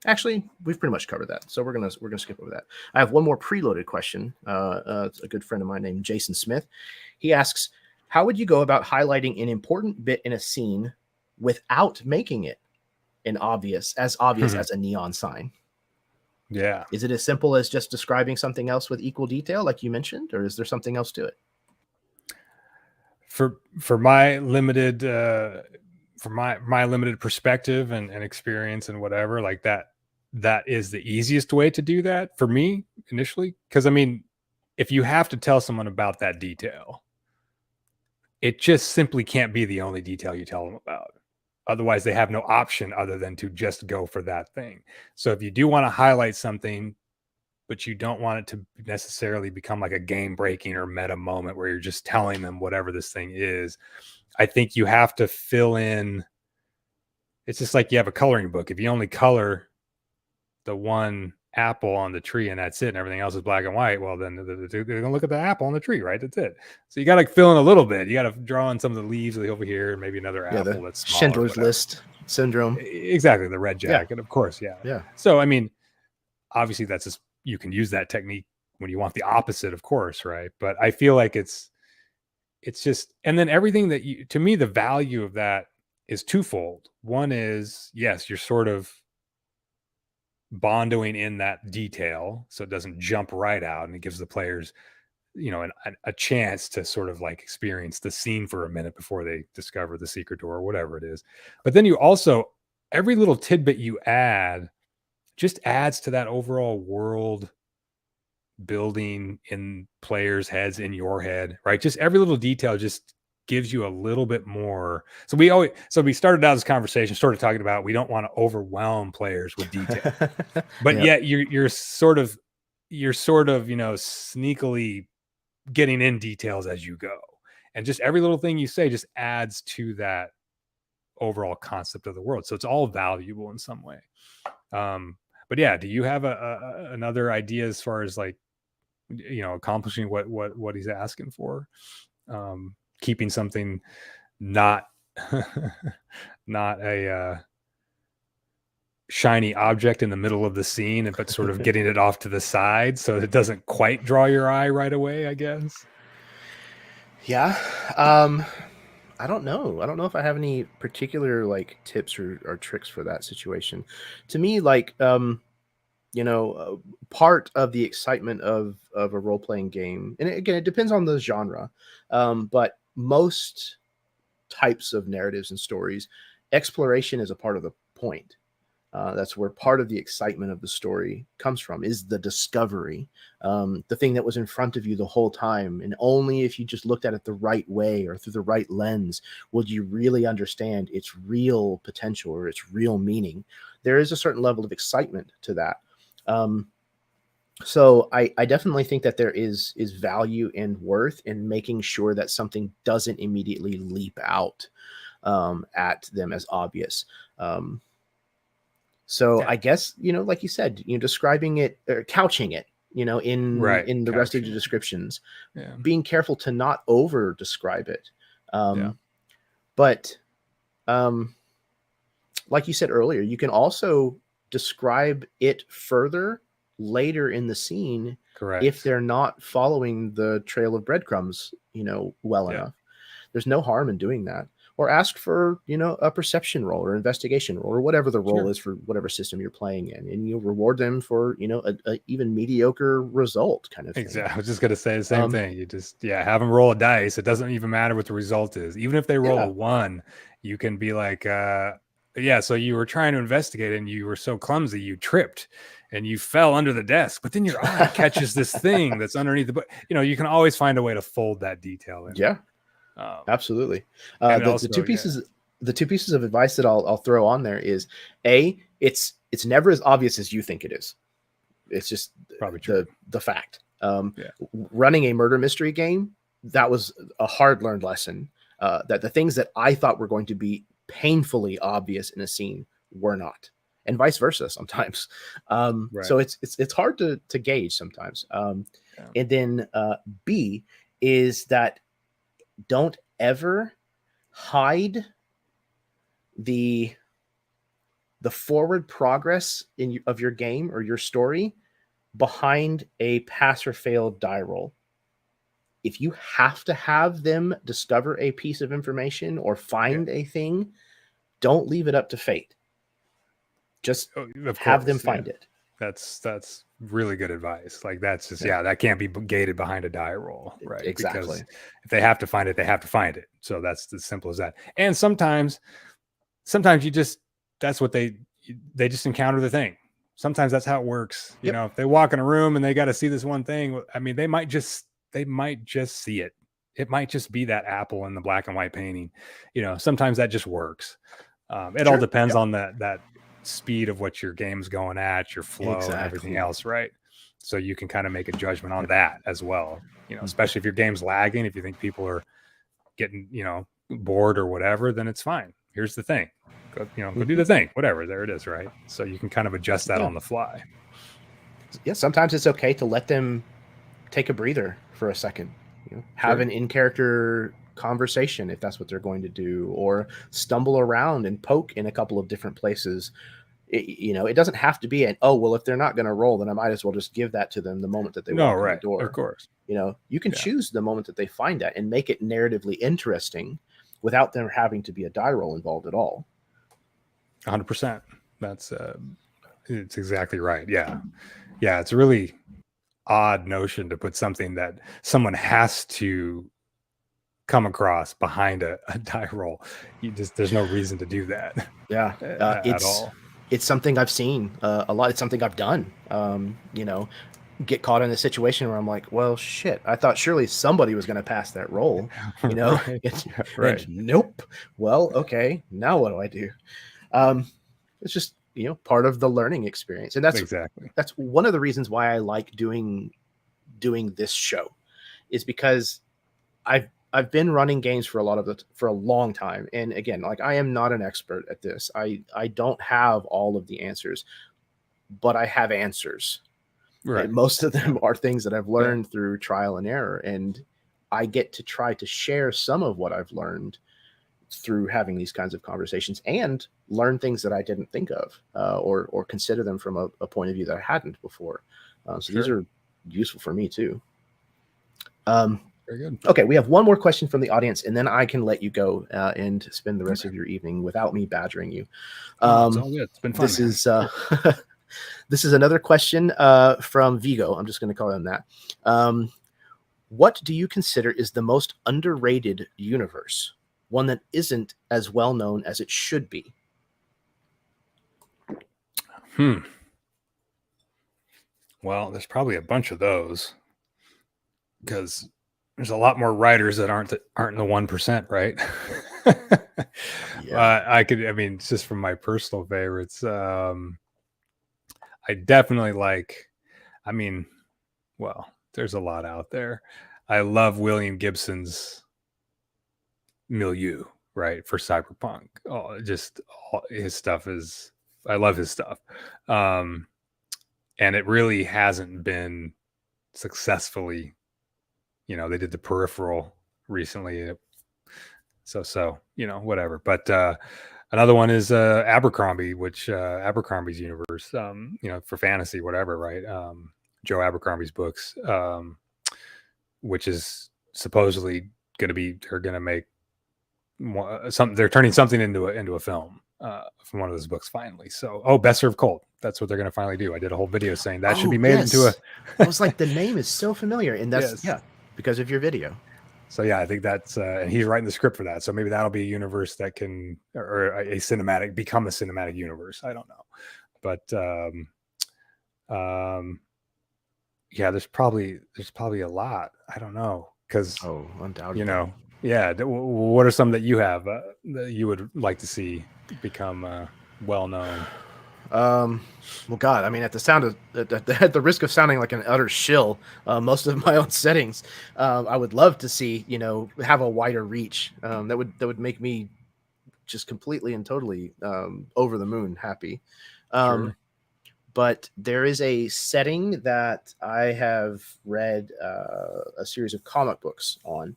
Actually, we've pretty much covered that, so we're gonna skip over that. I have one more preloaded question. It's a good friend of mine named Jason Smith. He asks, how would you go about highlighting an important bit in a scene without making it obvious as a neon sign? Yeah. Is it as simple as just describing something else with equal detail, like you mentioned, or is there something else to it? For my limited my limited perspective and experience and whatever, like that is the easiest way to do that for me initially. Because I mean, if you have to tell someone about that detail, it just simply can't be the only detail you tell them about. Otherwise, they have no option other than to just go for that thing. So if you do want to highlight something, but you don't want it to necessarily become like a game breaking or meta moment where you're just telling them whatever this thing is, I think you have to fill in. It's just like you have a coloring book. If you only color the one apple on the tree and that's it, and everything else is black and white, well, then they're going to look at the apple on the tree, right? That's it. So you got to fill in a little bit. You got to draw in some of the leaves over here, and maybe another apple that's smaller. Schindler's List syndrome. Exactly, the red jacket, of course, yeah. So I mean, obviously that's just, you can use that technique when you want the opposite, of course, right? But I feel like it's just, and then everything that to me, the value of that is twofold. One is, yes, you're sort of bondoing in that detail so it doesn't jump right out, and it gives the players, a chance to sort of like experience the scene for a minute before they discover the secret door or whatever it is. But then you also, every little tidbit you add just adds to that overall world building in players' heads, in your head, right? Just every little detail just gives you a little bit more. So we started out this conversation sort of talking about, we don't want to overwhelm players with detail, but yet you're sort of sneakily getting in details as you go, and just every little thing you say just adds to that overall concept of the world. So it's all valuable in some way. But yeah, do you have another idea as far as like, accomplishing what he's asking for? Keeping something not a shiny object in the middle of the scene, but sort of getting it off to the side so it doesn't quite draw your eye right away, I guess. Yeah. I don't know. I don't know if I have any particular like tips or tricks for that situation. To me, like, part of the excitement of a role-playing game, and again, it depends on the genre, but most types of narratives and stories, exploration is a part of the point. That's where part of the excitement of the story comes from, is the discovery, the thing that was in front of you the whole time. And only if you just looked at it the right way or through the right lens would you really understand its real potential or its real meaning. There is a certain level of excitement to that. So I definitely think that there is value and worth in making sure that something doesn't immediately leap out at them as obvious. So Yeah. I guess, like you said, describing it or couching it, in Right. the rest of the Couching it. descriptions, Yeah. being careful to not over describe it. Yeah. But like you said earlier, you can also describe it further later in the scene if Correct. they're not following the trail of breadcrumbs, well Yeah. enough. There's no harm in doing that. Or ask for, a perception roll or investigation roll or whatever the role Sure. is for whatever system you're playing in. And you'll reward them for, a even mediocre result kind of thing. Exactly. I was just gonna say the same Um, thing. You just have them roll a dice. It doesn't even matter what the result is. Even if they roll a yeah. 1, you can be like, yeah, so you were trying to investigate and you were so clumsy you tripped and you fell under the desk, but then your eye catches this thing that's underneath the book. You can always find a way to fold that detail in Yeah, there. absolutely. And The also, two pieces of advice that I'll throw on there is it's never as obvious as you think it is. It's just probably true. the fact. Yeah. Running a murder mystery game, that was a hard learned lesson. That the things that I thought were going to be painfully obvious in a scene were not, and vice versa sometimes. Right. So it's hard to gauge sometimes. Yeah. And then B is that don't ever hide the forward progress of your game or your story behind a pass or fail die roll. If you have to have them discover a piece of information or find a thing, don't leave it up to fate. Just have them find it. That's really good advice. Like that's just that can't be gated behind a die roll, right? Exactly. Because if they have to find it, they have to find it. So that's as simple as that. And sometimes you just that's what they just encounter the thing. Sometimes that's how it works. You know, if they walk in a room and they got to see this one thing, I mean, they might just see it. It might just be that apple in the black and white painting. Sometimes that just works. It all depends on that speed of what your game's going at, your flow, and everything else, right? So you can kind of make a judgment on that as well. Especially if your game's lagging, if you think people are getting bored or whatever, then it's fine. Here's the thing. Go do the thing, whatever. There it is, right? So you can kind of adjust that on the fly. Yeah, sometimes it's okay to let them take a breather for a second. Have an in-character conversation if that's what they're going to do, or stumble around and poke in a couple of different places. It doesn't have to be if they're not going to roll, then I might as well just give that to them the moment that they walk in the door. Of course. You can choose the moment that they find that and make it narratively interesting without there having to be a die roll involved at all. 100%. That's it's exactly right. Yeah. It's a really odd notion to put something that someone has to come across behind a die roll. There's no reason to do that. Yeah. At all. It's something I've seen a lot. It's something I've done. Get caught in a situation where I'm like, well, shit, I thought surely somebody was going to pass that roll, right. And nope. Well, okay, now what do I do? It's just, part of the learning experience. And that's one of the reasons why I like doing this show, is because I've been running games for a long time. And again, like, I am not an expert at this. I don't have all of the answers, but I have answers. Right. And most of them are things that I've learned through trial and error. And I get to try to share some of what I've learned through having these kinds of conversations, and learn things that I didn't think of, or consider them from a point of view that I hadn't before. These are useful for me too. Very good. Okay, we have one more question from the audience, and then I can let you go and spend the rest of your evening without me badgering you. It's all good. It's been fun. This is another question from Vigo. I'm just going to call him that. What do you consider is the most underrated universe? One that isn't as well known as it should be? Well, there's probably a bunch of those, because there's a lot more writers that aren't in the 1%, right? It's just from my personal favorites. I definitely like I mean, well, there's a lot out there. I love William Gibson's milieu, right, for cyberpunk. His stuff is, I love his stuff. And it really hasn't been successfully, they did the Peripheral recently. So, whatever. But another one is Abercrombie, which Abercrombie's universe, for fantasy, whatever, right? Joe Abercrombie's books, which is supposedly going to be, they're going to make they're turning something into a film from one of those books finally. So, Best Served Cold. That's what they're going to finally do. I did a whole video saying that should be made into a. I was like, the name is so familiar, and that's because of your video. So yeah, I think that's and he's writing the script for that. So maybe that'll be a universe that can, or become a cinematic universe. I don't know, but yeah, there's probably a lot. I don't know, because undoubtedly, what are some that you have that you would like to see become well known? Well, God, I mean, at the risk of sounding like an utter shill, most of my own settings, I would love to see, have a wider reach. That would make me just completely and totally over the moon happy. Sure. But there is a setting that I have read a series of comic books on.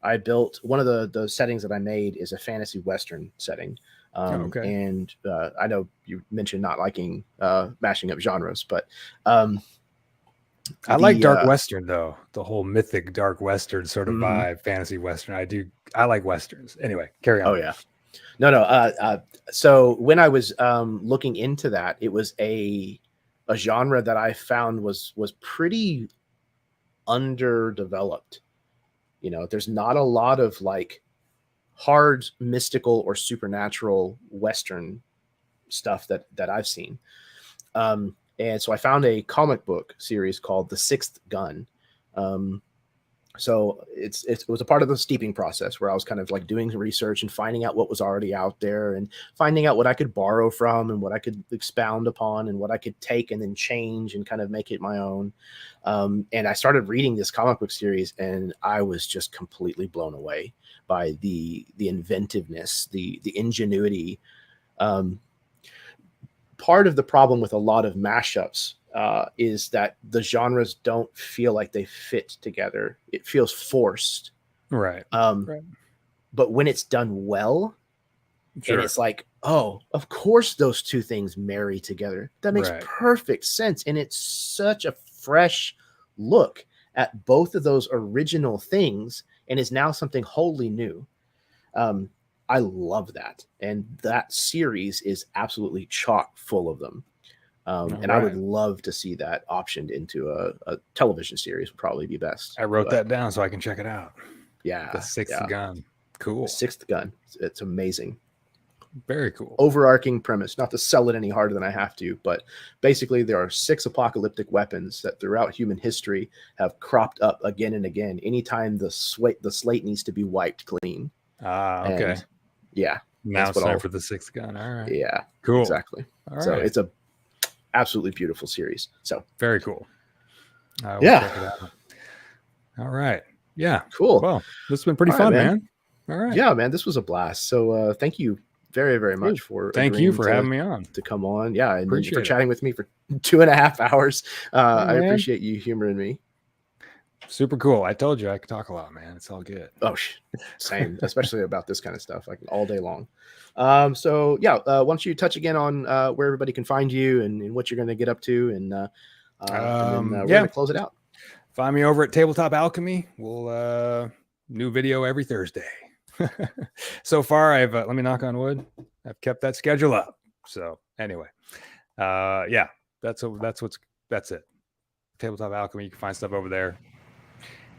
I built one of the settings that I made is a fantasy Western setting. Okay. And I know you mentioned not liking mashing up genres, but I like dark Western, though. The whole mythic dark Western sort of vibe, fantasy Western. I like Westerns. Anyway, carry on. Oh, yeah. No. So when I was looking into that, it was a genre that I found was pretty underdeveloped. There's not a lot of like hard mystical or supernatural Western stuff that I've seen. And so I found a comic book series called The Sixth Gun. So it was a part of the steeping process where I was kind of like doing research and finding out what was already out there and finding out what I could borrow from and what I could expound upon and what I could take and then change and kind of make it my own. And I started reading this comic book series and I was just completely blown away by the inventiveness, the ingenuity. Part of the problem with a lot of mashups is that the genres don't feel like they fit together. It feels forced. Right. But when it's done well, and it's like, oh, of course those two things marry together. That makes perfect sense. And it's such a fresh look at both of those original things and is now something wholly new. I love that. And that series is absolutely chock full of them. And I would love to see that optioned into a television series would probably be best. I wrote that down so I can check it out. Yeah. The Sixth Gun. Cool. The Sixth Gun. It's amazing. Very cool. Overarching premise, not to sell it any harder than I have to, but basically there are 6 apocalyptic weapons that throughout human history have cropped up again and again. Anytime the slate needs to be wiped clean. Okay. And yeah. Now it's time for the Sixth Gun. All right. Yeah. Cool. Exactly. So it's a absolutely beautiful series. So very cool. Check it out. All right. Yeah. Cool. Well, this has been pretty fun, man. All right. Yeah, man. This was a blast. So thank you very, very much for having me on to come on. Yeah. And for chatting with me for 2.5 hours. I appreciate you humoring me. Super cool. I told you I could talk a lot, man. It's all good. Oh, same, especially about this kind of stuff, like all day long. So yeah, why don't you touch again on where everybody can find you and what you're going to get up to, and then we're going to close it out. Find me over at Tabletop Alchemy. We'll new video every Thursday. So far, I've let me knock on wood. I've kept that schedule up. So anyway, that's it. Tabletop Alchemy. You can find stuff over there.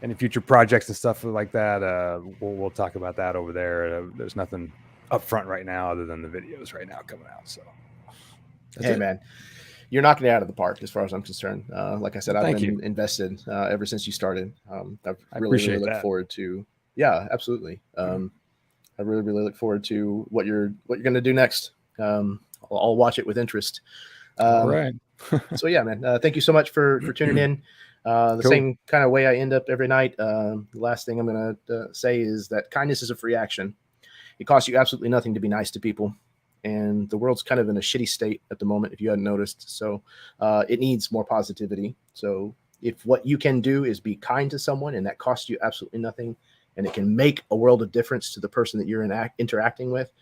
Any future projects and stuff like that, we'll talk about that over there. There's nothing up front right now other than the videos right now coming out. So, hey, man, you're knocking it out of the park as far as I'm concerned. Like I said, I've been invested ever since you started. I really look forward to. Yeah, absolutely. I really look forward to what you're going to do next. I'll watch it with interest. All right. So yeah, man, thank you so much for tuning in. The Cool. same kind of way I end up every night. The last thing I'm going to say is that kindness is a free action. It costs you absolutely nothing to be nice to people. And the world's kind of in a shitty state at the moment, if you hadn't noticed. So it needs more positivity. So if what you can do is be kind to someone and that costs you absolutely nothing, and it can make a world of difference to the person that you're interacting with,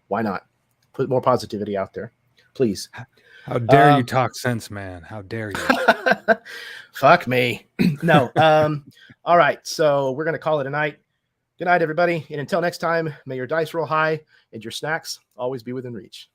why not? Put more positivity out there, please. How dare you talk sense, man? How dare you? Fuck me. No. All right. So we're going to call it a night. Good night, everybody. And until next time, may your dice roll high and your snacks always be within reach.